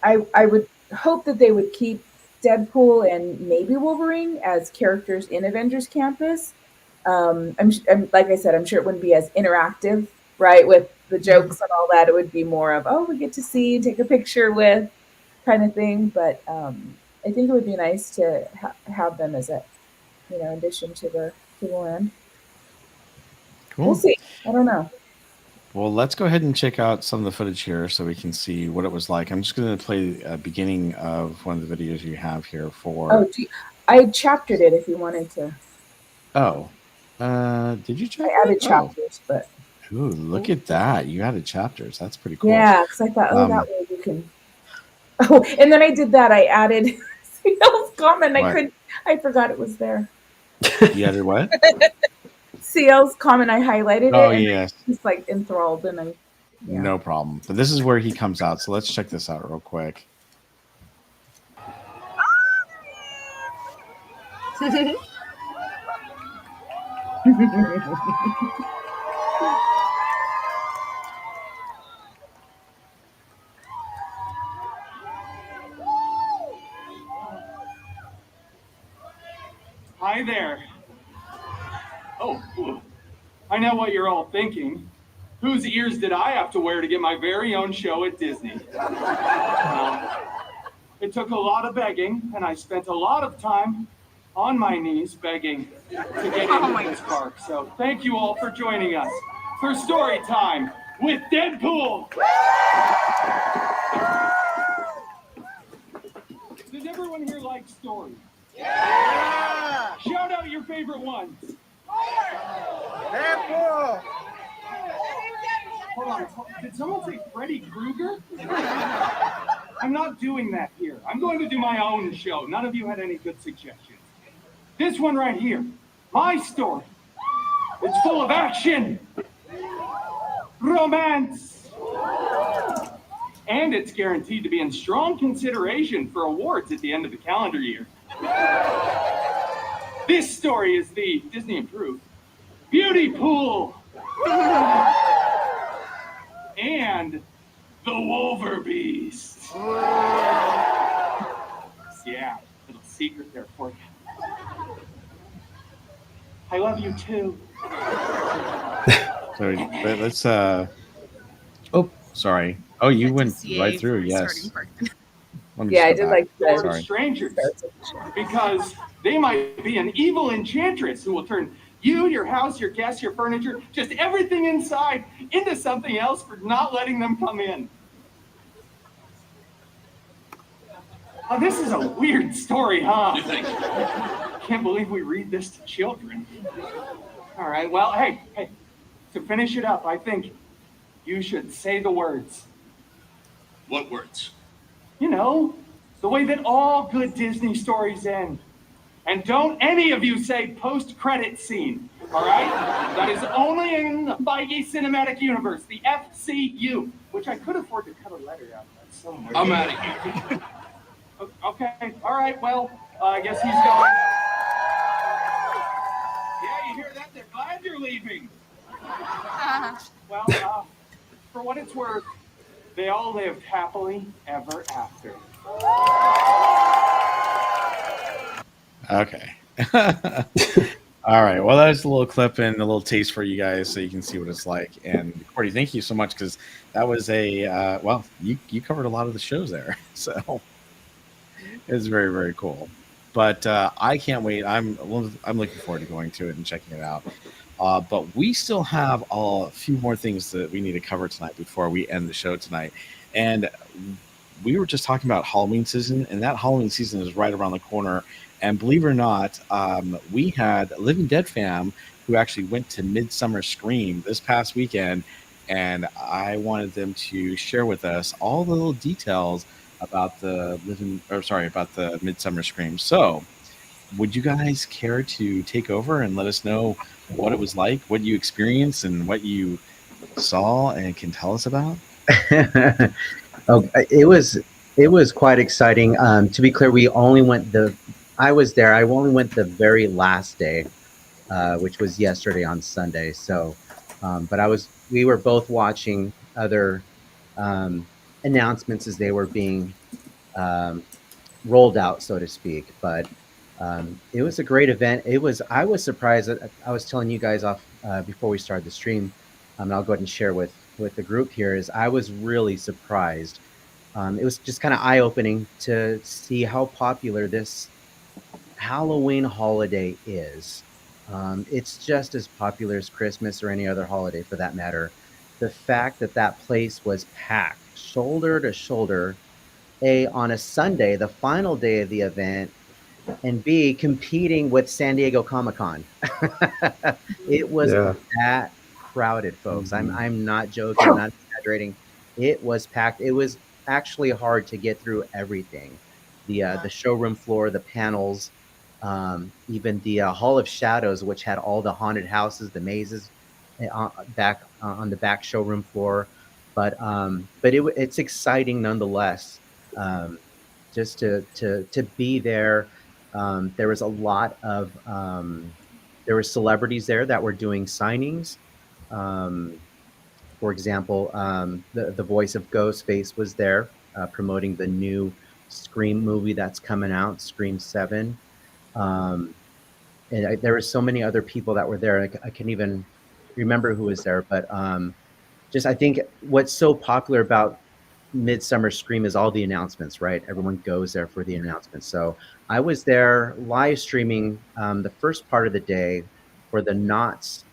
Speaker 4: I would hope that they would keep Deadpool and maybe Wolverine as characters in Avengers Campus. I'm like I said, I'm sure it wouldn't be as interactive, right, with the jokes and all that. It would be more of, we get to see and take a picture with kind of thing. But I think it would be nice to have them as a, addition to the land.
Speaker 2: Cool.
Speaker 4: We'll see. I don't know.
Speaker 2: Well, let's go ahead and check out some of the footage here so we can see what it was like. I'm just going to play a beginning of one of the videos you have here for.
Speaker 4: I chaptered it if you wanted to.
Speaker 2: Oh, did you check?
Speaker 4: I added chapters, but.
Speaker 2: Ooh, look at that! You added chapters. That's pretty cool.
Speaker 4: Yeah, because I thought, that way you can. Oh, and then I did that. I added CL's comment. I forgot it was there.
Speaker 2: You added what?
Speaker 4: CL's comment. I highlighted it.
Speaker 2: Oh, yes.
Speaker 4: He's like enthralled, and I. Yeah.
Speaker 2: No problem. But this is where he comes out. So let's check this out real quick.
Speaker 13: Hi there. Oh, I know what you're all thinking. Whose ears did I have to wear to get my very own show at Disney? It took a lot of begging, and I spent a lot of time on my knees begging to get into this park. So thank you all for joining us for story time with Deadpool. Does everyone here like stories? Yeah! Shout out your favorite ones. Deadpool! Hold on, did someone say Freddy Krueger? I'm not doing that here. I'm going to do my own show. None of you had any good suggestions. This one right here, my story. It's full of action, romance, and it's guaranteed to be in strong consideration for awards at the end of the calendar year. This story is the Disney-approved Beauty Pool and the Wolverbeast. Yeah, little secret there for you. I love you too.
Speaker 2: So let's oh, sorry. Oh, you went
Speaker 12: DCA
Speaker 2: right through. Yes.
Speaker 4: Yeah, I did like
Speaker 13: the strangers because they might be an evil enchantress who will turn you, your house, your guests, your furniture, just everything inside into something else for not letting them come in. Oh, this is a weird story, huh? Can't believe we read this to children. All right, well, hey, to finish it up, I think you should say the words.
Speaker 14: What words?
Speaker 13: You know, the way that all good Disney stories end. And don't any of you say post-credit scene, all right? That is only in the Feige Cinematic Universe, the FCU, which I could afford to cut a letter out of that somewhere.
Speaker 14: I'm out of here.
Speaker 13: Okay, all right, well, I guess he's going. Yeah, you hear that? They're glad you're leaving. Well, for what it's worth, they all lived happily ever after.
Speaker 2: Okay. All right. Well, that's a little clip and a little taste for you guys, so you can see what it's like. And Cordy, thank you so much, because that was a well, you covered a lot of the shows there, so it's very, very cool. But I can't wait. I'm looking forward to going to it and checking it out. But we still have a few more things that we need to cover tonight before we end the show tonight. And we were just talking about Halloween season, and that Halloween season is right around the corner. And believe it or not, we had Living Dead fam who actually went to Midsummer Scream this past weekend, and I wanted them to share with us all the little details about the Midsummer Scream. So, would you guys care to take over and let us know what it was like, what you experienced, and what you saw and can tell us about?
Speaker 6: Oh, it was quite exciting. To be clear, I was there. I only went the very last day, which was yesterday on Sunday. So, but we were both watching other announcements as they were being rolled out, so to speak. But it was a great event. I was surprised. I was telling you guys off before we started the stream, and I'll go ahead and share with the group here. Is I was really surprised. It was just kind of eye-opening to see how popular this Halloween holiday is. It's just as popular as Christmas or any other holiday for that matter. The fact that that place was packed shoulder to shoulder, on a Sunday, the final day of the event, and B, competing with San Diego Comic-Con. It was that crowded, folks. I'm not joking. I'm not exaggerating. It was packed. It was actually hard to get through everything. The showroom floor, the panels, even the Hall of Shadows, which had all the haunted houses, the mazes, back on the back showroom floor. But it's exciting nonetheless. Just to be there. There was a lot of there were celebrities there that were doing signings. For example, the voice of Ghostface was there promoting the new Scream movie that's coming out, Scream 7. There were so many other people that were there. I can't even remember who was there, but just I think what's so popular about Midsummer Scream is all the announcements, right? Everyone goes there for the announcements. So I was there live streaming the first part of the day for the Knots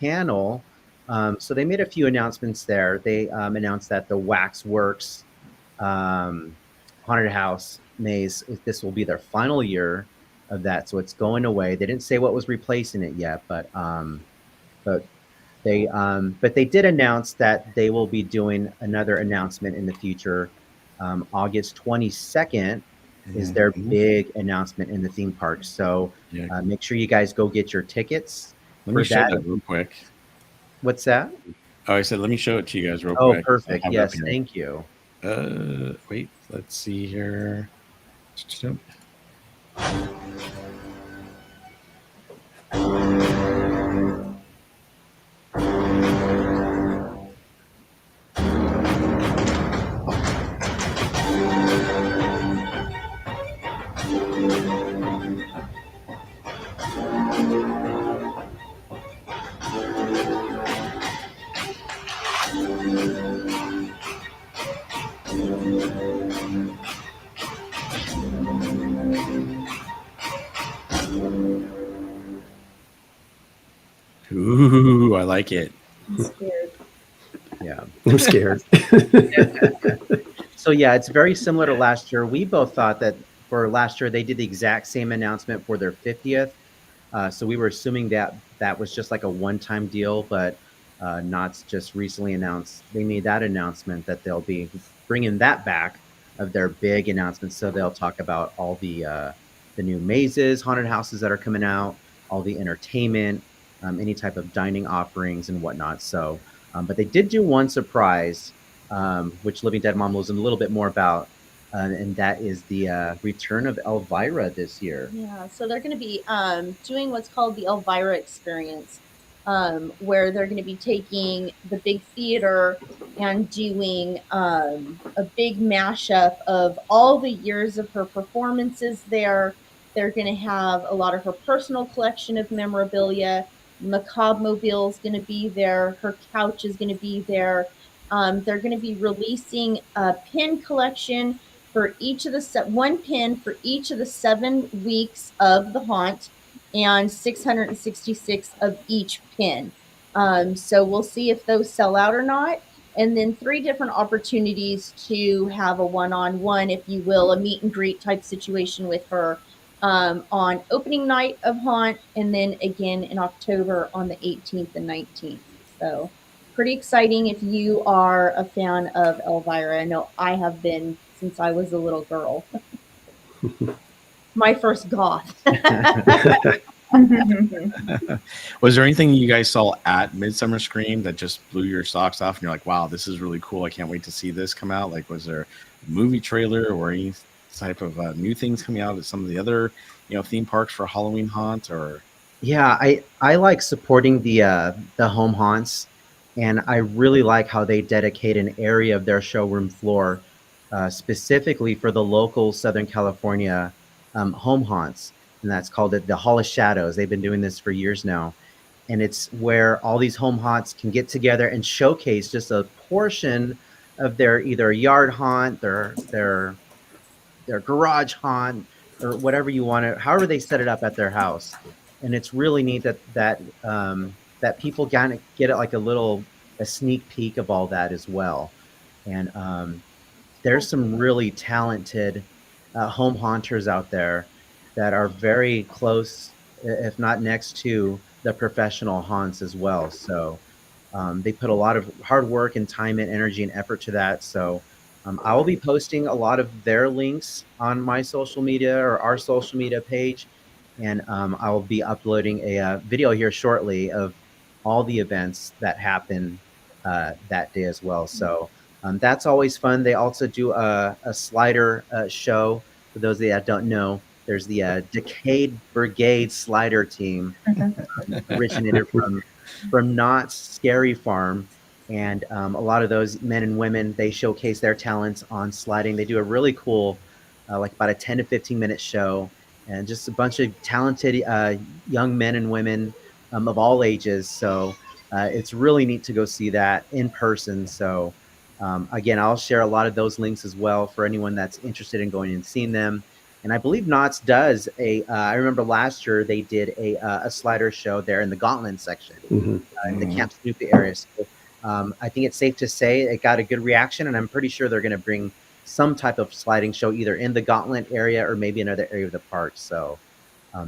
Speaker 6: panel. So they made a few announcements there. They announced that the Waxworks haunted house maze, this will be their final year of that. So it's going away. They didn't say what was replacing it yet, but they did announce that they will be doing another announcement in the future. August 22nd is their big announcement in the theme park. So make sure you guys go get your tickets.
Speaker 2: Let me show that real quick.
Speaker 6: What's that?
Speaker 2: Oh, I said, let me show it to you guys real quick.
Speaker 6: Oh, perfect. Yes, thank you.
Speaker 2: Wait, let's see here. Ooh, I like it.
Speaker 4: I'm scared.
Speaker 6: Yeah.
Speaker 3: I'm scared.
Speaker 6: So yeah, it's very similar to last year. We both thought that for last year, they did the exact same announcement for their 50th. So we were assuming that that was just like a one-time deal, but Knott's just recently announced, they made that announcement that they'll be bringing that back of their big announcements. So they'll talk about all the new mazes, haunted houses that are coming out, all the entertainment, any type of dining offerings and whatnot. So, but they did do one surprise, which Living Dead Mom knows a little bit more about. and that is the return of Elvira this year.
Speaker 7: Yeah, so they're going to be doing what's called the Elvira experience, where they're going to be taking the big theater and doing a big mashup of all the years of her performances there. They're going to have a lot of her personal collection of memorabilia. Macabre Mobile is going to be there. Her couch is going to be there. They're going to be releasing a pin collection for each of the one pin for each of the 7 weeks of the haunt, and 666 of each pin. So we'll see if those sell out or not. And then 3 different opportunities to have a one-on-one, if you will, a meet and greet type situation with her on opening night of haunt, and then again in October on the 18th and 19th. So pretty exciting if you are a fan of Elvira. I know I have been since I was a little girl. My first goth.
Speaker 2: Was there anything you guys saw at Midsummer Scream that just blew your socks off and you're like, wow, this is really cool, I can't wait to see this come out? Like, was there a movie trailer or any type of new things coming out at some of the other theme parks for Halloween haunt? Or
Speaker 6: Yeah, I like supporting the home haunts, and I really like how they dedicate an area of their showroom floor specifically for the local Southern California home haunts, and that's called it the Hall of Shadows. They've been doing this for years now, and it's where all these home haunts can get together and showcase just a portion of their either yard haunt, their garage haunt, or whatever you want to, however they set it up at their house. And it's really neat that people kind of get it like a sneak peek of all that as well. And there's some really talented home haunters out there that are very close, if not next to the professional haunts as well. So they put a lot of hard work and time and energy and effort to that. So I will be posting a lot of their links on my social media or our social media page. And I will be uploading a video here shortly of all the events that happen that day as well. So that's always fun. They also do a slider show. For those that don't know, there's the Decade Brigade slider team, originated from Knott's Scary Farm. And a lot of those men and women, they showcase their talents on sliding. They do a really cool, like about a 10 to 15 minute show, and just a bunch of talented young men and women of all ages. So it's really neat to go see that in person. So again, I'll share a lot of those links as well for anyone that's interested in going and seeing them. And I believe Knott's does I remember last year they did a slider show there in the Gauntlet section, in the Camp Snoopy area. So I think it's safe to say it got a good reaction, and I'm pretty sure they're going to bring some type of sliding show either in the Gauntlet area or maybe another area of the park. So,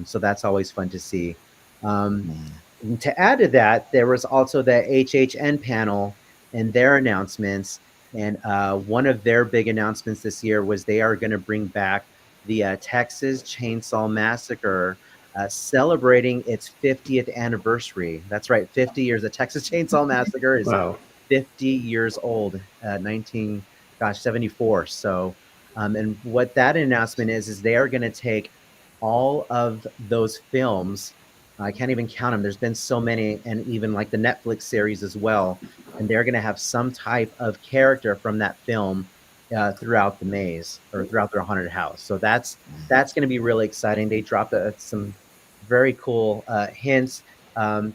Speaker 6: so that's always fun to see. And to add to that, there was also the HHN panel and their announcements. And one of their big announcements this year was they are going to bring back the Texas Chainsaw Massacre, celebrating its 50th anniversary. That's right, 50 years. The Texas Chainsaw Massacre is 50 years old, 74. So, and what that announcement is they are going to take all of those films. I can't even count them. There's been so many, and even like the Netflix series as well. And they're going to have some type of character from that film throughout the maze or throughout their haunted house. So that's going to be really exciting. They dropped some very cool hints.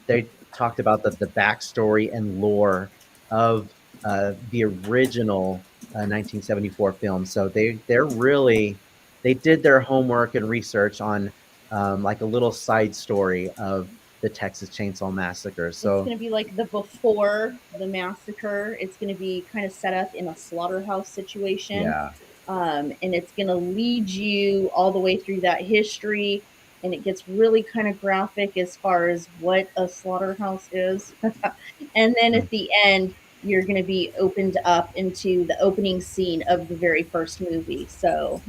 Speaker 6: They talked about the backstory and lore of the original 1974 film. So they did their homework and research on like a little side story of the Texas Chainsaw Massacre. So
Speaker 7: it's going to be like the before the massacre. It's going to be kind of set up in a slaughterhouse situation.
Speaker 6: Yeah.
Speaker 7: And it's going to lead you all the way through that history. And it gets really kind of graphic as far as what a slaughterhouse is. And then at the end, you're going to be opened up into the opening scene of the very first movie. So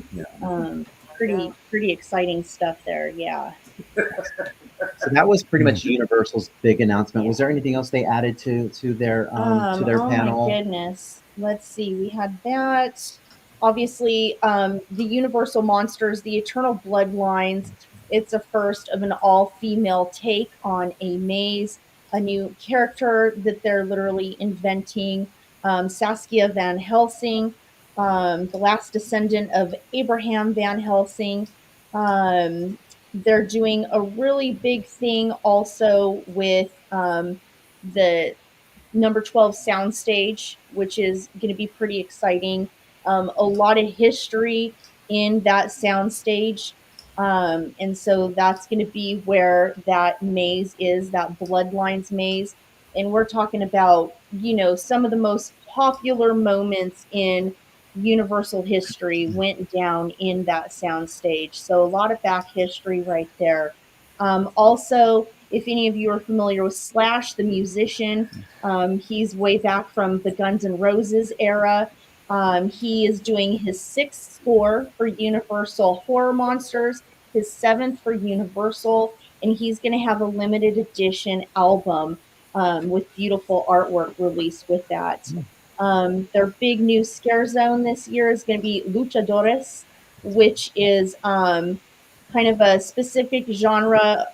Speaker 7: pretty exciting stuff there. Yeah.
Speaker 6: So that was pretty much Universal's big announcement. Was there anything else they added to their panel?
Speaker 7: Oh my goodness. Let's see. We had that. obviously, the Universal Monsters, the Eternal Bloodlines. It's a first of an all-female take on a maze, a new character that they're literally inventing. Saskia Van Helsing, the last descendant of Abraham Van Helsing. They're doing a really big thing also with the number 12 soundstage, which is going to be pretty exciting. A lot of history in that soundstage. And so that's going to be where that maze is, that Bloodlines maze. And we're talking about, some of the most popular moments in Universal history went down in that soundstage. So a lot of back history right there. Also, if any of you are familiar with Slash, the musician, he's way back from the Guns N' Roses era. He is doing his 6th score for Universal Horror Monsters, his 7th for Universal, and he's going to have a limited edition album with beautiful artwork released with that. Their big new scare zone this year is going to be Luchadores, which is kind of a specific genre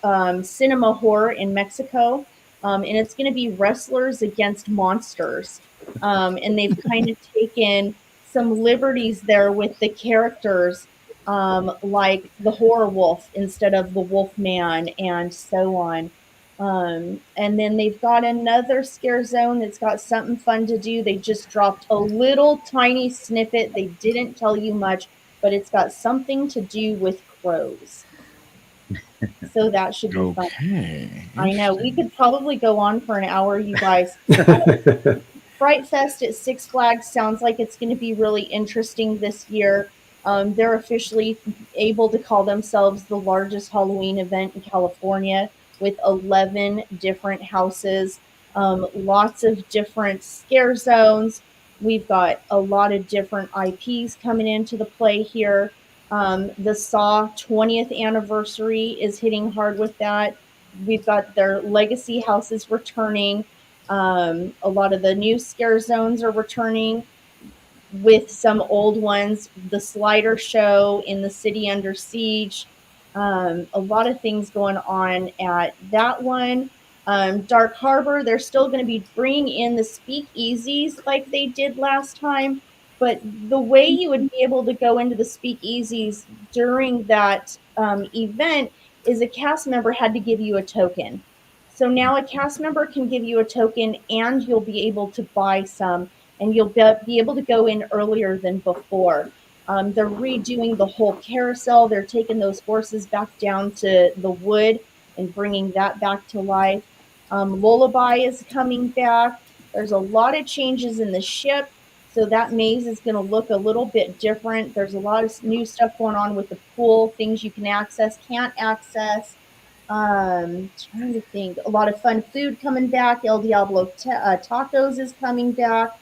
Speaker 7: cinema horror in Mexico. And it's going to be wrestlers against monsters. And they've kind of taken some liberties there with the characters, like the horror wolf instead of the wolf man and so on. And then they've got another scare zone that's got something fun to do. They just dropped a little tiny snippet. They didn't tell you much, but it's got something to do with crows. So that should be fun. I know. We could probably go on for an hour, you guys. Fright Fest at Six Flags sounds like it's going to be really interesting this year. They're officially able to call themselves the largest Halloween event in California with 11 different houses, lots of different scare zones. We've got a lot of different IPs coming into the play here. The Saw 20th anniversary is hitting hard with that. We've got their legacy houses returning. A lot of the new scare zones are returning with some old ones. The Slider Show in the City Under Siege. A lot of things going on at that one. Dark Harbor, they're still going to be bringing in the speakeasies like they did last time. But the way you would be able to go into the speakeasies during that event is a cast member had to give you a token. So now a cast member can give you a token and you'll be able to buy some and you'll be able to go in earlier than before. They're redoing the whole carousel. They're taking those horses back down to the wood and bringing that back to life. Lullaby is coming back. There's a lot of changes in the ship. So that maze is going to look a little bit different. There's a lot of new stuff going on with the pool, things you can access, can't access. Trying to think. A lot of fun food coming back. El Diablo Tacos is coming back.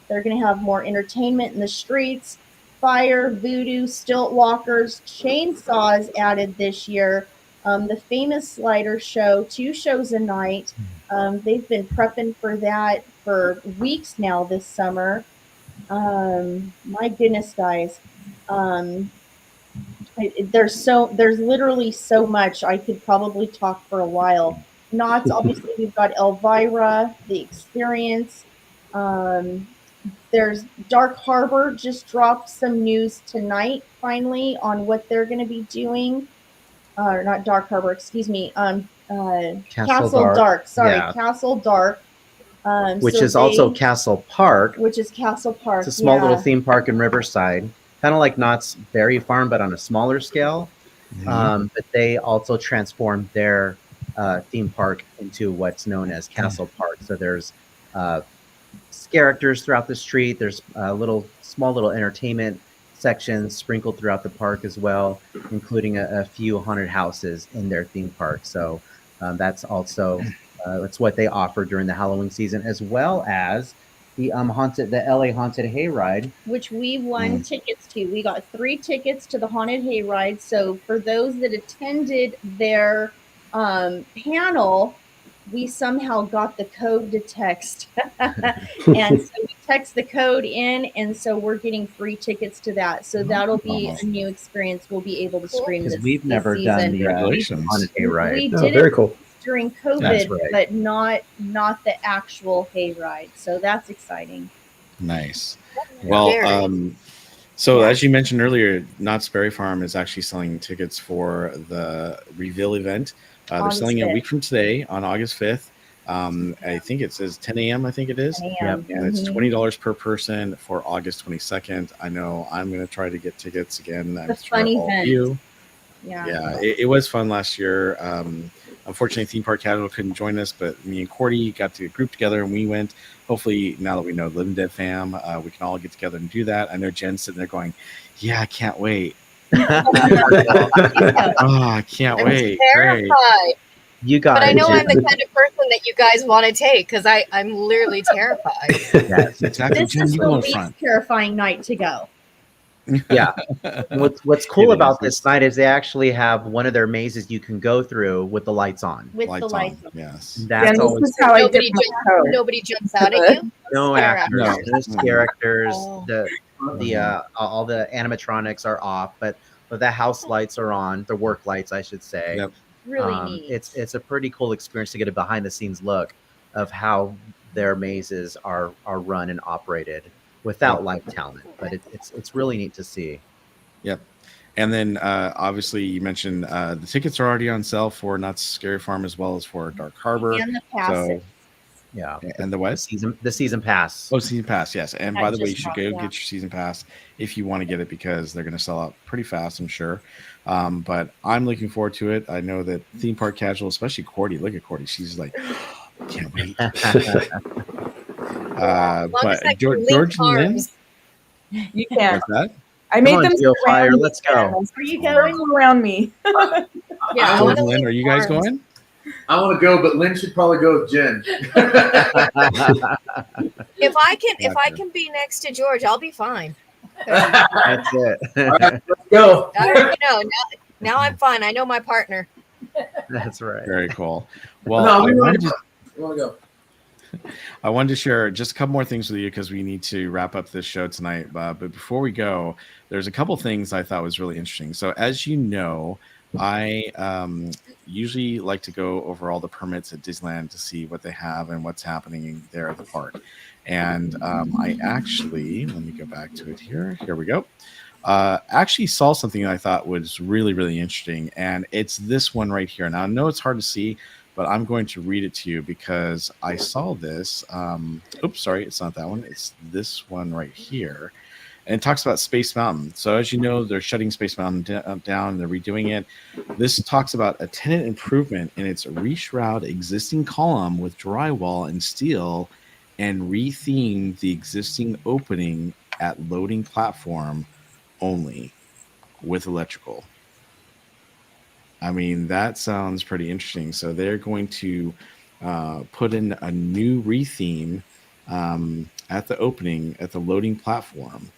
Speaker 7: They're going to have more entertainment in the streets. Fire, voodoo, stilt walkers, chainsaws added this year. The famous Slider Show, 2 shows a night. They've been prepping for that for weeks now this summer. My goodness, guys. There's literally so much. I could probably talk for a while. Knots, obviously, we've got Elvira, The Experience. There's Dark Harbor just dropped some news tonight, finally, on what they're going to be doing. Or not Dark Harbor, excuse me. Castle Dark. Sorry, yeah. Castle Dark.
Speaker 6: Which is also Castle Park.
Speaker 7: Which is Castle Park.
Speaker 6: It's a small little theme park in Riverside. Kind of like Knott's Berry Farm, but on a smaller scale. But they also transformed their theme park into what's known as Castle Park. So there's characters throughout the street. There's small little entertainment sections sprinkled throughout the park as well, including a few haunted houses in their theme park. So that's also that's what they offer during the Halloween season, as well as the LA Haunted Hayride,
Speaker 7: which we won tickets to. We got 3 tickets to the Haunted Hayride. So for those that attended their panel, we somehow got the code to text, and so we text the code in, and so we're getting free tickets to that. So that'll be a new experience. We'll be able to stream this.
Speaker 6: Because we've
Speaker 7: this
Speaker 6: never done
Speaker 7: season.
Speaker 6: the haunted hayride.
Speaker 7: We
Speaker 3: Oh,
Speaker 7: did
Speaker 3: very
Speaker 7: it
Speaker 3: cool.
Speaker 7: during
Speaker 6: That's
Speaker 7: COVID,
Speaker 6: right.
Speaker 7: but not the actual hayride. So that's exciting.
Speaker 2: Nice. Well, so as you mentioned earlier, Knott's Berry Farm is actually selling tickets for the reveal event. They're
Speaker 7: August
Speaker 2: selling it a
Speaker 7: 5th.
Speaker 2: week from today on August 5th. I think it says 10 a.m. I think it is.
Speaker 7: 10 a.m.
Speaker 2: And it's
Speaker 7: Mhm.
Speaker 2: $20 per person for August 22nd. I know I'm going to try to get tickets again. I'm
Speaker 7: It's a
Speaker 2: sure
Speaker 7: fun
Speaker 2: all of
Speaker 7: event.
Speaker 2: you.
Speaker 7: Yeah.
Speaker 2: It was fun last year. Unfortunately, Theme Park Casual couldn't join us, but me and Cordy got to group together and we went. Hopefully, now that we know Living Dead fam, we can all get together and do that. I know Jen's sitting there going, "Yeah, I can't wait." I can't wait.
Speaker 8: Terrified.
Speaker 2: Great.
Speaker 6: You guys.
Speaker 8: But I know I'm the kind of person that you guys want to take because I'm literally terrified.
Speaker 2: Yes, exactly.
Speaker 7: This
Speaker 2: Jen,
Speaker 7: is
Speaker 2: you
Speaker 7: the
Speaker 2: go in
Speaker 7: least
Speaker 2: front.
Speaker 7: terrifying night to go.
Speaker 6: Yeah. What's cool
Speaker 2: It
Speaker 6: about
Speaker 2: is.
Speaker 6: this night is they actually have one of their mazes you can go through with the lights on.
Speaker 7: With the lights on.
Speaker 2: Yes.
Speaker 6: That's always
Speaker 4: how I
Speaker 8: Nobody,
Speaker 4: dip my toe.
Speaker 8: nobody jumps out at you.
Speaker 6: no
Speaker 8: Scare
Speaker 6: actors,
Speaker 8: actors.
Speaker 6: no scare actors.
Speaker 8: Oh.
Speaker 6: The all the animatronics are off, but the house lights are on. The work lights, I should say.
Speaker 2: Yep.
Speaker 7: Really neat.
Speaker 6: It's a pretty cool experience to get a behind the scenes look of how their mazes are run and operated without live talent. But it's really neat to see.
Speaker 2: Yep. And then obviously you mentioned the tickets are already on sale for Knott's Scary Farm as well as for Dark Harbor.
Speaker 7: And the passes.
Speaker 6: Yeah.
Speaker 2: And the what?
Speaker 6: The season pass.
Speaker 2: Oh, season pass, yes. And
Speaker 7: That
Speaker 2: by the way, you
Speaker 7: just
Speaker 2: should
Speaker 7: dropped,
Speaker 2: go
Speaker 7: yeah.
Speaker 2: get your season pass if you want to get it because they're going to sell out pretty fast, I'm sure. But I'm looking forward to it. I know that Theme Park Casual, especially Cordy, look at Cordy. She's like, can't wait. But George and Lynn,
Speaker 4: You can.
Speaker 2: what's that?
Speaker 4: I made
Speaker 6: Come on,
Speaker 4: them
Speaker 6: Geo
Speaker 4: sit
Speaker 6: Fire,
Speaker 4: around me,
Speaker 6: let's go.
Speaker 4: and
Speaker 7: Are you
Speaker 4: they're
Speaker 7: going?
Speaker 4: around me.
Speaker 8: Yeah, I
Speaker 2: George
Speaker 8: wanna
Speaker 2: and Lynn,
Speaker 8: leave
Speaker 2: are you guys
Speaker 8: arms.
Speaker 2: going?
Speaker 5: I want to go, but Lynn should probably go with Jen.
Speaker 8: If I
Speaker 2: Gotcha.
Speaker 8: can be next to George, I'll be fine.
Speaker 6: That's it.
Speaker 5: All right, let's go.
Speaker 8: I already know. Now I'm fine. I know my partner.
Speaker 6: That's right.
Speaker 2: Very cool. Well,
Speaker 5: No,
Speaker 2: I
Speaker 5: we want
Speaker 2: wanted
Speaker 5: to go.
Speaker 2: I wanted to share just a couple more things with you because we need to wrap up this show tonight. But before we go, there's a couple things I thought was really interesting. So as you know, I usually like to go over all the permits at Disneyland to see what they have and what's happening there at the park. And I actually, let me go back to it here. Here we go. Actually saw something that I thought was really, really interesting. And it's this one right here. Now, I know it's hard to see, but I'm going to read it to you because I saw this. Oops, sorry, it's not that one. It's this one right here. And it talks about Space Mountain. So as you know, they're shutting Space Mountain down. They're redoing it. This talks about a tenant improvement in its reshroud existing column with drywall and steel and retheme the existing opening at loading platform only with electrical. I mean, that sounds pretty interesting. So they're going to put in a new retheme at the opening at the loading platform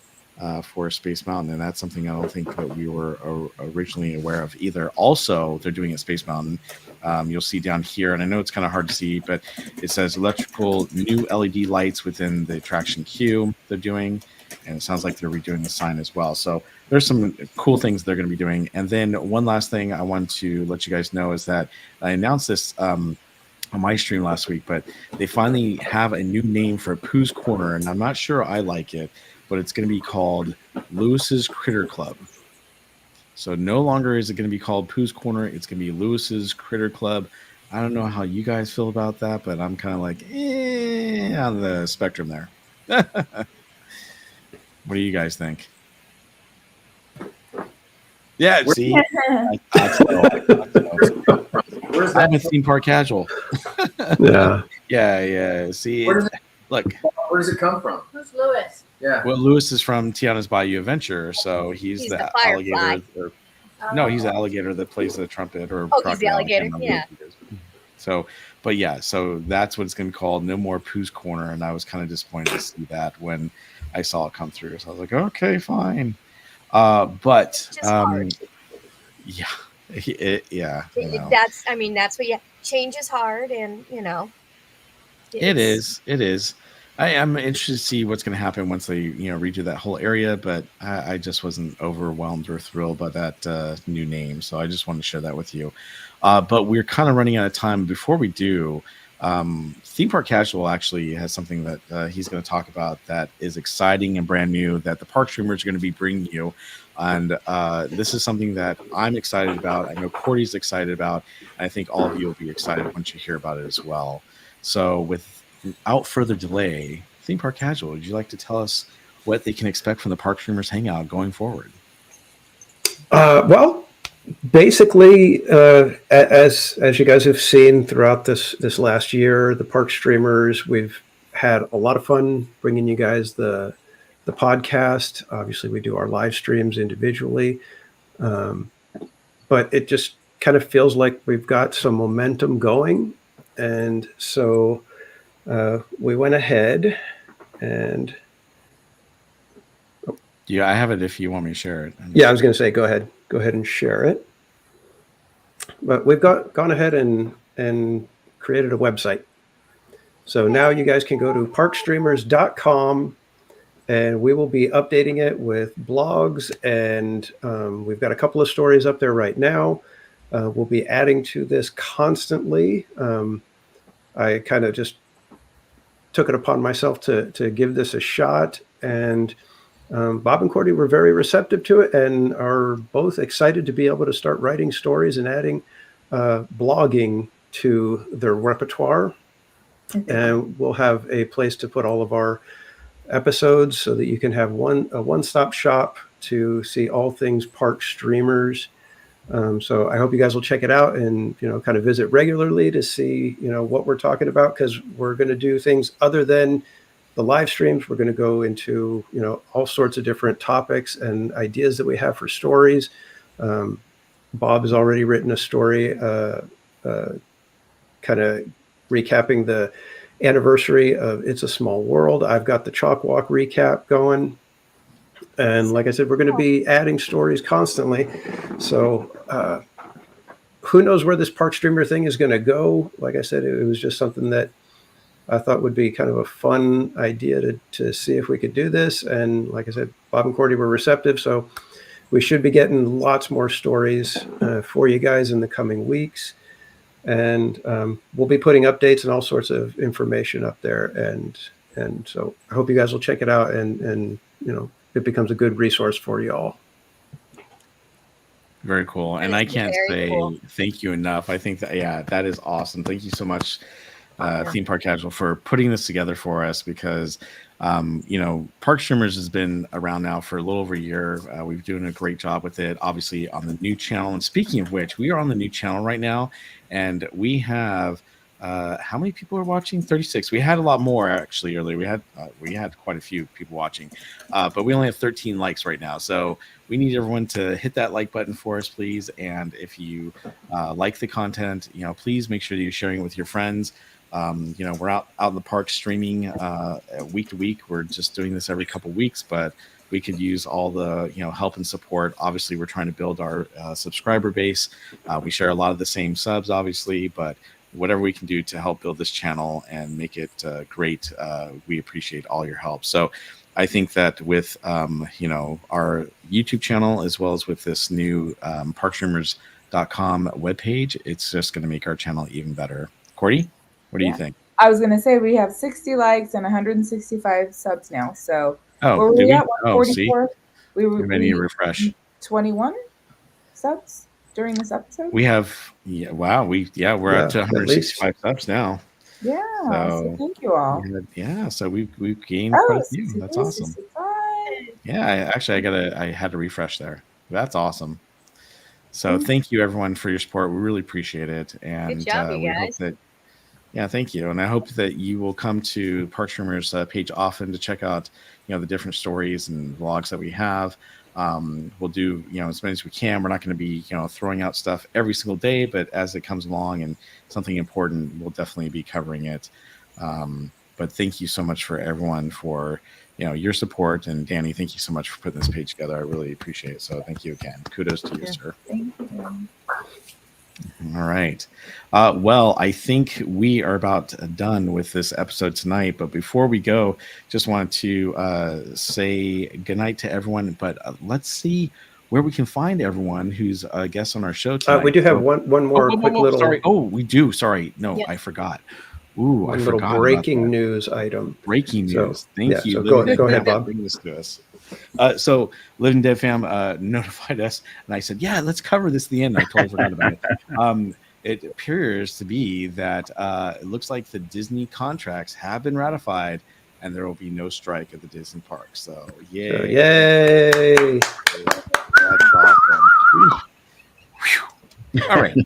Speaker 2: for Space Mountain, and that's something I don't think that we were originally aware of either. Also, they're doing at Space Mountain. You'll see down here, and I know it's kind of hard to see, but it says electrical new LED lights within the attraction queue they're doing, and it sounds like they're redoing the sign as well. So there's some cool things they're going to be doing. And then one last thing I want to let you guys know is that I announced this on my stream last week, but they finally have a new name for Pooh's Corner, and I'm not sure I like it, but it's going to be called Lewis's Critter Club. So no longer is it going to be called Pooh's Corner. It's going to be Lewis's Critter Club. I don't know how you guys feel about that, but I'm kind of like on the spectrum there. What do you guys think? Yeah, see, I thought so.
Speaker 5: Where's
Speaker 2: I'm a
Speaker 5: that?
Speaker 2: theme park casual.
Speaker 3: Yeah.
Speaker 2: Yeah. See,
Speaker 5: Where does it-
Speaker 2: look.
Speaker 5: Where does it come from?
Speaker 10: Who's Lewis?
Speaker 5: Yeah.
Speaker 2: Well, Lewis is from Tiana's Bayou Adventure, so he's
Speaker 8: He's
Speaker 2: the
Speaker 8: the firefly.
Speaker 2: alligator. No, he's the alligator that plays the trumpet or
Speaker 8: Oh, he's the
Speaker 2: crocodile, I
Speaker 8: alligator,
Speaker 2: can't remember
Speaker 8: yeah.
Speaker 2: what it is. So, but yeah, so that's what it's going to be called. No more Pooh's Corner, and I was kind of disappointed to see that when I saw it come through. So I was like, okay, fine. But yeah, yeah. You know.
Speaker 8: That's what change is hard, and
Speaker 2: It is. I'm interested to see what's going to happen once they, redo that whole area. But I just wasn't overwhelmed or thrilled by that new name, so I just wanted to share that with you. But we're kind of running out of time. Before we do, Theme Park Casual actually has something that he's going to talk about that is exciting and brand new that the Park Streamers are going to be bringing you. And this is something that I'm excited about. I know Cordy's excited about. And I think all of you will be excited once you hear about it as well. So without further delay, Theme Park Casual, would you like to tell us what they can expect from the Park Streamers Hangout going forward?
Speaker 3: Well, basically, as you guys have seen throughout this last year, the Park Streamers, we've had a lot of fun bringing you guys the podcast. Obviously, we do our live streams individually, but it just kind of feels like we've got some momentum going, and so we went ahead and.
Speaker 2: Yeah, I have it if you want me to share it.
Speaker 3: Yeah, I was going to say, go ahead and share it. But we've gone ahead and created a website. So now you guys can go to parkstreamers.com, and we will be updating it with blogs, and we've got a couple of stories up there right now. We'll be adding to this constantly. I kind of just took it upon myself to give this a shot, and Bob and Cordy were very receptive to it and are both excited to be able to start writing stories and adding blogging to their repertoire. And we'll have a place to put all of our episodes so that you can have a one-stop shop to see all things Park Streamers. So I hope you guys will check it out and, kind of visit regularly to see, what we're talking about, because we're going to do things other than the live streams. We're going to go into, all sorts of different topics and ideas that we have for stories. Bob has already written a story, kind of recapping the anniversary of It's a Small World. I've got the CHOC Walk recap going. And like I said, we're going to be adding stories constantly. So who knows where this Park Streamer thing is going to go? Like I said, it was just something that I thought would be kind of a fun idea to see if we could do this. And like I said, Bob and Cordy were receptive. So we should be getting lots more stories for you guys in the coming weeks. And we'll be putting updates and all sorts of information up there. And so I hope you guys will check it out and it becomes a good resource for you all.
Speaker 2: Very cool. And I can't say thank you enough. I think that is awesome. Thank you so much, Theme Park Casual, for putting this together for us, because Park Streamers has been around now for a little over a year. We've doing a great job with it, obviously, on the new channel. And speaking of which, we are on the new channel right now, and we have how many people are watching? 36. We had a lot more actually earlier. We had quite a few people watching, but we only have 13 likes right now. So we need everyone to hit that like button for us, please. And if you like the content, please make sure that you're sharing it with your friends. We're out in the park streaming week to week. We're just doing this every couple weeks, but we could use all the help and support. Obviously, we're trying to build our subscriber base. We share a lot of the same subs, obviously, but whatever we can do to help build this channel and make it great, we appreciate all your help. So I think that with our YouTube channel, as well as with this new parkstreamers.com webpage, it's just going to make our channel even better. Cordy, what do you think?
Speaker 4: I was going to say we have 60 likes and 165 subs now. So
Speaker 2: were
Speaker 4: we at 144?
Speaker 2: We need to refresh.
Speaker 4: 21 subs during this episode.
Speaker 2: We have we're up to 165 subs now.
Speaker 4: Yeah, so thank you all.
Speaker 2: So we've gained quite a few. That's awesome. Yeah, I had to refresh there. That's awesome. So thank you everyone for your support. We really appreciate it, and
Speaker 8: good job, you guys.
Speaker 2: Hope that thank you, and I hope that you will come to Park Streamers page often to check out the different stories and vlogs that we have. We'll do as many as we can. We're not going to be throwing out stuff every single day, but as it comes along and something important, we'll definitely be covering it. But thank you so much for everyone for your support, and Danny, thank you so much for putting this page together. I really appreciate it. So thank you again. Kudos to you, sir.
Speaker 4: Thank you.
Speaker 2: All right. Well, I think we are about done with this episode tonight. But before we go, just wanted to say goodnight to everyone. But let's see where we can find everyone who's a guest on our show tonight.
Speaker 3: We do have one more quick little.
Speaker 2: Sorry. Oh, we do. Sorry. No,
Speaker 8: Yeah.
Speaker 2: I forgot. Ooh, I
Speaker 3: One little
Speaker 2: forgot
Speaker 3: breaking
Speaker 2: about that.
Speaker 3: news item.
Speaker 2: Breaking news.
Speaker 3: So,
Speaker 2: Thank you.
Speaker 3: So go ahead, Bob.
Speaker 2: Bring this to us. So Living Dead fam notified us, and I said, "Yeah, let's cover this at the end." I totally forgot about it. It appears to be that it looks like the Disney contracts have been ratified, and there will be no strike at the Disney parks. So, yay!
Speaker 3: So, yay!
Speaker 2: That's awesome. All right.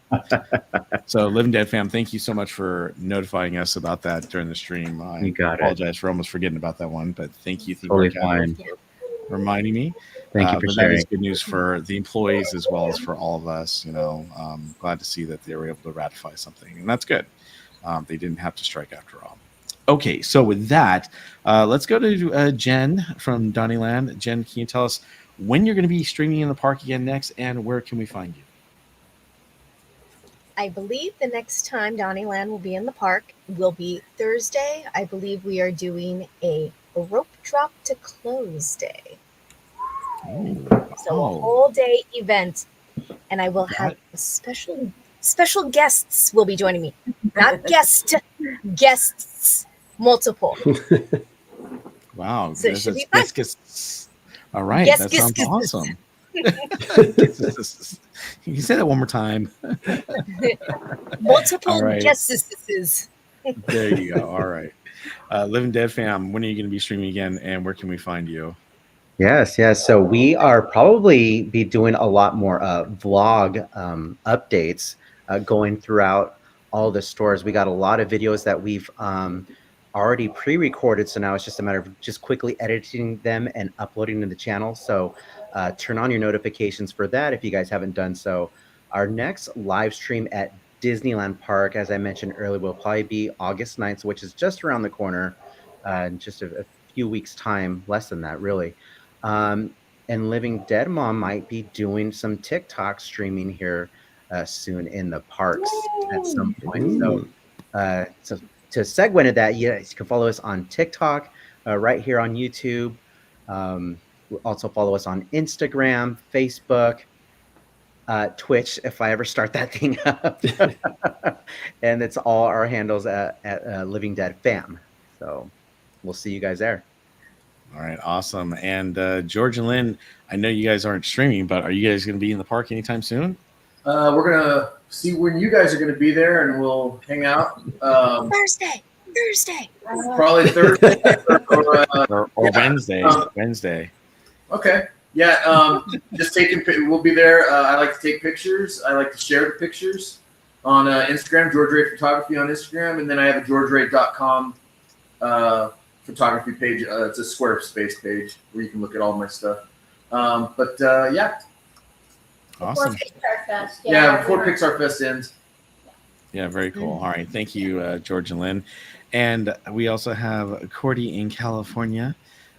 Speaker 2: So, Living Dead fam, thank you so much for notifying us about that during the stream.
Speaker 6: You got it.
Speaker 2: Apologize for almost forgetting about that one, but thank you,
Speaker 6: Totally fine.
Speaker 2: for reminding me.
Speaker 6: Thank you for
Speaker 2: but
Speaker 6: sharing.
Speaker 2: that is good news for the employees as well as for all of us. You know, glad to see that they were able to ratify something, and that's good. They didn't have to strike after all. Okay, so with that, let's go to Jen from Donnyland. Jen, can you tell us when you're going to be streaming in the park again next, and where can we find you?
Speaker 8: I believe the next time Donnyland will be in the park will be Thursday. I believe we are doing a rope drop to close day. So a whole day event, and I will have special guests will be joining me. Not guests, multiple.
Speaker 2: Wow.
Speaker 8: So it should be fun.
Speaker 2: All right.
Speaker 8: Yes,
Speaker 2: that
Speaker 8: yes,
Speaker 2: sounds
Speaker 8: yes.
Speaker 2: awesome. You can say that one more time.
Speaker 8: Multiple
Speaker 2: All right.
Speaker 8: guests.
Speaker 2: There you go. All right. Living Dead fam, when are you going to be streaming again, and where can we find you?
Speaker 6: Yes. So we are probably be doing a lot more vlog updates going throughout all the stores. We got a lot of videos that we've already pre-recorded, so now it's just a matter of just quickly editing them and uploading to the channel. So turn on your notifications for that if you guys haven't done so. Our next live stream at Disneyland Park, as I mentioned earlier, will probably be August 9th, which is just around the corner, in just a few weeks' time, less than that, really. And Living Dead Mom might be doing some TikTok streaming here soon in the parks at some point. So to segue into that, you can follow us on TikTok, right here on YouTube. Also follow us on Instagram, Facebook, Twitch, if I ever start that thing up. And it's all our handles at Living Dead Fam. So we'll see you guys there.
Speaker 2: All right, awesome. And George and Lynn, I know you guys aren't streaming, but are you guys going to be in the park anytime soon?
Speaker 5: We're gonna see when you guys are gonna be there, and we'll hang out.
Speaker 8: Thursday.
Speaker 5: Probably Thursday
Speaker 2: or Wednesday. Wednesday.
Speaker 5: Okay. Yeah. Just we'll be there. I like to take pictures. I like to share the pictures on Instagram, George Ray Photography on Instagram, and then I have a georgeray.com photography page. It's a Squarespace page where you can look at all my stuff. Yeah.
Speaker 2: Awesome.
Speaker 10: Before Pixar Fest.
Speaker 5: Yeah, before Pixar Fest ends.
Speaker 2: Yeah, very cool. All right. Thank you, George and Lynn. And we also have Cordy in California.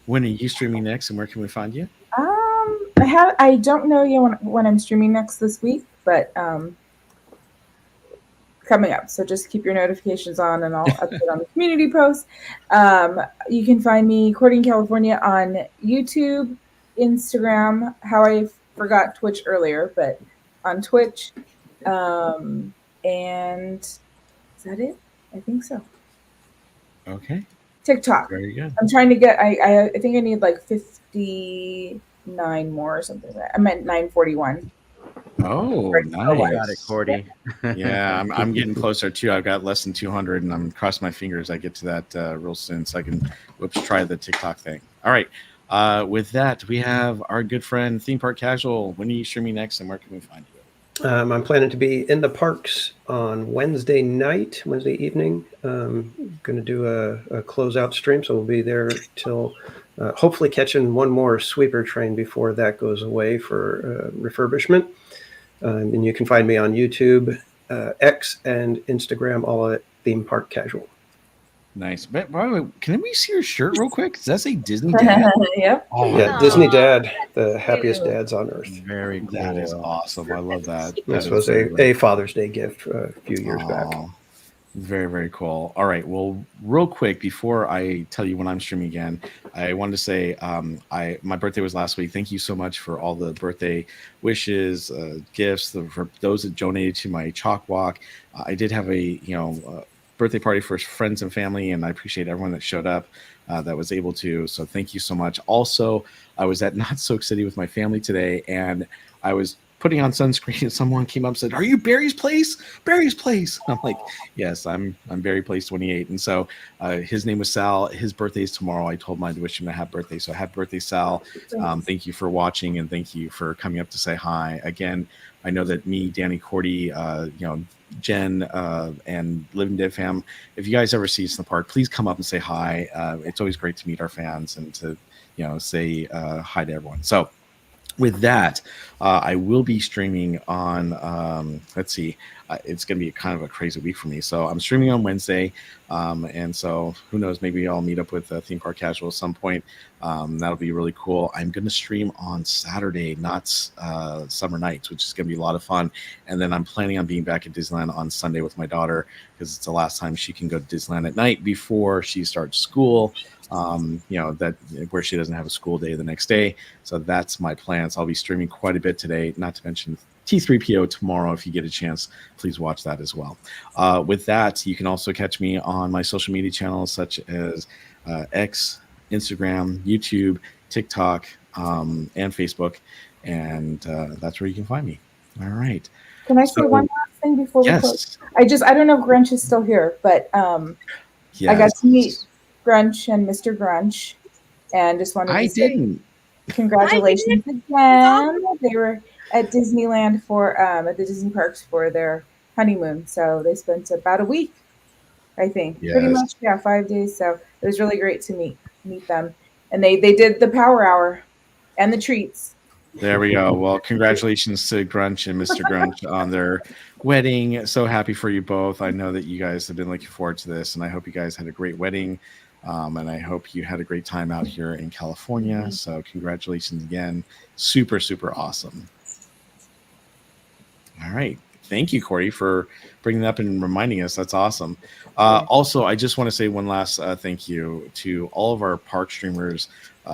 Speaker 2: When are you streaming next, and where can we find you?
Speaker 4: I don't know yet when I'm streaming next this week, but coming up. So just keep your notifications on, and I'll update on the community posts. You can find me, Cordy in California, on YouTube, Instagram. How I forgot Twitch earlier, but on Twitch. And is that it? I think so.
Speaker 2: Okay.
Speaker 4: TikTok.
Speaker 2: Very good.
Speaker 4: I'm trying to get. I think I need like 59 more or something like that. I meant 941.
Speaker 2: Oh, nice.
Speaker 6: Got it, Cordy.
Speaker 2: Yeah, I'm getting closer too. I've got less than 200, and I'm crossing my fingers I get to that real soon, so I can try the TikTok thing. All right. With that, we have our good friend Theme Park Casual. When are you streaming next, and where can we find you?
Speaker 3: I'm planning to be in the parks on Wednesday evening. Going to do a closeout stream, so we'll be there till hopefully catching one more sweeper train before that goes away for refurbishment. And you can find me on YouTube, X, and Instagram, all at Theme Park Casual.
Speaker 2: Nice. But by the way, can we see your shirt real quick? Does that say Disney Dad?
Speaker 4: Yep.
Speaker 2: Oh,
Speaker 3: Yeah, Disney Dad, the happiest
Speaker 4: cute.
Speaker 3: dads on earth.
Speaker 2: very cool. That is awesome. I love that.
Speaker 3: This
Speaker 2: That
Speaker 3: was
Speaker 2: is really
Speaker 3: a Father's Day gift a few years back.
Speaker 2: Very, very cool. All right. Well, real quick before I tell you when I'm streaming again, I wanted to say my birthday was last week. Thank you so much for all the birthday wishes, gifts, for those that donated to my CHOC walk. I did have a birthday party for friends and family, and I appreciate everyone that showed up that was able to. So thank you so much. Also, I was at Not Soak City with my family today, and I was putting on sunscreen, and someone came up and said, "Are you Barry's Place? Barry's Place." I'm like, "Yes, I'm Barry Place 28." And so his name was Sal. His birthday is tomorrow. I told him I'd wish him a happy birthday. So happy birthday, Sal. Thank you for watching, and thank you for coming up to say hi. Again, I know that me, Danny, Cordy, Jen, and Living Dead fam, if you guys ever see us in the park, please come up and say hi. It's always great to meet our fans and to say hi to everyone. So with that, I will be streaming on, let's see, it's going to be kind of a crazy week for me. So I'm streaming on Wednesday. And so who knows, maybe I'll meet up with Theme Park Casual at some point. That'll be really cool. I'm going to stream on Saturday, not summer nights, which is going to be a lot of fun. And then I'm planning on being back at Disneyland on Sunday with my daughter, because it's the last time she can go to Disneyland at night before she starts school. That where she doesn't have a school day the next day. So that's my plans. I'll be streaming quite a bit today, not to mention T3PO tomorrow. If you get a chance, please watch that as well. With that, you can also catch me on my social media channels such as X, Instagram, YouTube, TikTok, and Facebook. And that's where you can find me. All right.
Speaker 4: Can I say one last thing before we close? I don't know if Grunch is still here, but I got to meet Grunch and Mr. Grunch, and just wanted to say congratulations again. They were at Disneyland for at the Disney parks for their honeymoon, so they spent about a week, I think, pretty much, 5 days. So it was really great to meet them, and they did the power hour and the treats.
Speaker 2: There we go. Well, congratulations to Grunch and Mr. Grunch on their wedding. So happy for you both. I know that you guys have been looking forward to this, and I hope you guys had a great wedding. And I hope you had a great time out here in California. So congratulations again. Super, super awesome. All right. Thank you, Corey, for bringing that up and reminding us. That's awesome. Also, I just want to say one last thank you to all of our park streamers,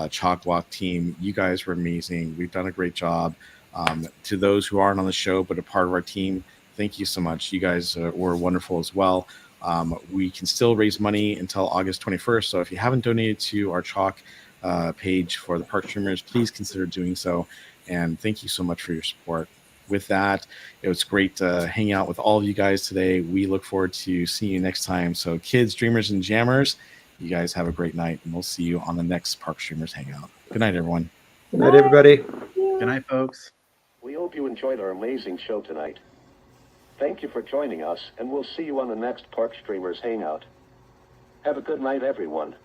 Speaker 2: CHOC Walk team. You guys were amazing. We've done a great job. To those who aren't on the show but a part of our team, thank you so much. You guys were wonderful as well. We can still raise money until August 21st. So if you haven't donated to our CHOC page for the park streamers, please consider doing so. And thank you so much for your support. With that, it was great to hang out with all of you guys today. We look forward to seeing you next time. So kids, dreamers, and jammers, you guys have a great night, and we'll see you on the next Park Streamers Hangout. Good night, everyone.
Speaker 3: Good night, everybody.
Speaker 6: Good night, folks.
Speaker 1: We hope you enjoyed our amazing show tonight. Thank you for joining us, and we'll see you on the next Park Streamers Hangout. Have a good night, everyone.